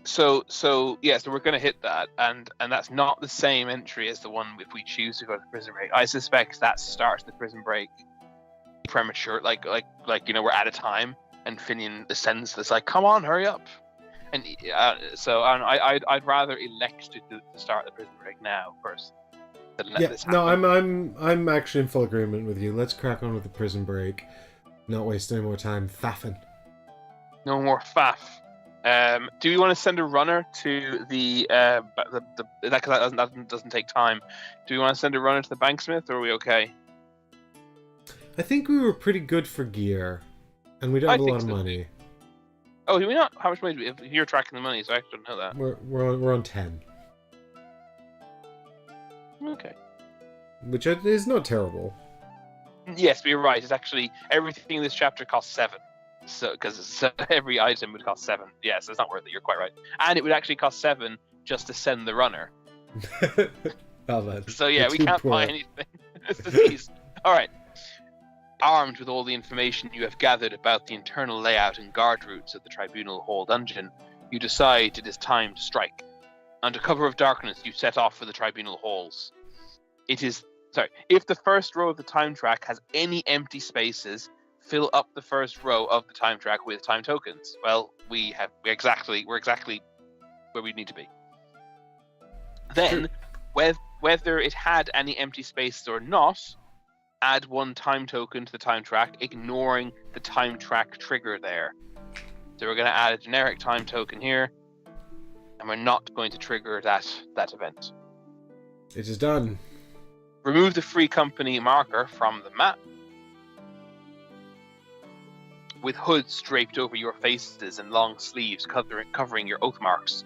Speaker 2: So we're going to hit that, and that's not the same entry as the one if we choose to go to prison break. I suspect that starts the prison break premature, like we're out of time, and Finian ascends this like, come on, hurry up, and so I'd rather elect to start the prison break now first than let this happen.
Speaker 1: No, I'm actually in full agreement with you. Let's crack on with the prison break. Not waste any more time faffing.
Speaker 2: No more faff. Do we want to send a runner to the because that doesn't take time? Do we want to send a runner to the banksmith, or are we okay?
Speaker 1: I think we were pretty good for gear, and we don't have a lot of money.
Speaker 2: Oh, do we not? How much money do we have? You're tracking the money, so I actually don't know that.
Speaker 1: We're on 10.
Speaker 2: Okay.
Speaker 1: Which is not terrible.
Speaker 2: Yes, but you're right. It's actually everything in this chapter costs 7. So because every item would cost 7. Yeah, so it's not worth it. You're quite right. And it would actually cost 7 just to send the runner. So yeah, we can't buy anything. It's disease. All right. Armed with all the information you have gathered about the internal layout and guard routes of the Tribunal Hall dungeon, you decide it is time to strike. Under cover of darkness, you set off for the Tribunal Halls. If the first row of the time track has any empty spaces, fill up the first row of the time track with time tokens. Well, we're exactly where we need to be. Then, whether it had any empty spaces or not, add 1 time token to the time track, ignoring the time track trigger there. So we're going to add a generic time token here, and we're not going to trigger that event.
Speaker 1: It is done.
Speaker 2: Remove the free company marker from the map. With hoods draped over your faces and long sleeves covering your oath marks,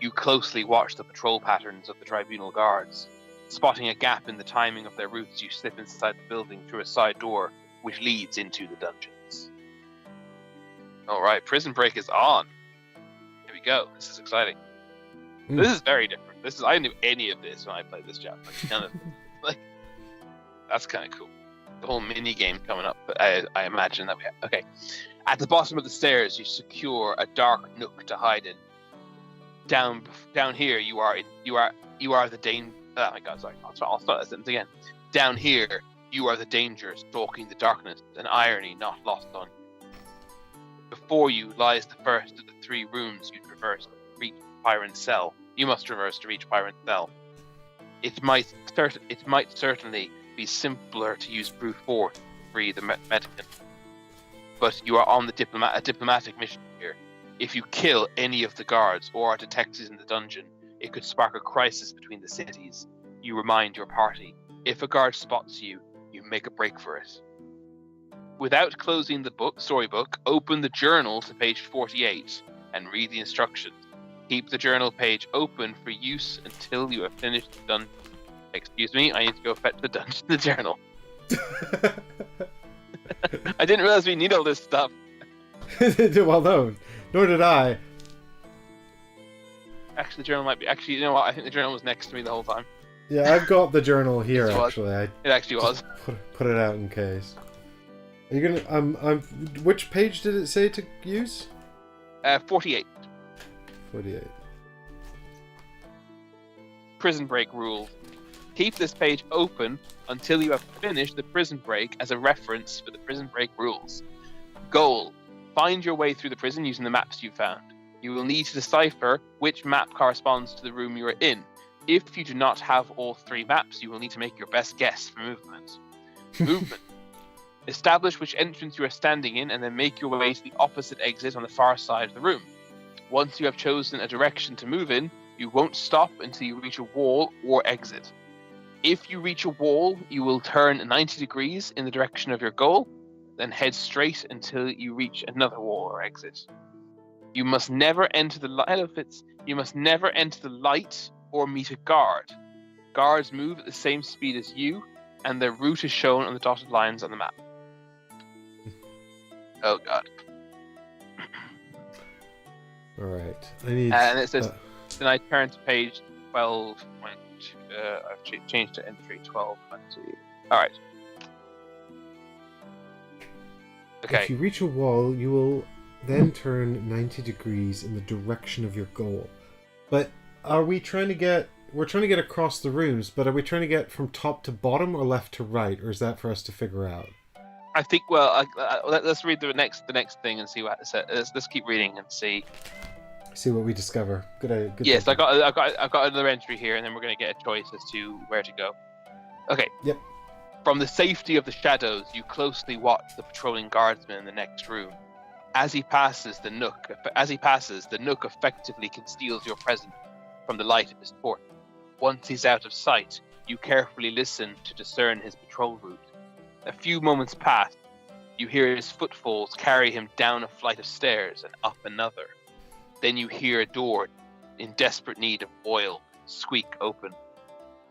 Speaker 2: you closely watch the patrol patterns of the tribunal guards. Spotting a gap in the timing of their routes, you slip inside the building through a side door, which leads into the dungeons. Alright, prison break is on. Here we go. This is exciting. This is very different. I didn't do any of this when I played this chapter. That's kind of cool. The whole mini game coming up, but I imagine that we have. Okay. At the bottom of the stairs, you secure a dark nook to hide in. Down here, you are the danger. Oh my god, sorry. I'll start that sentence again. Down here, you are the danger stalking the darkness, an irony not lost on you. Before you lies the first of the 3 rooms you traverse to reach Pyron's cell. You must traverse to reach Pyron's cell. It might certainly be simpler to use brute force to free the Medican, but you are on a diplomatic mission here. If you kill any of the guards or are detected in the dungeon, it could spark a crisis between the cities. You remind your party. If a guard spots you, you make a break for it. Without closing the storybook, open the journal to page 48 and read the instructions. Keep the journal page open for use until you have finished the dungeon. Excuse me, I need to go fetch the journal. I didn't realize we need all this stuff.
Speaker 1: Well, no, nor did I.
Speaker 2: Actually, the journal might be. Actually, you know what? I think the journal was next to me the whole time.
Speaker 1: Yeah, I've got the journal here. Actually,
Speaker 2: it actually was.
Speaker 1: Put it out in case. Are you gonna? Which page did it say to use?
Speaker 2: 48.
Speaker 1: 48.
Speaker 2: Prison break rule. Keep this page open until you have finished the prison break as a reference for the prison break rules. Goal. Find your way through the prison using the maps you found. You will need to decipher which map corresponds to the room you are in. If you do not have all 3 maps, you will need to make your best guess for movement. Movement. Establish which entrance you are standing in and then make your way to the opposite exit on the far side of the room. Once you have chosen a direction to move in, you won't stop until you reach a wall or exit. If you reach a wall, you will turn 90 degrees in the direction of your goal, then head straight until you reach another wall or exit. You must never enter the light or meet a guard. Guards move at the same speed as you, and their route is shown on the dotted lines on the map. Oh god.
Speaker 1: Alright, I need...
Speaker 2: And it says, then I turn to page 12. I've changed to entry 1220. Alright. Okay.
Speaker 1: If you reach a wall, you will then turn 90 degrees in the direction of your goal. But are we trying to get... We're trying to get across the rooms, but are we trying to get from top to bottom or left to right? Or is that for us to figure out?
Speaker 2: I think. Well, let's read the next thing and see what it says. Let's keep reading and see.
Speaker 1: See what we discover. Good.
Speaker 2: Yes,
Speaker 1: thinking.
Speaker 2: I got another entry here, and then we're gonna get a choice as to where to go. Okay.
Speaker 1: Yep.
Speaker 2: From the safety of the shadows, you closely watch the patrolling guardsman in the next room. As he passes, the nook effectively conceals your presence from the light of his torch. Once he's out of sight, you carefully listen to discern his patrol route. A few moments pass. You hear his footfalls carry him down a flight of stairs and up another. Then you hear a door in desperate need of oil squeak open.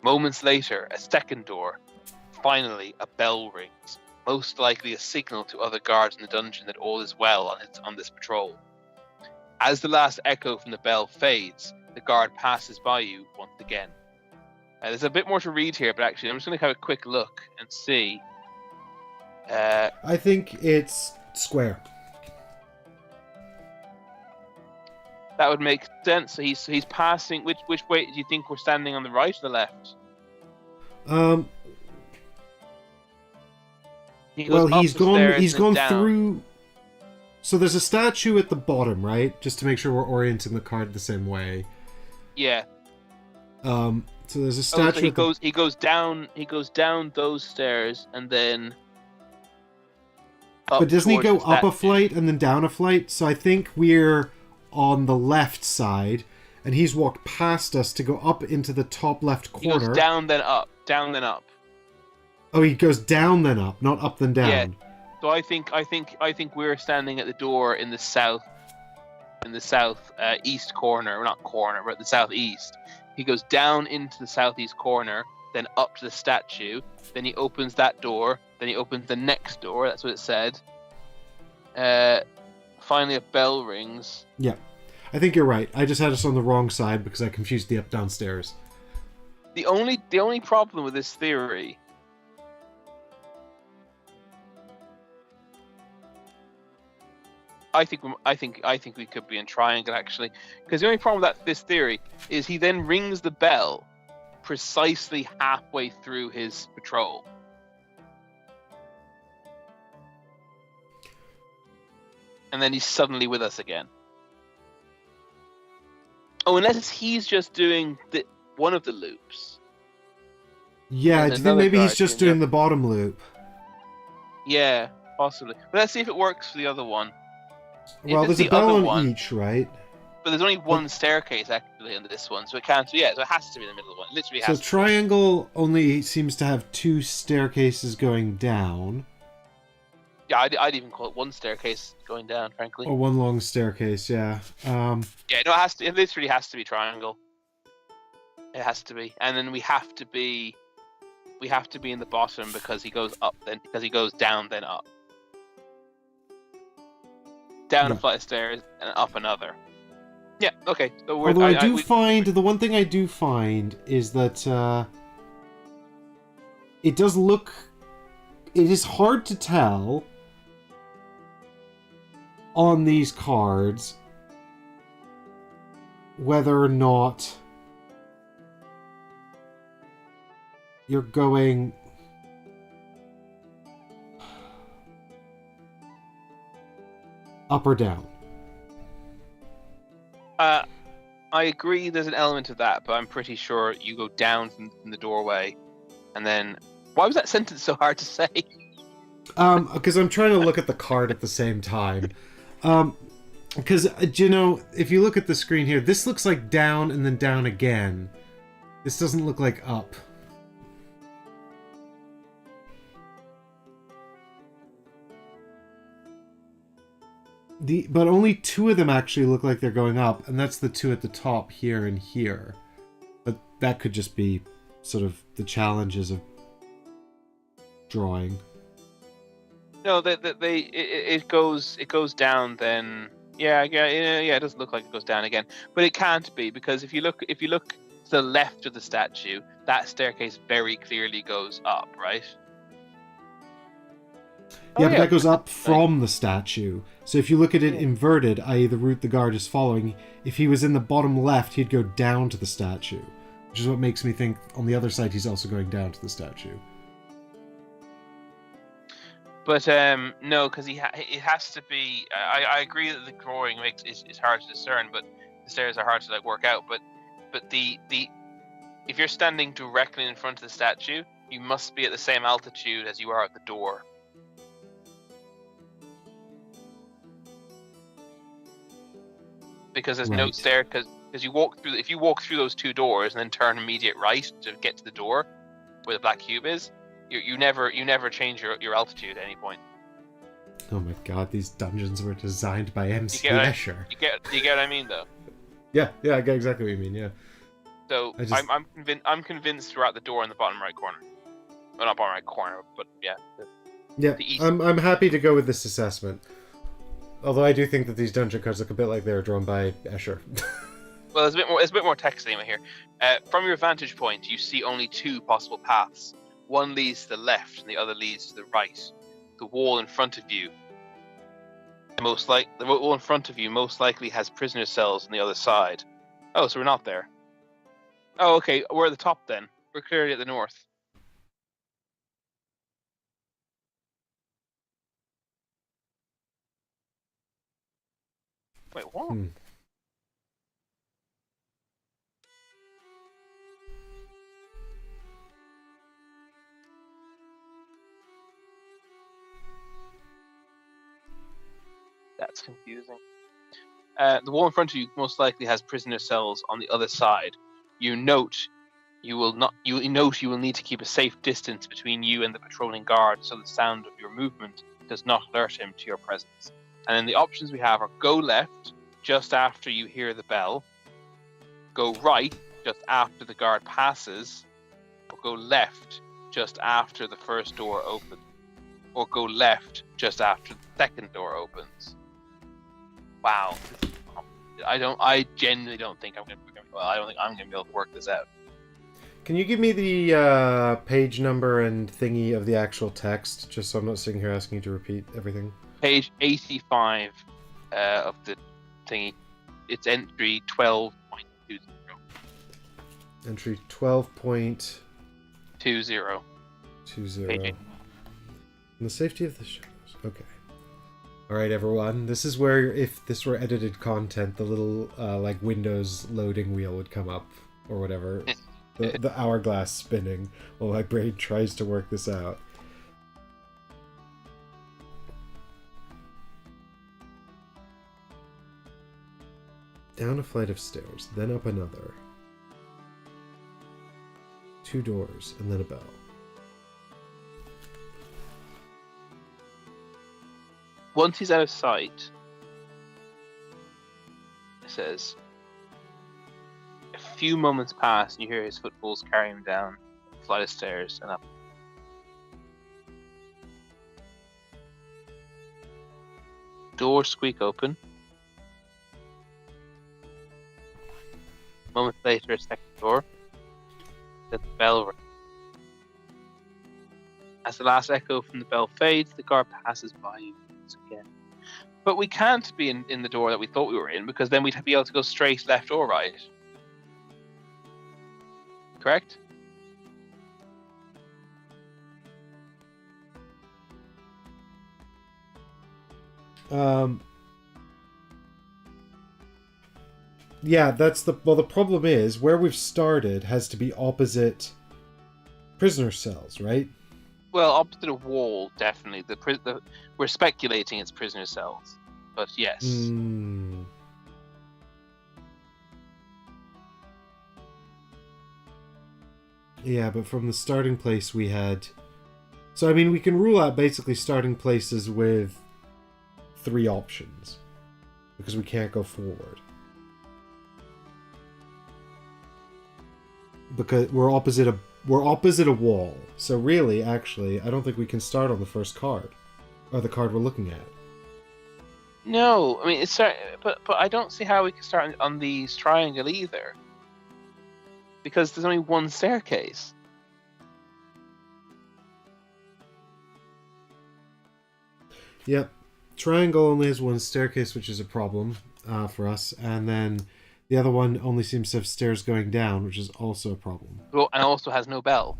Speaker 2: Moments later, a second door. Finally, a bell rings, most likely a signal to other guards in the dungeon that all is well on this patrol. As the last echo from the bell fades, the guard passes by you once again. There's a bit more to read here, but actually, I'm just going to have a quick look and see.
Speaker 1: I think it's square.
Speaker 2: That would make sense. So he's passing. Which way do you think we're standing, on the right or the left?
Speaker 1: He's gone
Speaker 2: down.
Speaker 1: through. So there's a statue at the bottom, right? Just to make sure we're orienting the card the same way.
Speaker 2: Yeah.
Speaker 1: So there's a statue.
Speaker 2: So he goes down those stairs and then.
Speaker 1: But doesn't he go up a
Speaker 2: statue.
Speaker 1: flight and then down a flight? So I think we're on the left side, and he's walked past us to go up into the top left corner.
Speaker 2: He goes down then up, down then up.
Speaker 1: Oh, he goes down then up, not up then down.
Speaker 2: Yeah. So I think we're standing at the door in the south east corner, not corner, but the southeast. He goes down into the southeast corner, then up to the statue. Then he opens that door. Then he opens the next door. That's what it said. Finally, a bell rings.
Speaker 1: Yeah, I think you're right. I just had us on the wrong side because I confused the up downstairs.
Speaker 2: The only problem with this theory. I think we could be in triangle, actually, because the only problem with this theory is he then rings the bell precisely halfway through his patrol. And then he's suddenly with us again. Oh, unless he's just doing one of the loops.
Speaker 1: Yeah, do you think maybe he's just doing the bottom loop?
Speaker 2: Yeah, possibly. But let's see if it works for the other one.
Speaker 1: Well, there's a bell on each, right?
Speaker 2: But there's only one staircase actually in this one, so it can't. So it has to be in the middle one. It literally has.
Speaker 1: So triangle only seems to have two staircases going down.
Speaker 2: Yeah, I'd even call it one staircase going down, frankly.
Speaker 1: Or one long staircase, yeah.
Speaker 2: Yeah, no, it has to. It literally has to be triangle. It has to be, and then we have to be in the bottom because he goes up, then because he goes down, then up. Down a flight of stairs and up another. Yeah, okay. So
Speaker 1: although the one thing I do find is that it is hard to tell on these cards whether or not you're going up or down.
Speaker 2: I agree there's an element of that, but I'm pretty sure you go down from the doorway, and then... Why was that sentence so hard to say?
Speaker 1: Because I'm trying to look at the card at the same time. Because, if you look at the screen here, this looks like down and then down again. This doesn't look like up. But only two of them actually look like they're going up, and that's the two at the top here and here. But that could just be sort of the challenges of drawing.
Speaker 2: No, it goes down then. Yeah, it doesn't look like it goes down again. But it can't be, because if you look to the left of the statue, that staircase very clearly goes up, right?
Speaker 1: Yeah, but that goes up from the statue. So if you look at it inverted, i.e. the route the guard is following, if he was in the bottom left, he'd go down to the statue. Which is what makes me think on the other side he's also going down to the statue.
Speaker 2: But no, because it has to be. I agree that the drawing is hard to discern, but the stairs are hard to work out. But the if you're standing directly in front of the statue, you must be at the same altitude as you are at the door. Because there's no stair. Because you walk through. If you walk through those two doors and then turn immediate right to get to the door where the black cube is, you never change your altitude at any point.
Speaker 1: Oh my god, these dungeons were designed by MC Escher.
Speaker 2: You get what I mean, though.
Speaker 1: Yeah, I get exactly what you mean. Yeah.
Speaker 2: So I'm convinced we're at the door in the bottom right corner. Well, not bottom right corner, but yeah.
Speaker 1: I'm happy to go with this assessment. Although I do think that these dungeon cards look a bit like they were drawn by Escher.
Speaker 2: Well, there's a bit more text anyway here. From your vantage point, you see only two possible paths. One leads to the left, and the other leads to the right. The wall in front of you, the wall in front of you most likely has prisoner cells on the other side. Oh, so we're not there. Oh, okay. We're at the top then. We're clearly at the north. Wait, what? That's confusing. The wall in front of you most likely has prisoner cells on the other side. You note you will need to keep a safe distance between you and the patrolling guard so the sound of your movement does not alert him to your presence. And then the options we have are go left just after you hear the bell, go right just after the guard passes, or go left just after the first door opens, or go left just after the second door opens. Wow. I genuinely don't think I'm going to be able to work this out.
Speaker 1: Can you give me the page number and thingy of the actual text, just so I'm not sitting here asking you to repeat everything?
Speaker 2: Page 85 of the thingy. It's entry 12.20.
Speaker 1: Entry 12.20.
Speaker 2: 20.
Speaker 1: And the safety of the shadows. Okay. Alright, everyone. This is where, if this were edited content, the little, Windows loading wheel would come up, or whatever. the hourglass spinning while my brain tries to work this out. Down a flight of stairs, then up another. 2 doors, and then a bell.
Speaker 2: Once he's out of sight, it says, a few moments pass and you hear his footfalls carry him down a flight of stairs and up. Doors squeak open. Moments later, a second door. Then the bell rings. As the last echo from the bell fades, the guard passes by you once again. But we can't be in the door that we thought we were in, because then we'd be able to go straight, left, or right. Correct?
Speaker 1: Yeah, that's the problem is where we've started has to be opposite prisoner cells, right?
Speaker 2: Well, opposite a wall, definitely. We're speculating it's prisoner cells, but yes.
Speaker 1: Yeah, but from the starting place we had... So, I mean, we can rule out basically starting places with 3 options, because we can't go forward. Because we're opposite a wall. So really, actually, I don't think we can start on the first card, or the card we're looking at.
Speaker 2: No, I mean but I don't see how we can start on these triangle either, because there's only one staircase.
Speaker 1: Yep, triangle only has one staircase, which is a problem for us, and then the other one only seems to have stairs going down, which is also a problem.
Speaker 2: Well, and also has no bell.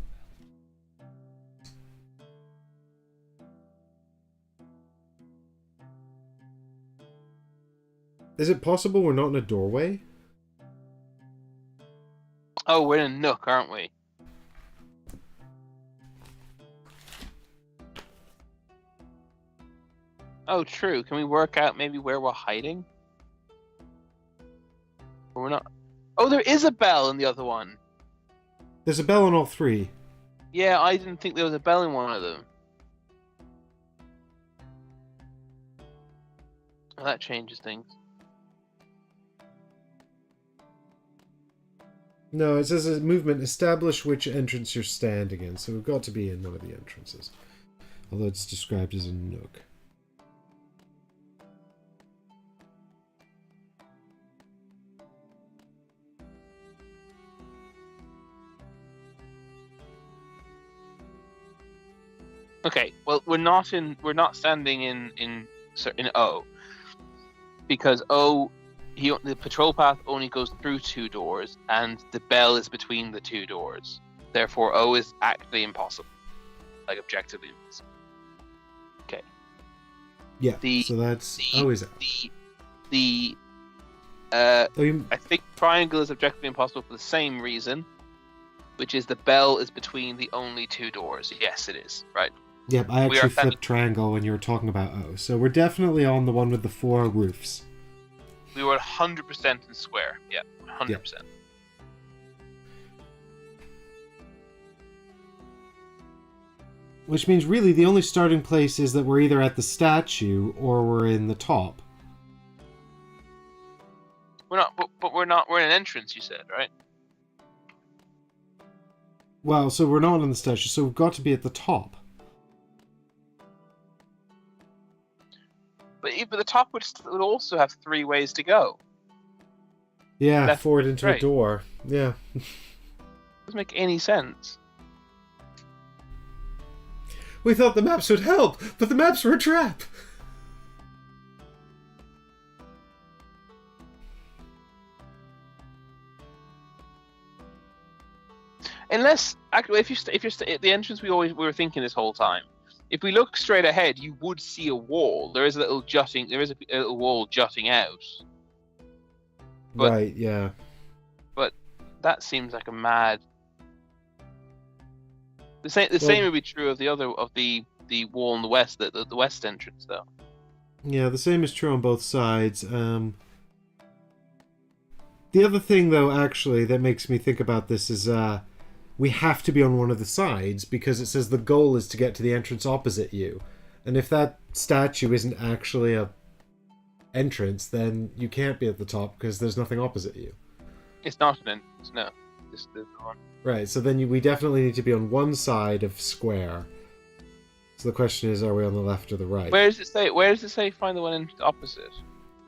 Speaker 1: Is it possible we're not in a doorway?
Speaker 2: Oh, we're in a nook, aren't we? Oh, true. Can we work out maybe where we're hiding? Or we're not. Oh, there is a bell in the other one.
Speaker 1: There's a bell on all three.
Speaker 2: Yeah, I didn't think there was a bell in one of them. Well, that changes things.
Speaker 1: No, it says a movement, establish which entrance you're standing in, so we've got to be in one of the entrances. Although it's described as a nook.
Speaker 2: Okay, well, we're not standing in O, because O, the patrol path only goes through 2 doors, and the bell is between the 2 doors. Therefore, O is actually impossible, like objectively impossible. Okay.
Speaker 1: Yeah. So that's O is out.
Speaker 2: I think triangle is objectively impossible for the same reason, which is the bell is between the only 2 doors. Yes, it is. Right.
Speaker 1: Yep, I actually flipped triangle when you were talking about O. So we're definitely on the one with the 4 roofs.
Speaker 2: We were 100% in square. Yeah, 100%. Yep.
Speaker 1: Which means really the only starting place is that we're either at the statue or we're in the top.
Speaker 2: We're not, but we're not. We're in an entrance. You said, right?
Speaker 1: Well, so we're not on the statue, so we've got to be at the top.
Speaker 2: But the top would also have 3 ways to go.
Speaker 1: Yeah,
Speaker 2: left,
Speaker 1: forward into
Speaker 2: right.
Speaker 1: a door. Yeah.
Speaker 2: Doesn't make any sense.
Speaker 1: We thought the maps would help, but the maps were a trap.
Speaker 2: Unless, actually, if you're at the entrance, we were thinking this whole time. If we look straight ahead, you would see a wall. There is a little jutting. There is a little wall jutting out. But,
Speaker 1: right. Yeah.
Speaker 2: But that seems like a mad. The same would be true of the wall in the west, the west entrance, though.
Speaker 1: Yeah, the same is true on both sides. The other thing, though, actually, that makes me think about this is we have to be on one of the sides because it says the goal is to get to the entrance opposite you. And if that statue isn't actually a entrance, then you can't be at the top because there's nothing opposite you.
Speaker 2: It's not an entrance, no. Just the one.
Speaker 1: Right, so then we definitely need to be on one side of square. So the question is, are we on the left or the right?
Speaker 2: Where does it say find the one in opposite?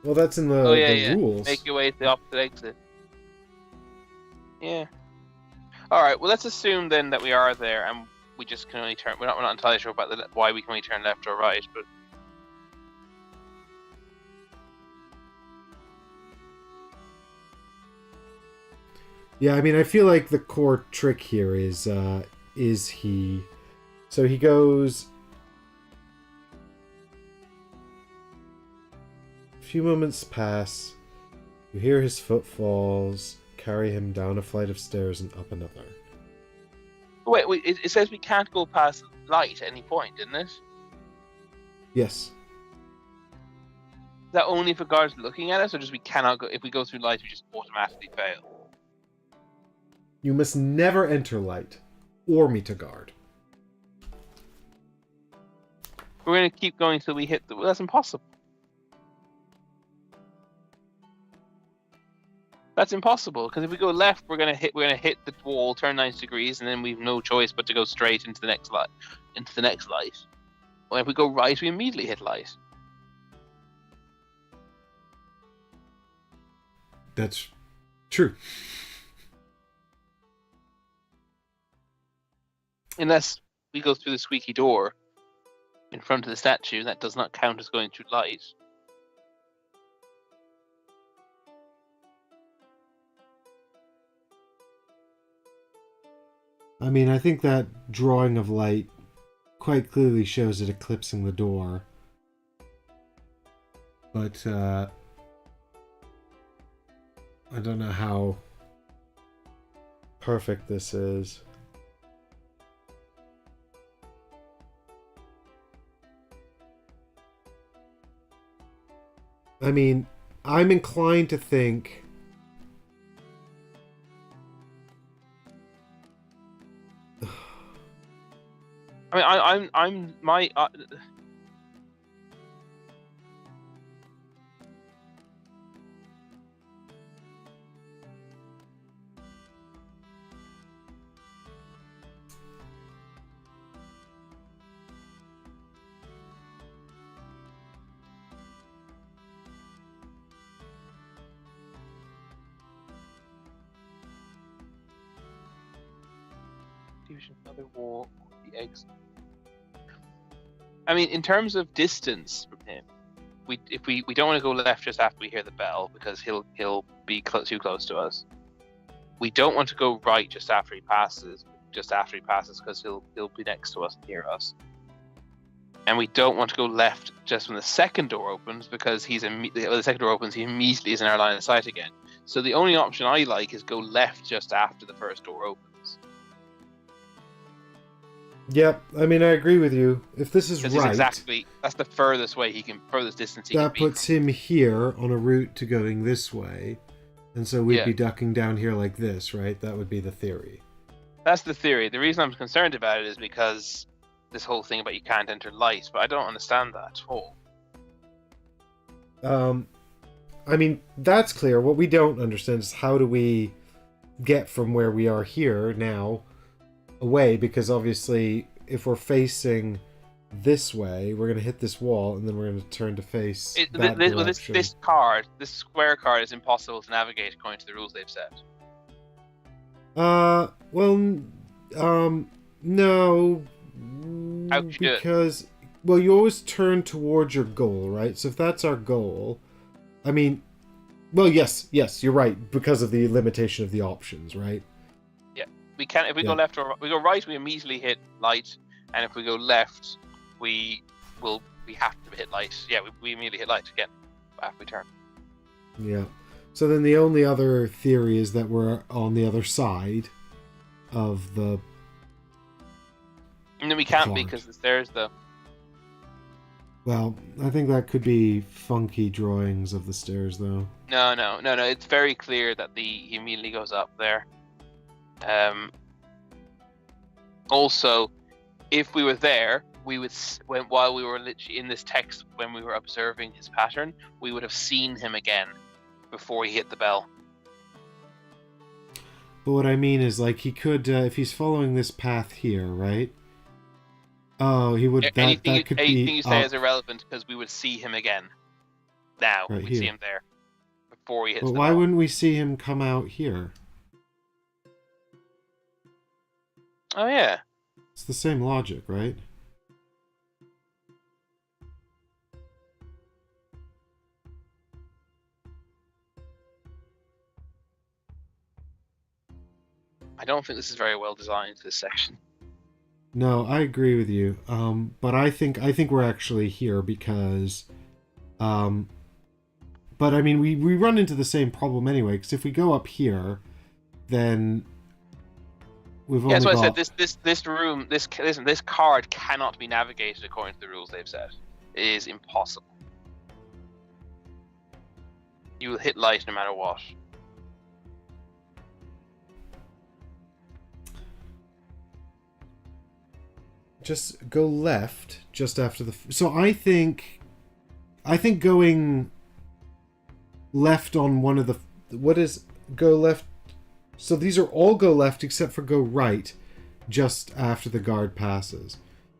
Speaker 1: Well, that's in the rules.
Speaker 2: Make your way to the opposite exit. Yeah. Alright, well, let's assume then that we are there and we just can only turn. We're not entirely sure about why we can only turn left or right, but.
Speaker 1: Yeah, I mean, I feel like the core trick here is he. So he goes. A few moments pass. You hear his footfalls carry him down a flight of stairs and up another.
Speaker 2: Wait, it says we can't go past light at any point, didn't it?
Speaker 1: Yes.
Speaker 2: Is that only if a guard's looking at us, or just we cannot go? If we go through light, we just automatically fail?
Speaker 1: You must never enter light or meet a guard.
Speaker 2: We're going to keep going till we hit the. Well, that's impossible. That's impossible because if we go left, we're gonna hit the wall, turn 90 degrees, and then we've no choice but to go straight into the next light. Or if we go right, we immediately hit light.
Speaker 1: That's true.
Speaker 2: Unless we go through the squeaky door in front of the statue, that does not count as going through light.
Speaker 1: I mean, I think that drawing of light quite clearly shows it eclipsing the door. But, I don't know how perfect this is. I mean, I'm inclined to think...
Speaker 2: I mean, I'm my. Another wall, the eggs. I mean, in terms of distance from him, we don't want to go left just after we hear the bell because he'll be too close to us. We don't want to go right just after he passes because he'll be next to us and hear us. And we don't want to go left just when the second door opens because the second door opens, he immediately is in our line of sight again. So the only option I like is go left just after the first door opens.
Speaker 1: Yep, I mean, I agree with you. If this is right...
Speaker 2: That's the furthest distance he can be.
Speaker 1: That puts him here on a route to going this way. And so we'd be ducking down here like this, right? That would be the theory.
Speaker 2: That's the theory. The reason I'm concerned about it is because this whole thing about you can't enter light, but I don't understand that at all.
Speaker 1: I mean, that's clear. What we don't understand is how do we get from where we are here now away, because obviously if we're facing this way, we're going to hit this wall, and then we're going to turn to face that direction.
Speaker 2: This square card is impossible to navigate according to the rules they've set.
Speaker 1: No.
Speaker 2: How could you do it?
Speaker 1: Well, you always turn towards your goal, right? So if that's our goal, I mean, well, yes, you're right, because of the limitation of the options, right?
Speaker 2: We can't. If we go left or we go right, we immediately hit light, and if we go left, we have to hit light. Yeah, we immediately hit light again after we turn.
Speaker 1: Yeah. So then the only other theory is that we're on the other side of the.
Speaker 2: And then we can't be because the stairs, though.
Speaker 1: Well, I think that could be funky drawings of the stairs, though.
Speaker 2: No. It's very clear that he immediately goes up there. Also, if we were there, while we were literally in this text, when we were observing his pattern, we would have seen him again before he hit the bell.
Speaker 1: But what I mean is, like, he could, if he's following this path here, right? Oh, he would. Anything
Speaker 2: you say is irrelevant because we would see him again. Now
Speaker 1: right,
Speaker 2: we'd see him there before he hits the bell.
Speaker 1: But why wouldn't we see him come out here?
Speaker 2: Oh, yeah.
Speaker 1: It's the same logic, right?
Speaker 2: I don't think this is very well designed, this section.
Speaker 1: No, I agree with you. But I think we're actually here because... but, I mean, we run into the same problem anyway, because if we go up here, then...
Speaker 2: That's why I said this card cannot be navigated according to the rules they've set. It is impossible. You will hit light no matter what.
Speaker 1: Just go left just after the... So I think going left on one of the... What is go left? So these are all go left except for go right just after the guard passes.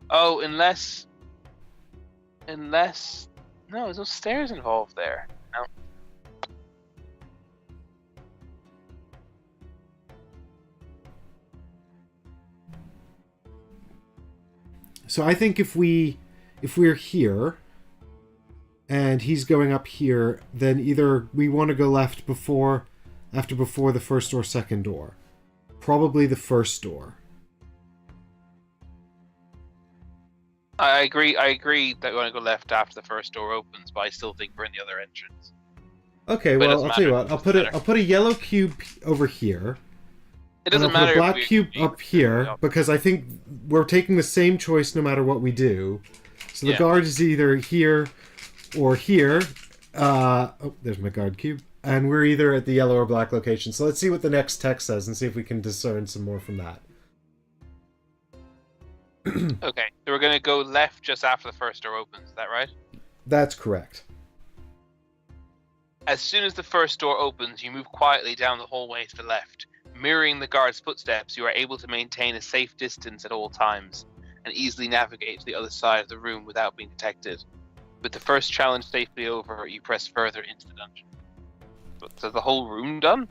Speaker 2: Oh, unless... No, there's no stairs involved there. No.
Speaker 1: So I think if we're here and he's going up here, then either we want to go left before the first or second door. Probably the first door.
Speaker 2: I agree that we want to go left after the first door opens, but I still think we're in the other entrance.
Speaker 1: Okay,
Speaker 2: But it
Speaker 1: well,
Speaker 2: doesn't
Speaker 1: I'll tell you
Speaker 2: matter.
Speaker 1: what.
Speaker 2: It doesn't matter.
Speaker 1: I'll put a yellow cube over here.
Speaker 2: It
Speaker 1: And
Speaker 2: doesn't
Speaker 1: I'll put
Speaker 2: matter.
Speaker 1: a black
Speaker 2: if
Speaker 1: cube
Speaker 2: we-
Speaker 1: up here because I think we're taking the same choice no matter what we do. So the guard is either here or here. Oh, there's my guard cube. And we're either at the yellow or black location. So let's see what the next text says and see if we can discern some more from that.
Speaker 2: Okay, so we're going to go left just after the first door opens. Is that right?
Speaker 1: That's correct.
Speaker 2: As soon as the first door opens, you move quietly down the hallway to the left. Mirroring the guard's footsteps, you are able to maintain a safe distance at all times and easily navigate to the other side of the room without being detected. With the first challenge safely over, you press further into the dungeon. So the whole room done?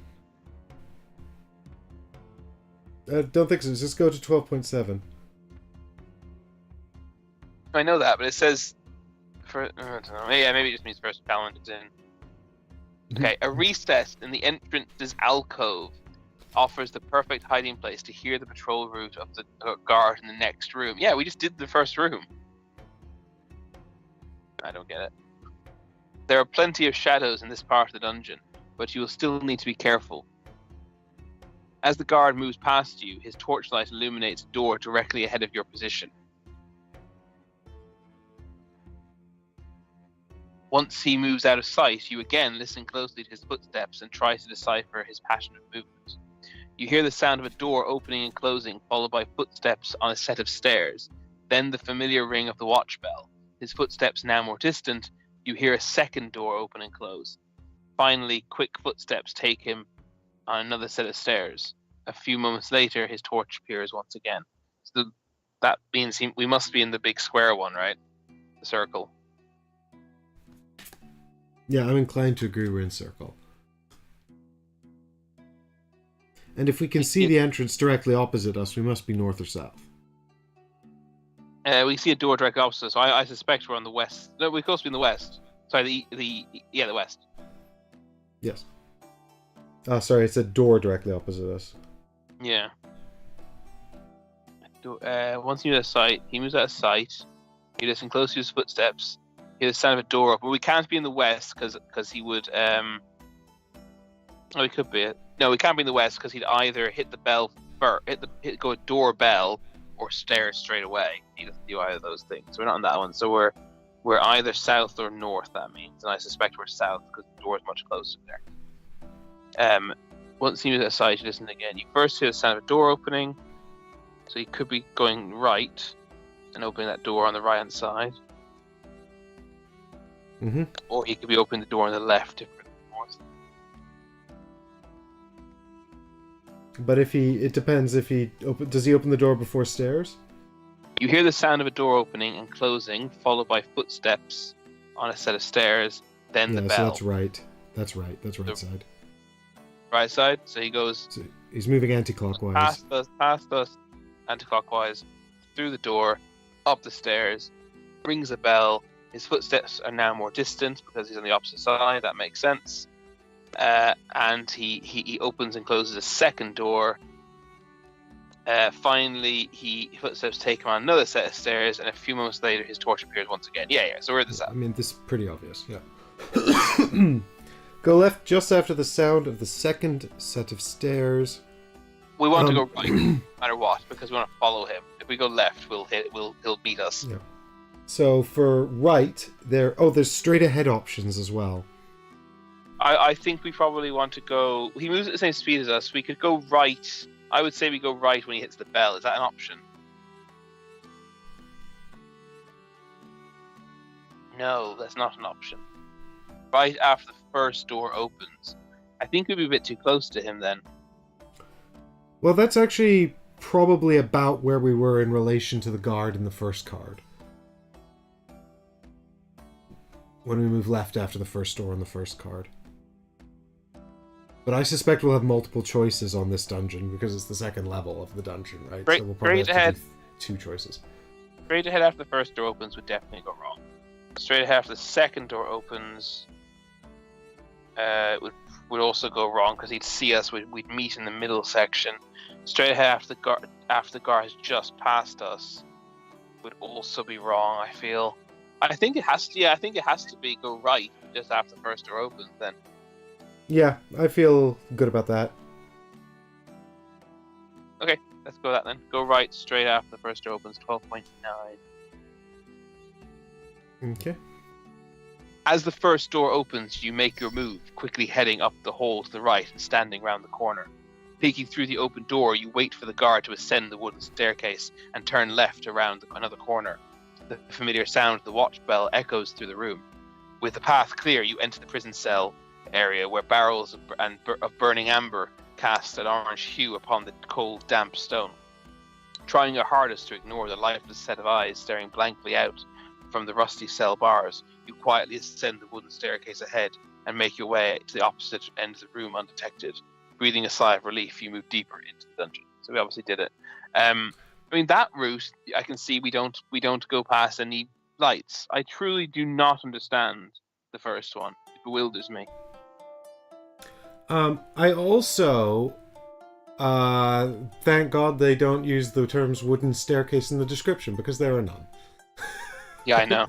Speaker 1: I don't think so. Just go to 12.7.
Speaker 2: I know that, but it says... I don't know. Yeah, maybe it just means first challenge is in. Okay, a recess in the entrance's alcove offers the perfect hiding place to hear the patrol route of the guard in the next room. Yeah, we just did the first room. I don't get it. There are plenty of shadows in this part of the dungeon, but you will still need to be careful. As the guard moves past you, his torchlight illuminates a door directly ahead of your position. Once he moves out of sight, you again listen closely to his footsteps and try to decipher his pattern of movement. You hear the sound of a door opening and closing, followed by footsteps on a set of stairs, then the familiar ring of the watch bell. His footsteps now more distant, you hear a second door open and close. Finally, quick footsteps take him on another set of stairs. A few moments later, his torch appears once again. So that means we must be in the big square one, right? The circle.
Speaker 1: Yeah, I'm inclined to agree we're in circle. And if we can see the entrance directly opposite us, we must be north or south.
Speaker 2: We see a door directly opposite, so I suspect we're on the west. No, we're supposed to be in the west. Sorry, the west.
Speaker 1: Yes. Oh, sorry, it's a door directly opposite us.
Speaker 2: Yeah. Once he moves out of sight, you listen close to his footsteps. You hear the sound of a door open. But we can't be in the west because he would. Oh, he could be. No, we can't be in the west because he'd either hit the bell first, go a door bell, or stairs straight away. He doesn't do either of those things. So we're not on that one. So we're either south or north. That means, and I suspect we're south because the door is much closer there. Once he moves outside, you listen again. You first hear the sound of a door opening, so he could be going right and opening that door on the right hand side.
Speaker 1: Mm-hmm.
Speaker 2: Or he could be opening the door on the left if we're in the north.
Speaker 1: But it depends if does he open the door before stairs?
Speaker 2: You hear the sound of a door opening and closing, followed by footsteps on a set of stairs, then the bell.
Speaker 1: So that's right. That's right side.
Speaker 2: Right side, so he goes...
Speaker 1: So he's moving anti-clockwise.
Speaker 2: Past us, anti-clockwise, through the door, up the stairs, rings a bell. His footsteps are now more distant because he's on the opposite side. That makes sense. And he opens and closes a second door. Finally, footsteps take him on another set of stairs, and a few moments later, his torch appears once again. Yeah. So we're at the south.
Speaker 1: I mean, this is pretty obvious. Yeah. Go left just after the sound of the second set of stairs.
Speaker 2: We want to go right, no matter what, because we want to follow him. If we go left, he'll beat us.
Speaker 1: Yeah. So for right, there's straight ahead options as well.
Speaker 2: I think we probably want to go... He moves at the same speed as us. We could go right. I would say we go right when he hits the bell. Is that an option? No, that's not an option. Right after the first door opens. I think we'd be a bit too close to him then.
Speaker 1: Well, that's actually probably about where we were in relation to the guard in the first card. When we move left after the first door on the first card. But I suspect we'll have multiple choices on this dungeon because it's the second level of the dungeon, right? So we'll probably have to do two choices.
Speaker 2: Straight ahead after the first door opens would definitely go wrong. Straight ahead after the second door opens would also go wrong because he'd see us. We'd meet in the middle section. Straight ahead after the guard has just passed us would also be wrong. I think it has to. Yeah, I think it has to be go right just after the first door opens. Then
Speaker 1: Yeah, I feel good about that.
Speaker 2: Okay, let's go that then. Go right straight after the first door opens, 12.9.
Speaker 1: Okay.
Speaker 2: As the first door opens, you make your move, quickly heading up the hall to the right and standing round the corner. Peeking through the open door, you wait for the guard to ascend the wooden staircase and turn left around another corner. The familiar sound of the watch bell echoes through the room. With the path clear, you enter the prison cell area where barrels of burning amber cast an orange hue upon the cold, damp stone. Trying your hardest to ignore the lifeless set of eyes staring blankly out from the rusty cell bars, you quietly ascend the wooden staircase ahead and make your way to the opposite end of the room undetected. Breathing a sigh of relief, you move deeper into the dungeon. So we obviously did it. I mean, that route, I can see we don't go past any lights. I truly do not understand the first one. It bewilders me.
Speaker 1: I also thank God they don't use the terms wooden staircase in the description, because there are none.
Speaker 2: Yeah, I know.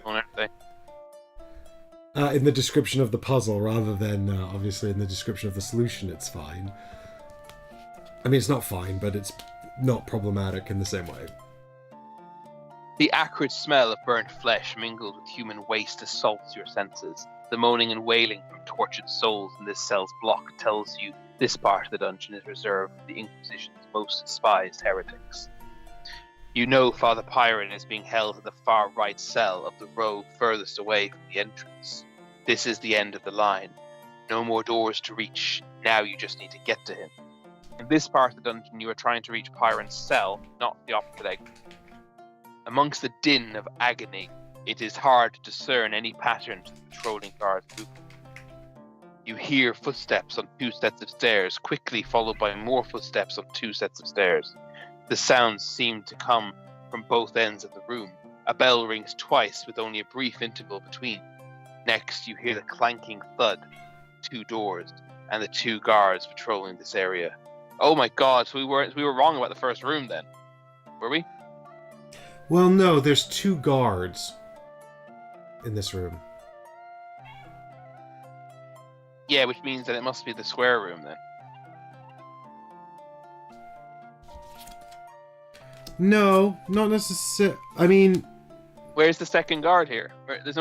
Speaker 2: Aren't they?
Speaker 1: In the description of the puzzle, rather than obviously in the description of the solution, it's fine. I mean, it's not fine, but it's not problematic in the same way.
Speaker 2: The acrid smell of burnt flesh mingled with human waste assaults your senses. The moaning and wailing from tortured souls in this cell's block tells you this part of the dungeon is reserved for the Inquisition's most despised heretics. You know Father Pyron is being held in the far right cell of the row furthest away from the entrance. This is the end of the line. No more doors to reach. Now you just need to get to him. In this part of the dungeon, you are trying to reach Pyron's cell, not the opposite exit. Amongst the din of agony, it is hard to discern any pattern to the patrolling guard's movement. You hear footsteps on 2 sets of stairs, quickly followed by more footsteps on 2 sets of stairs. The sounds seem to come from both ends of the room. A bell rings twice with only a brief interval between. Next, you hear the clanking thud of 2 doors and the 2 guards patrolling this area. Oh my god, so we were wrong about the first room then. Were we?
Speaker 1: Well, no, there's 2 guards in this room.
Speaker 2: Yeah, which means that it must be the square room then.
Speaker 1: No, not necessarily. I mean,
Speaker 2: Where's the second guard here? There's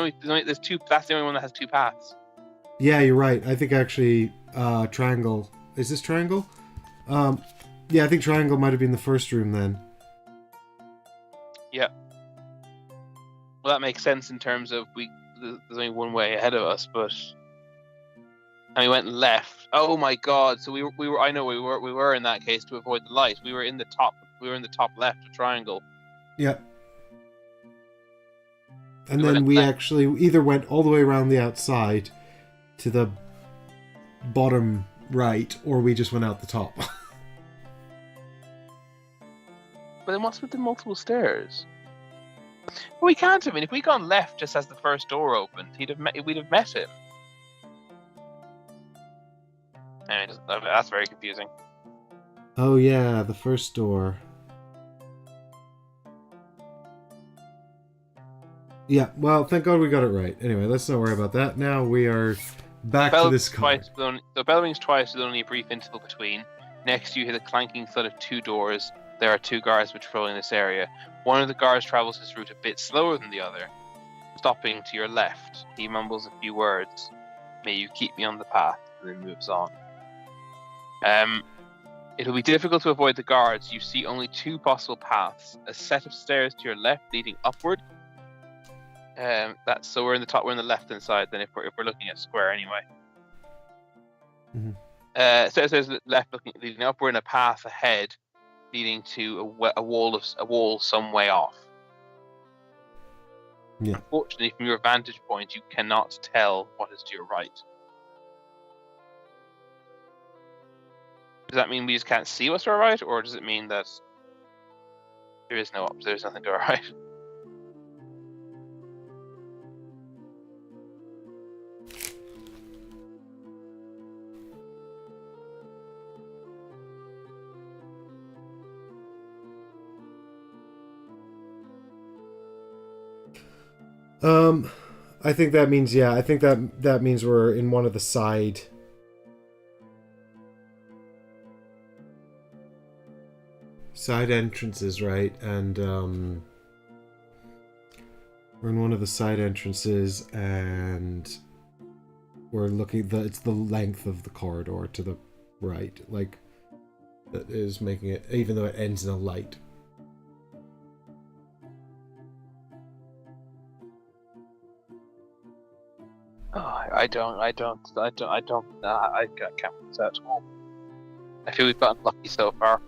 Speaker 2: 2. That's the only one that has 2 paths.
Speaker 1: yeah, you're right. I think actually, Triangle. Is this Triangle? Yeah, I think Triangle might have been the first room then.
Speaker 2: Yeah. Well, that makes sense in terms of there's only one way ahead of us, but and we went left. Oh my god! So we were. I know we were in that case to avoid the light. We were in the top. We were in the top left of Triangle.
Speaker 1: Yeah. And
Speaker 2: We
Speaker 1: then
Speaker 2: went
Speaker 1: we
Speaker 2: left.
Speaker 1: actually either went all the way around the outside to the bottom right, or we just went out the top.
Speaker 2: But there must have been multiple stairs. Well, we can't have been. If we'd gone left just as the first door opened, we'd have met him. Anyway, that's very confusing.
Speaker 1: Oh yeah, the first door. Yeah, well, thank God we got it right. Anyway, let's not worry about that. Now we are back to this card.
Speaker 2: The bell rings twice with only a brief interval between. Next, you hear the clanking thud of 2 doors. There are 2 guards patrolling this area. One of the guards travels his route a bit slower than the other, stopping to your left. He mumbles a few words. May you keep me on the path, and then moves on. It'll be difficult to avoid the guards. You see only 2 possible paths. A set of stairs to your left leading upward. So we're in the top. We're in the left-hand side. Then if we're looking at square anyway.
Speaker 1: Mm-hmm.
Speaker 2: Stairs left leading upward, and a path ahead leading to a wall some way off.
Speaker 1: Yeah.
Speaker 2: Unfortunately, from your vantage point, you cannot tell what is to your right. Does that mean we just can't see what's to our right, or does it mean that there's nothing to our right?
Speaker 1: I think that means, yeah, I think that means we're in one of the side entrances, right? And we're in one of the side entrances, and we're looking. It's the length of the corridor to the right, like that is making it, even though it ends in a light.
Speaker 2: Oh, I can't put that at all. I feel we've gotten lucky so far.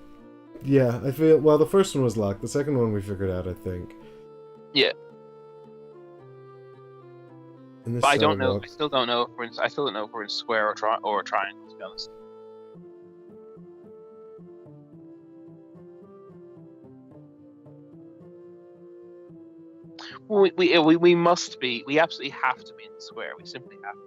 Speaker 1: Yeah, I feel. Well, the first one was luck. The second one we figured out, I think.
Speaker 2: Yeah.
Speaker 1: And this
Speaker 2: But I don't know.
Speaker 1: box.
Speaker 2: I still don't know if we're in square or triangle. To be honest. We must be. We absolutely have to be in the square. We simply have to.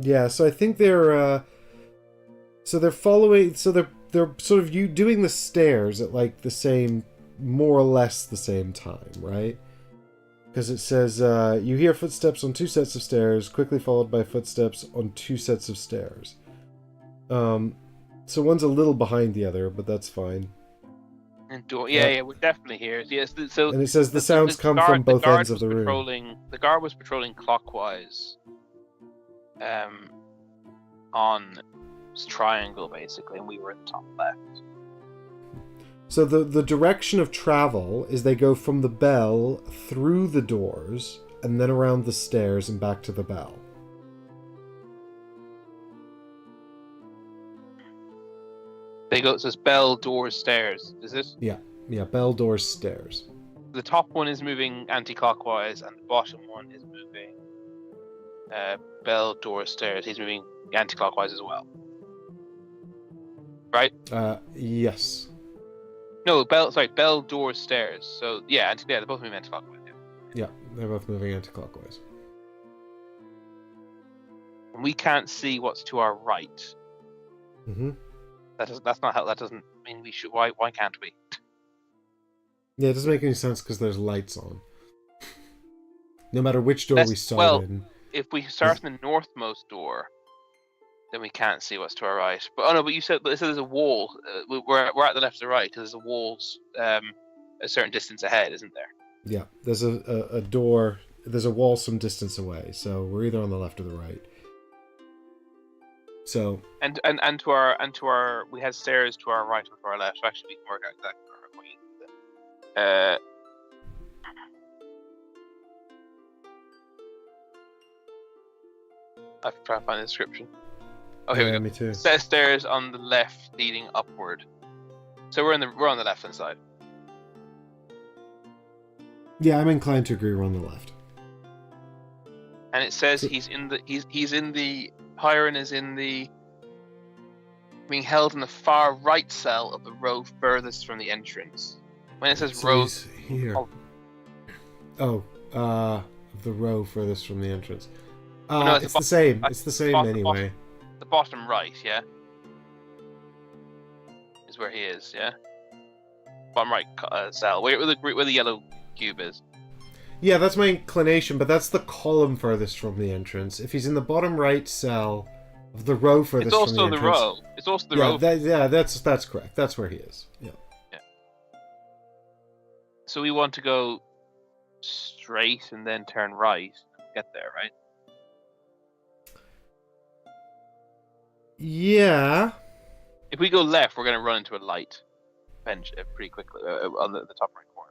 Speaker 1: Yeah, so I think they're following. So they're sort of doing the stairs at like the same, more or less the same time, right? Because it says you hear footsteps on 2 sets of stairs, quickly followed by footsteps on 2 sets of stairs. So one's a little behind the other, but that's fine.
Speaker 2: And yeah, we're definitely here. Yes, so
Speaker 1: and it says the sounds come from both ends of the room.
Speaker 2: The guard was patrolling clockwise, on triangle basically, and we were at the top left.
Speaker 1: So the direction of travel is they go from the bell through the doors and then around the stairs and back to the bell.
Speaker 2: They go, it says bell, doors, stairs. Is it?
Speaker 1: Yeah, bell, doors, stairs.
Speaker 2: The top one is moving anti-clockwise, and the bottom one is moving bell, doors, stairs. He's moving anti-clockwise as well. Right?
Speaker 1: Yes.
Speaker 2: No, bell, doors, stairs. So yeah, they're both moving anti-clockwise. Yeah,
Speaker 1: they're both moving anti-clockwise.
Speaker 2: And we can't see what's to our right.
Speaker 1: Mm-hmm.
Speaker 2: That's not how. That doesn't mean we should. Why can't we?
Speaker 1: Yeah, it doesn't make any sense because there's lights on. No matter which door we start in.
Speaker 2: If we start in the northmost door, then we can't see what's to our right. But you said there's a wall. We're at the left or right because there's a wall a certain distance ahead, isn't there?
Speaker 1: Yeah, there's a door. There's a wall some distance away, so we're either on the left or the right. So
Speaker 2: and to our we had stairs to our right or to our left. So actually, we can work out exactly what you did. I have to try and find the description. Oh, here we go.
Speaker 1: Me too.
Speaker 2: Stairs on the left leading upward. So we're on the left hand side.
Speaker 1: Yeah, I'm inclined to agree we're on the left.
Speaker 2: And it says Hiren is being held in the far right cell of the row furthest from the entrance. When it says row,
Speaker 1: he's here. The row furthest from the entrance.
Speaker 2: No,
Speaker 1: it's the same. It's the same anyway.
Speaker 2: The bottom right, yeah, is where he is. Yeah, bottom right cell, where the yellow cube is.
Speaker 1: Yeah, that's my inclination, but that's the column furthest from the entrance. If he's in the bottom right cell of the row furthest from the entrance...
Speaker 2: It's also the row.
Speaker 1: That's correct. That's where he is. Yeah.
Speaker 2: So we want to go straight and then turn right to get there, right?
Speaker 1: Yeah.
Speaker 2: If we go left, we're going to run into a light bench pretty quickly on the top right corner.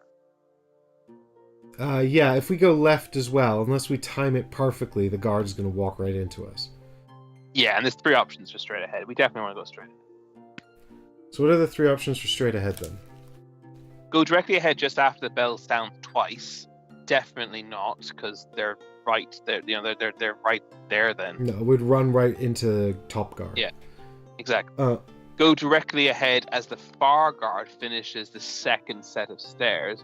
Speaker 1: Yeah, if we go left as well, unless we time it perfectly, the guard's going to walk right into us.
Speaker 2: Yeah, and there's 3 options for straight ahead. We definitely want to go straight ahead.
Speaker 1: So what are the 3 options for straight ahead then?
Speaker 2: Go directly ahead just after the bell sounds twice. Definitely not, because they're right there. They're right there then.
Speaker 1: No, we'd run right into top guard.
Speaker 2: Yeah, exactly. Go directly ahead as the far guard finishes the second set of stairs.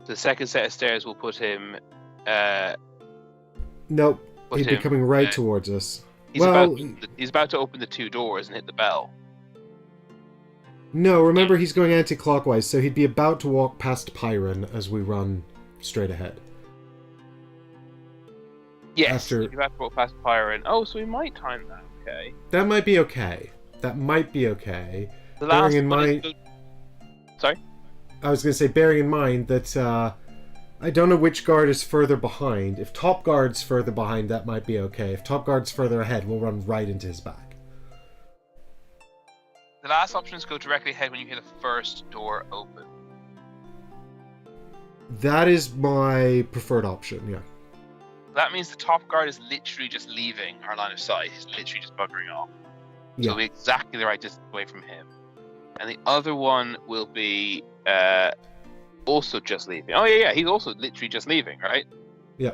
Speaker 2: The second set of stairs will put him...
Speaker 1: Nope, he'd be coming right towards us.
Speaker 2: He's about to open the 2 doors and hit the bell.
Speaker 1: No, remember he's going anti-clockwise, so he'd be about to walk past Pyron as we run straight ahead.
Speaker 2: Yes,
Speaker 1: After-
Speaker 2: you have to walk past Pyron. Oh, so we might time that. Okay.
Speaker 1: That might be okay. That might be okay.
Speaker 2: The
Speaker 1: Bearing
Speaker 2: last
Speaker 1: in
Speaker 2: one
Speaker 1: mind-
Speaker 2: is Sorry?
Speaker 1: I was going to say, bearing in mind that I don't know which guard is further behind. If top guard's further behind, that might be okay. If top guard's further ahead, we'll run right into his back.
Speaker 2: The last options go directly ahead when you hear the first door open.
Speaker 1: That is my preferred option, yeah.
Speaker 2: That means the top guard is literally just leaving our line of sight. He's literally just buggering off. So
Speaker 1: Yeah.
Speaker 2: it'll be exactly the right distance away from him. And the other one will be also just leaving. Oh yeah, he's also literally just leaving, right?
Speaker 1: Yeah.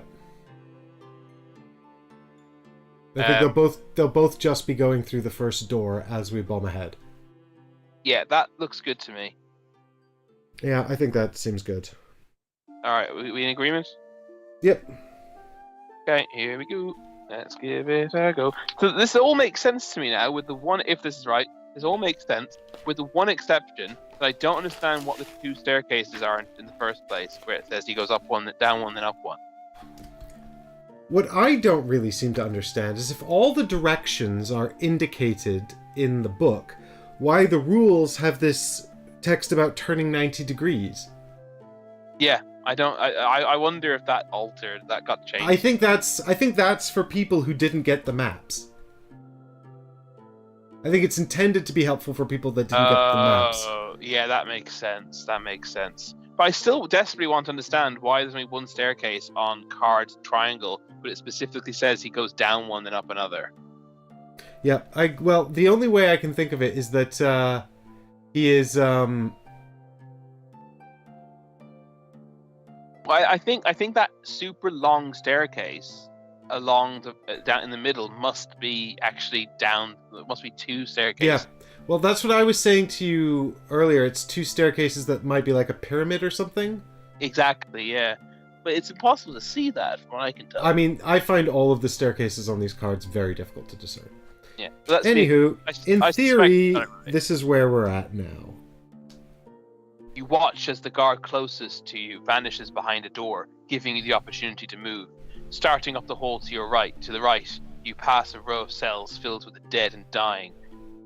Speaker 1: I think they'll both just be going through the first door as we bomb ahead.
Speaker 2: Yeah, that looks good to me.
Speaker 1: Yeah, I think that seems good.
Speaker 2: Alright, we in agreement?
Speaker 1: Yep.
Speaker 2: Okay, here we go. Let's give it a go. So this all makes sense to me now, with the one, if this is right, this all makes sense, with the one exception that I don't understand what the two staircases are in the first place, where it says he goes up one, down one, then up one.
Speaker 1: What I don't really seem to understand is if all the directions are indicated in the book, why the rules have this text about turning 90 degrees.
Speaker 2: Yeah, I wonder if that altered, that got changed.
Speaker 1: I think that's for people who didn't get the maps. I think it's intended to be helpful for people that didn't get the maps.
Speaker 2: Oh, yeah, that makes sense. That makes sense. But I still desperately want to understand why there's only one staircase on card triangle, but it specifically says he goes down one then up another.
Speaker 1: Yeah, well, the only way I can think of it is that he is
Speaker 2: Well, I think that super long staircase along the down in the middle must be actually down. It must be two staircases.
Speaker 1: Yeah. Well, that's what I was saying to you earlier. It's two staircases that might be like a pyramid or something.
Speaker 2: Exactly. Yeah. But it's impossible to see that from what I can tell.
Speaker 1: I mean, I find all of the staircases on these cards very difficult to discern.
Speaker 2: Yeah. So that's
Speaker 1: Anywho, in
Speaker 2: I
Speaker 1: theory,
Speaker 2: suspect that, right?
Speaker 1: this is where we're at now.
Speaker 2: You watch as the guard closest to you vanishes behind a door, giving you the opportunity to move. Starting up the hall to your right, to the right, you pass a row of cells filled with the dead and dying,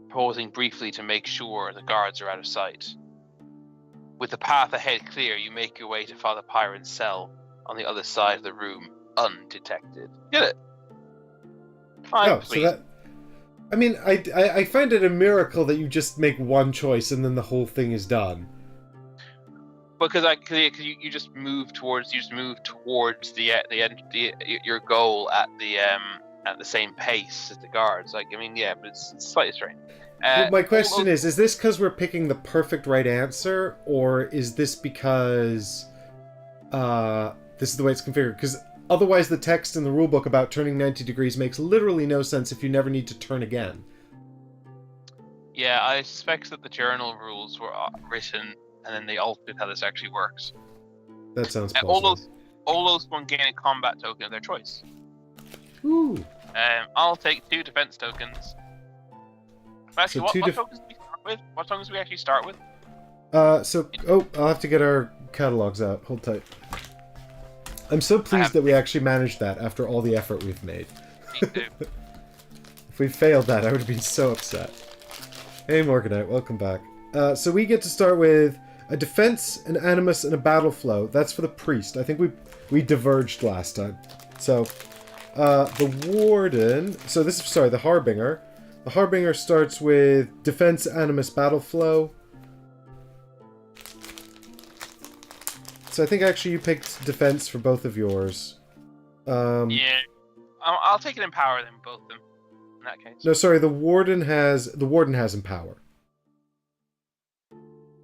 Speaker 2: pausing briefly to make sure the guards are out of sight. With the path ahead clear, you make your way to Father Pyron's cell on the other side of the room, undetected. Get it? I'm
Speaker 1: So
Speaker 2: pleased.
Speaker 1: that. I mean, I find it a miracle that you just make one choice and then the whole thing is done.
Speaker 2: Because you just move towards the end your goal at the same pace as the guards. Like, I mean, yeah, but it's slightly strange.
Speaker 1: Well, my question is this because we're picking the perfect right answer, or is this because this is the way it's configured? Because otherwise the text in the rulebook about turning 90 degrees makes literally no sense if you never need to turn again.
Speaker 2: Yeah, I suspect that the journal rules were written and then they altered how this actually works.
Speaker 1: That sounds
Speaker 2: all
Speaker 1: plausible.
Speaker 2: those one gain a combat token of their choice.
Speaker 1: Ooh.
Speaker 2: I'll take 2 defense tokens. Actually,
Speaker 1: So
Speaker 2: what tokens do we start with? What tokens do we actually start with?
Speaker 1: I'll have to get our catalogs out. Hold tight. I'm so pleased that we actually managed that after all the effort we've made.
Speaker 2: Me too.
Speaker 1: If we failed that, I would have been so upset. Hey, Morganite, welcome back. So we get to start with a defense, an animus, and a battle flow. That's for the priest. I think we diverged last time. So, the warden... So this is, sorry, the harbinger. The harbinger starts with defense, animus, battle flow. So I think actually you picked defense for both of yours.
Speaker 2: Yeah. I'll take it in power then, both of them. In that case.
Speaker 1: No, sorry, the warden has empower.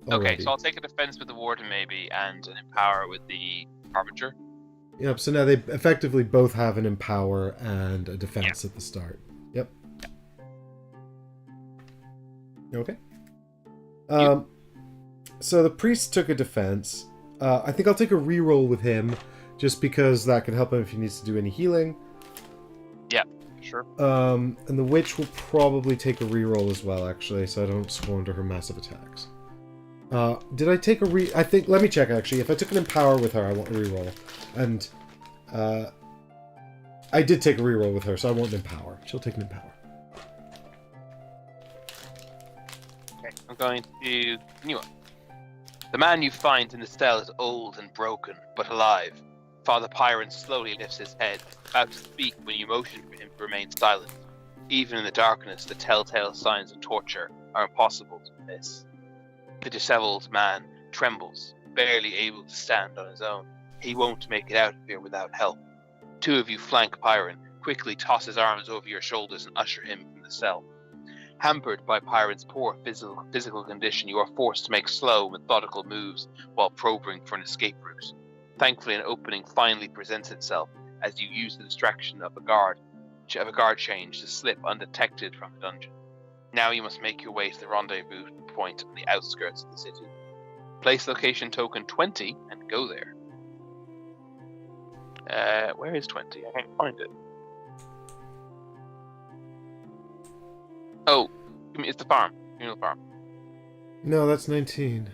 Speaker 2: Okay,
Speaker 1: Already.
Speaker 2: so I'll take a defense with the warden maybe, and an empower with the harbinger.
Speaker 1: Yep, so now they effectively both have an empower and a defense at the start. Yep. Okay. So the priest took a defense. I think I'll take a reroll with him, just because that can help him if he needs to do any healing.
Speaker 2: Sure.
Speaker 1: And the witch will probably take a reroll as well, actually, so I don't squander her massive attacks. Did I take a I think, let me check, actually. If I took an empower with her, I want a reroll. And, I did take a reroll with her, so I want an empower. She'll take an empower.
Speaker 2: Okay, I'm going to continue on. The man you find in the cell is old and broken, but alive. Father Pyron slowly lifts his head, about to speak when you motion for him to remain silent. Even in the darkness, the telltale signs of torture are impossible to miss. The disheveled man trembles, barely able to stand on his own. He won't make it out of here without help. Two of you flank Pyron, quickly toss his arms over your shoulders and usher him from the cell. Hampered by Pyron's poor physical condition, you are forced to make slow, methodical moves while probing for an escape route. Thankfully, an opening finally presents itself as you use the distraction of a guard change to slip undetected from the dungeon. Now you must make your way to the rendezvous point on the outskirts of the city. Place location token 20 and go there. Where is 20? I can't find it. Oh, it's the farm. Communal farm.
Speaker 1: No, that's 19.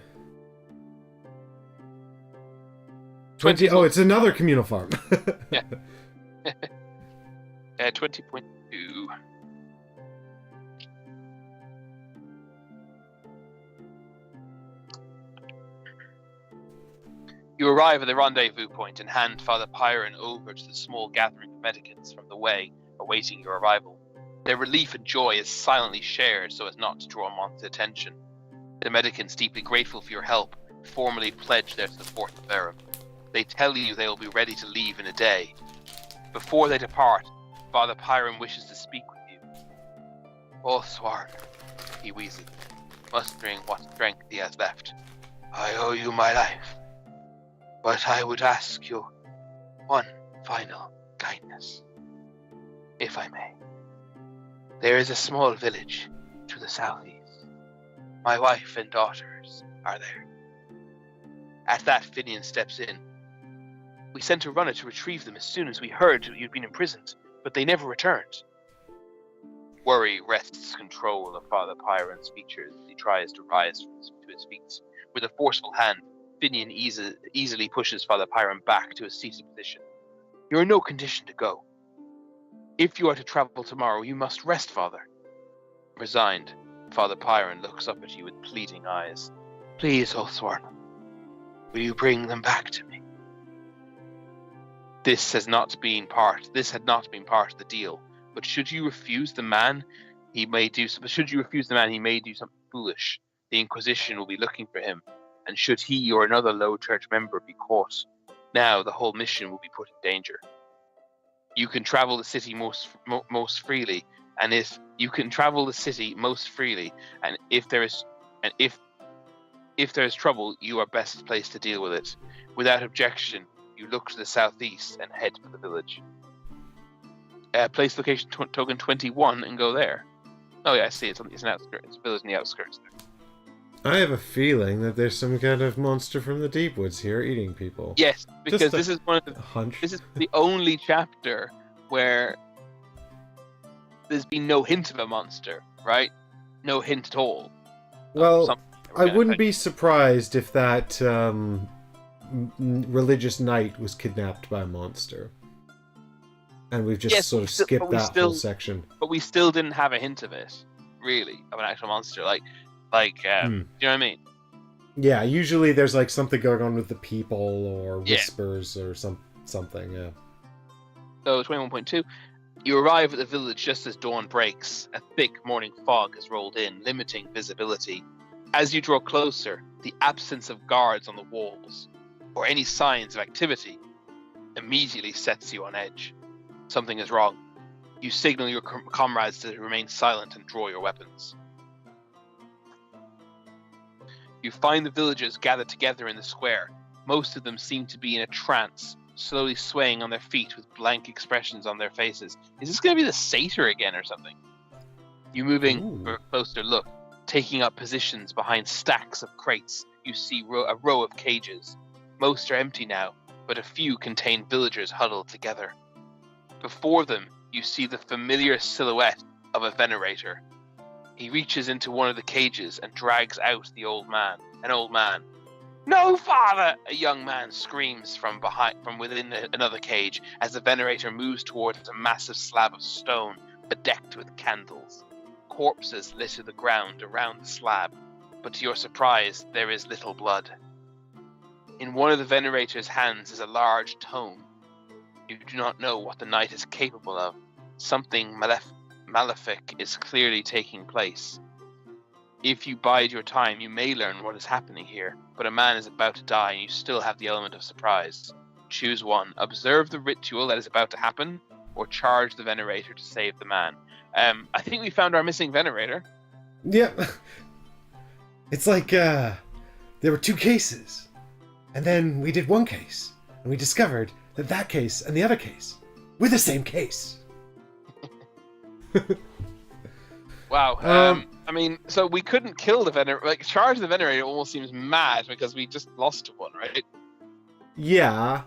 Speaker 2: 20.
Speaker 1: Oh, it's another communal farm.
Speaker 2: Yeah. 20.2. You arrive at the rendezvous point and hand Father Pyron over to the small gathering of medicants from the way, awaiting your arrival. Their relief and joy is silently shared so as not to draw Mont's attention. The medicants, deeply grateful for your help, formally pledge their support to Verum. They tell you they will be ready to leave in a day. Before they depart, Father Pyron wishes to speak with you. Oathsworn, he wheezes, mustering what strength he has left. I owe you my life, but I would ask you one final kindness, if I may. There is a small village to the southeast. My wife and daughters are there. At that, Finian steps in. We sent a runner to retrieve them as soon as we heard you'd been imprisoned, but they never returned. Worry wrests control of Father Pyron's features as he tries to rise to his feet. With a forceful hand, Finian easily pushes Father Pyron back to a seated position. You're in no condition to go. If you are to travel tomorrow, you must rest, Father. Resigned, Father Pyron looks up at you with pleading eyes. Please, Oathsworn, will you bring them back to me? This had not been part of the deal. But should you refuse the man, he may do something foolish. The Inquisition will be looking for him, and should he or another Low Church member be caught, now the whole mission will be put in danger. You can travel the city most freely, and if there is trouble, you are best placed to deal with it. Without objection, you look to the southeast and head for the village. Place location token 21 and go there. Oh yeah, I see. It's an outskirts. It's a village in the outskirts there.
Speaker 1: I have a feeling that there's some kind of monster from the deep woods here eating people.
Speaker 2: Yes, because this is one of the
Speaker 1: hunch.
Speaker 2: This is the only chapter where there's been no hint of a monster, right? No hint at all.
Speaker 1: Well, I wouldn't be surprised if that religious knight was kidnapped by a monster. And we've just sort of skipped that whole section.
Speaker 2: But we still didn't have a hint of it, really, of an actual monster. Do you know what I mean?
Speaker 1: Yeah, usually there's like something going on with the people or whispers or something, yeah.
Speaker 2: So 21.2, you arrive at the village just as dawn breaks. A thick morning fog has rolled in, limiting visibility. As you draw closer, the absence of guards on the walls or any signs of activity immediately sets you on edge. Something is wrong. You signal your comrades to remain silent and draw your weapons. You find the villagers gathered together in the square. Most of them seem to be in a trance, slowly swaying on their feet with blank expressions on their faces. Is this going to be the satyr again or something? You moving for a closer look, taking up positions behind stacks of crates. You see a row of cages. Most are empty now, but a few contain villagers huddled together. Before them, you see the familiar silhouette of a Venerator. He reaches into one of the cages and drags out the old man. An old man. "No, father!" a young man screams from within another cage as the Venerator moves towards a massive slab of stone bedecked with candles. Corpses litter the ground around the slab, but to your surprise, there is little blood. In one of the Venerator's hands is a large tome. You do not know what the night is capable of. Something malefic is clearly taking place. If you bide your time, you may learn what is happening here, but a man is about to die and you still have the element of surprise. Choose one. Observe the ritual that is about to happen, or charge the Venerator to save the man. I think we found our missing Venerator.
Speaker 1: Yeah. It's like, there were 2 cases. And then we did 1 case. And we discovered that that case and the other case were the same case.
Speaker 2: Wow. I mean, so we couldn't kill the Venerator. Like, charge the Venerator almost seems mad because we just lost one, right?
Speaker 1: Yeah.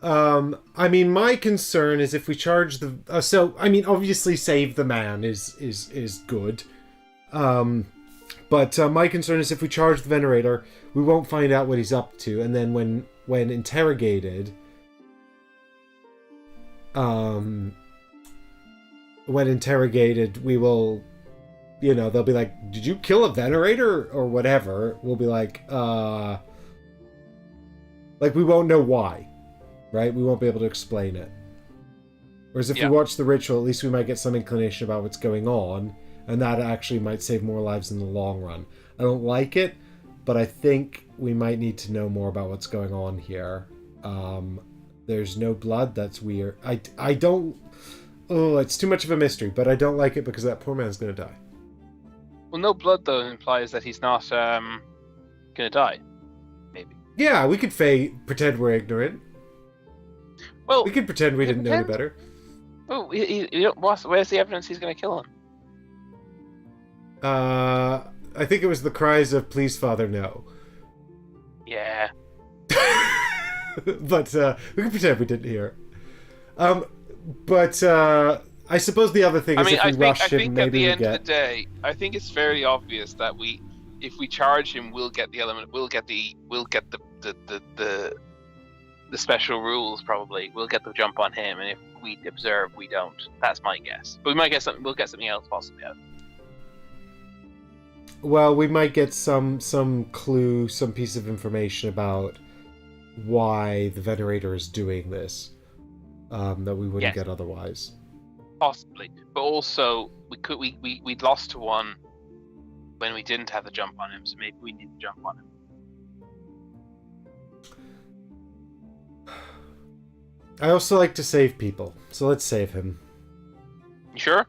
Speaker 1: I mean, my concern is if we charge the... obviously save the man is good. But my concern is if we charge the Venerator, we won't find out what he's up to, and then when interrogated... we will... they'll be like, "Did you kill a Venerator?" or whatever. We'll be like, we won't know why. Right? We won't be able to explain it. Whereas if we watch the ritual, at least we might get some inclination about what's going on, and that actually might save more lives in the long run. I don't like it, but I think we might need to know more about what's going on here. There's no blood, that's weird. I don't... Oh, it's too much of a mystery, but I don't like it because that poor man's gonna die.
Speaker 2: Well, no blood, though, implies that he's not gonna die. Maybe.
Speaker 1: Yeah, we could pretend we're ignorant.
Speaker 2: Well,
Speaker 1: we could pretend we didn't know any better.
Speaker 2: Oh, where's the evidence he's going to kill him?
Speaker 1: I think it was the cries of "Please, Father, no."
Speaker 2: Yeah.
Speaker 1: But we could pretend we didn't hear it. But I suppose the other thing is if we rush him, maybe we get... I think at the end of the day,
Speaker 2: I think it's fairly obvious that if we charge him, we'll get the element. We'll get the special rules, probably. We'll get the jump on him, and if we observe, we don't. That's my guess. But we might get something. We'll get something else possibly out.
Speaker 1: Well, we might get some clue, some piece of information about why the Venerator is doing this that we wouldn't get otherwise.
Speaker 2: Possibly, but also we'd lost to one when we didn't have the jump on him, so maybe we need to jump on him.
Speaker 1: I also like to save people, so let's save him.
Speaker 2: You sure?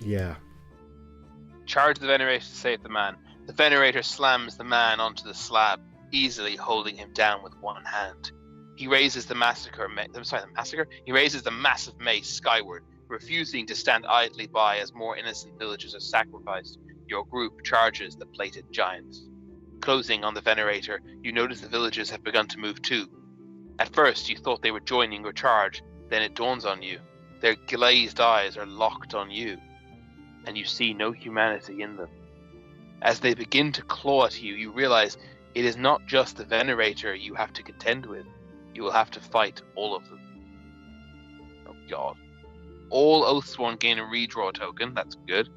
Speaker 1: Yeah.
Speaker 2: Charge the Venerator to save the man. The Venerator slams the man onto the slab, easily holding him down with one hand. He raises the He raises the massive mace skyward, refusing to stand idly by as more innocent villagers are sacrificed. Your group charges the plated giants. Closing on the Venerator, you notice the villagers have begun to move too. At first, you thought they were joining your charge, then it dawns on you. Their glazed eyes are locked on you, and you see no humanity in them. As they begin to claw at you, you realize it is not just the Venerator you have to contend with. You will have to fight all of them. Oh god. All Oathsworn gain a redraw token, that's good.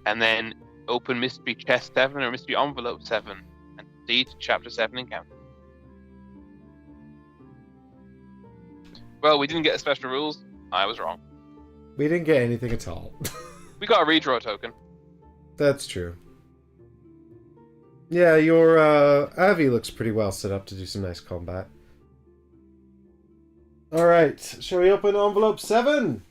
Speaker 2: And then open Mystery Chest 7 or Mystery Envelope 7 and proceed to Chapter 7 encounter. Well, we didn't get special rules. I was wrong.
Speaker 1: We didn't get anything at all.
Speaker 2: We got a redraw token.
Speaker 1: That's true. Yeah, your Avi looks pretty well set up to do some nice combat. Alright, shall we open Envelope 7?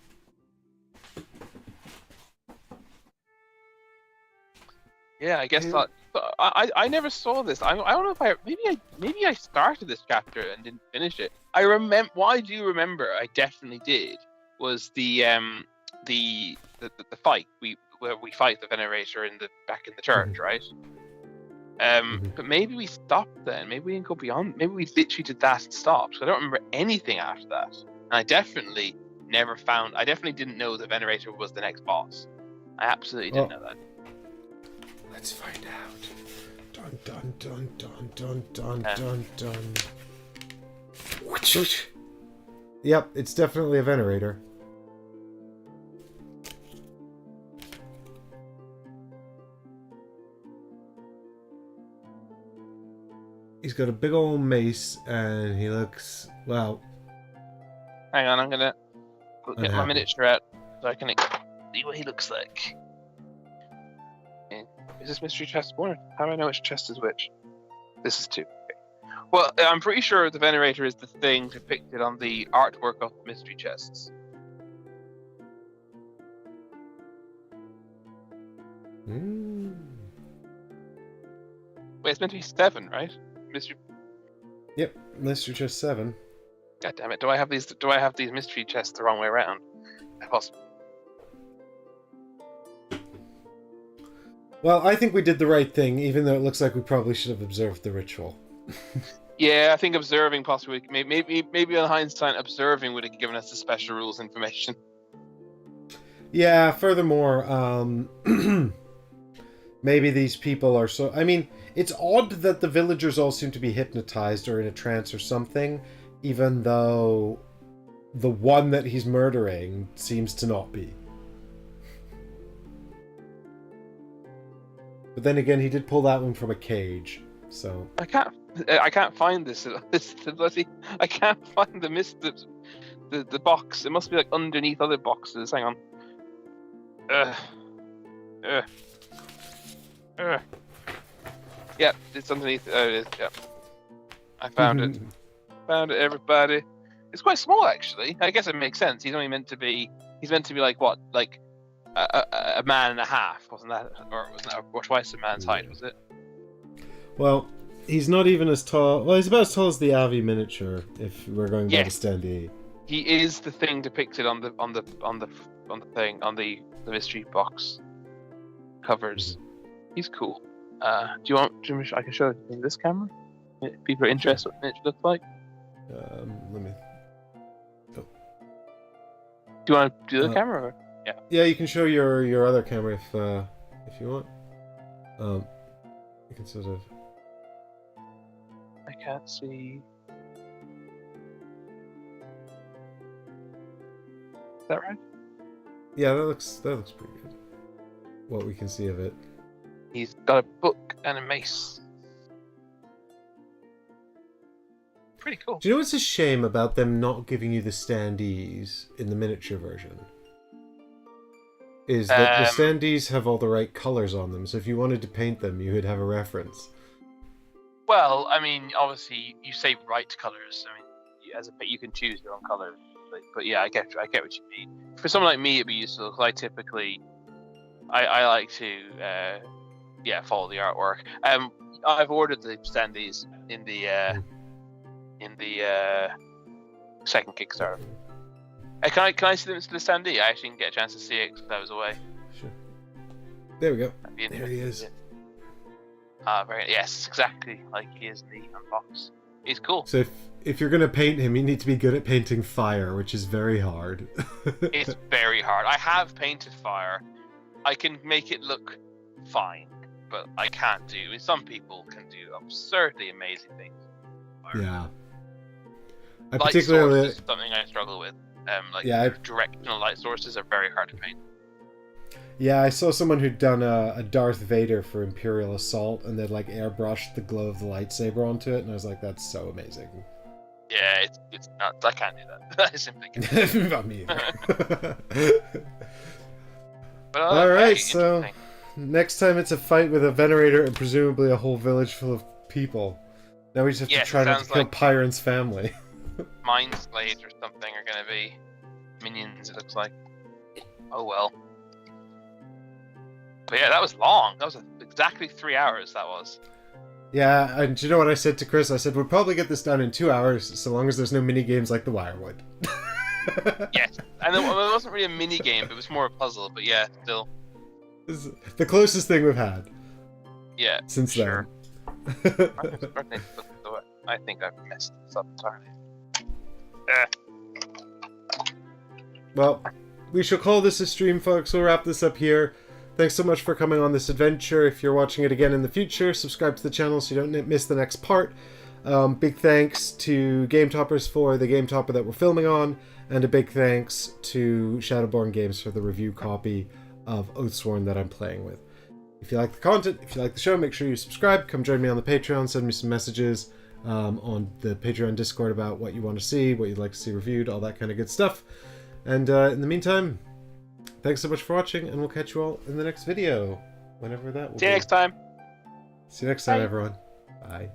Speaker 2: Yeah, I guess not. I never saw this. I don't know if maybe I started this chapter and didn't finish it. I remember. What I do remember, I definitely did, was the fight where we fight the Venerator back in the church, right? But maybe we stopped then. Maybe we didn't go beyond. Maybe we literally did that and stopped. I don't remember anything after that. And I definitely didn't know the Venerator was the next boss. I absolutely didn't know that.
Speaker 1: Let's find out. Dun dun dun dun dun dun dun dun. Yep, it's definitely a Venerator. He's got a big old mace, and he looks, well...
Speaker 2: Hang on, I'm gonna get my
Speaker 1: unhappy.
Speaker 2: miniature out so I can see what he looks like. Okay. Is this mystery chest one? How do I know which chest is which? This is 2. Okay. Well, I'm pretty sure the Venerator is the thing depicted on the artwork of the mystery chests.
Speaker 1: Mm.
Speaker 2: Wait, it's meant to be 7, right? Mystery.
Speaker 1: Yep, Mystery Chest 7.
Speaker 2: God damn it! Do I have these mystery chests the wrong way around?
Speaker 1: Well, I think we did the right thing, even though it looks like we probably should have observed the ritual.
Speaker 2: Yeah, I think observing possibly, maybe on hindsight, observing would have given us the special rules information.
Speaker 1: Yeah, furthermore, maybe these people are so... I mean, it's odd that the villagers all seem to be hypnotized or in a trance or something, even though the one that he's murdering seems to not be. But then again, he did pull that one from a cage, so...
Speaker 2: I can't find this bloody... I can't find the box. It must be like underneath other boxes. Hang on. Yep, it's underneath. Oh, it is. Yep. I found it. Found it, everybody. It's quite small, actually. I guess it makes sense. He's meant to be like what? Like a man and a half, wasn't that? Or wasn't that or twice a man's height? Was it?
Speaker 1: Well, he's not even as tall. Well, he's about as tall as the Avi miniature. If we're going by the standee.
Speaker 2: He is the thing depicted on the mystery box covers. He's cool. Do you want? I can show it in this camera. If people are interested what it looks like.
Speaker 1: Let me.
Speaker 2: Do you want to do the camera? Or? Yeah.
Speaker 1: Yeah, you can show your other camera if you want. You can sort of.
Speaker 2: I can't see. Is that right?
Speaker 1: Yeah, that looks pretty good. What we can see of it.
Speaker 2: He's got a book and a mace. Pretty cool.
Speaker 1: Do you know what's a shame about them not giving you the standees in the miniature version? Is that the standees have all the right colors on them, so if you wanted to paint them, you would have a reference.
Speaker 2: Well, I mean, obviously, you say right colors. I mean, as a you can choose your own color. But yeah, I get what you mean. For someone like me, it'd be useful because I typically, I like to, follow the artwork. I've ordered the standees in the second Kickstarter. Can I see them to the standee? I actually didn't get a chance to see it because I was away.
Speaker 1: Sure. There we go.
Speaker 2: There
Speaker 1: he is.
Speaker 2: Yes, exactly like he is in the unbox. He's cool.
Speaker 1: So if you're gonna paint him, you need to be good at painting fire, which is very hard.
Speaker 2: It's very hard. I have painted fire. I can make it look fine, but I can't do. I mean, some people can do absurdly amazing things.
Speaker 1: Yeah. I
Speaker 2: Light
Speaker 1: particularly
Speaker 2: source is something I struggle with. Directional light sources are very hard to paint.
Speaker 1: Yeah, I saw someone who'd done a Darth Vader for Imperial Assault, and they'd like airbrushed the glow of the lightsaber onto it, and I was like, "That's so amazing."
Speaker 2: Yeah, it's nuts. I can't do that. I simply can't.
Speaker 1: Not me either.
Speaker 2: But,
Speaker 1: all right, so next time it's a fight with a Venerator and presumably a whole village full of people. Now we just have to try not to kill Pyron's family.
Speaker 2: Mind slaves or something are going to be minions, it looks like. Oh well. But yeah, that was long. That was exactly 3 hours, that was.
Speaker 1: Yeah, and do you know what I said to Chris? I said, we'll probably get this done in 2 hours, so long as there's no mini-games like the Wirewood.
Speaker 2: Yes, and it wasn't really a mini-game, it was more a puzzle, but yeah, still.
Speaker 1: This is the closest thing we've had.
Speaker 2: Yeah,
Speaker 1: since
Speaker 2: sure. I think I've messed this up entirely.
Speaker 1: Well, we shall call this a stream, folks. We'll wrap this up here. Thanks so much for coming on this adventure. If you're watching it again in the future, subscribe to the channel so you don't miss the next part. Big thanks to Game Toppers for the Game Topper that we're filming on, and a big thanks to Shadowborn Games for the review copy of Oathsworn that I'm playing with. If you like the content, if you like the show, make sure you subscribe. Come join me on the Patreon. Send me some messages on the Patreon Discord about what you want to see, what you'd like to see reviewed, all that kind of good stuff. And in the meantime, thanks so much for watching, and we'll catch you all in the next video, whenever that will be.
Speaker 2: See you next time.
Speaker 1: See you next time,
Speaker 2: Bye.
Speaker 1: everyone. Bye.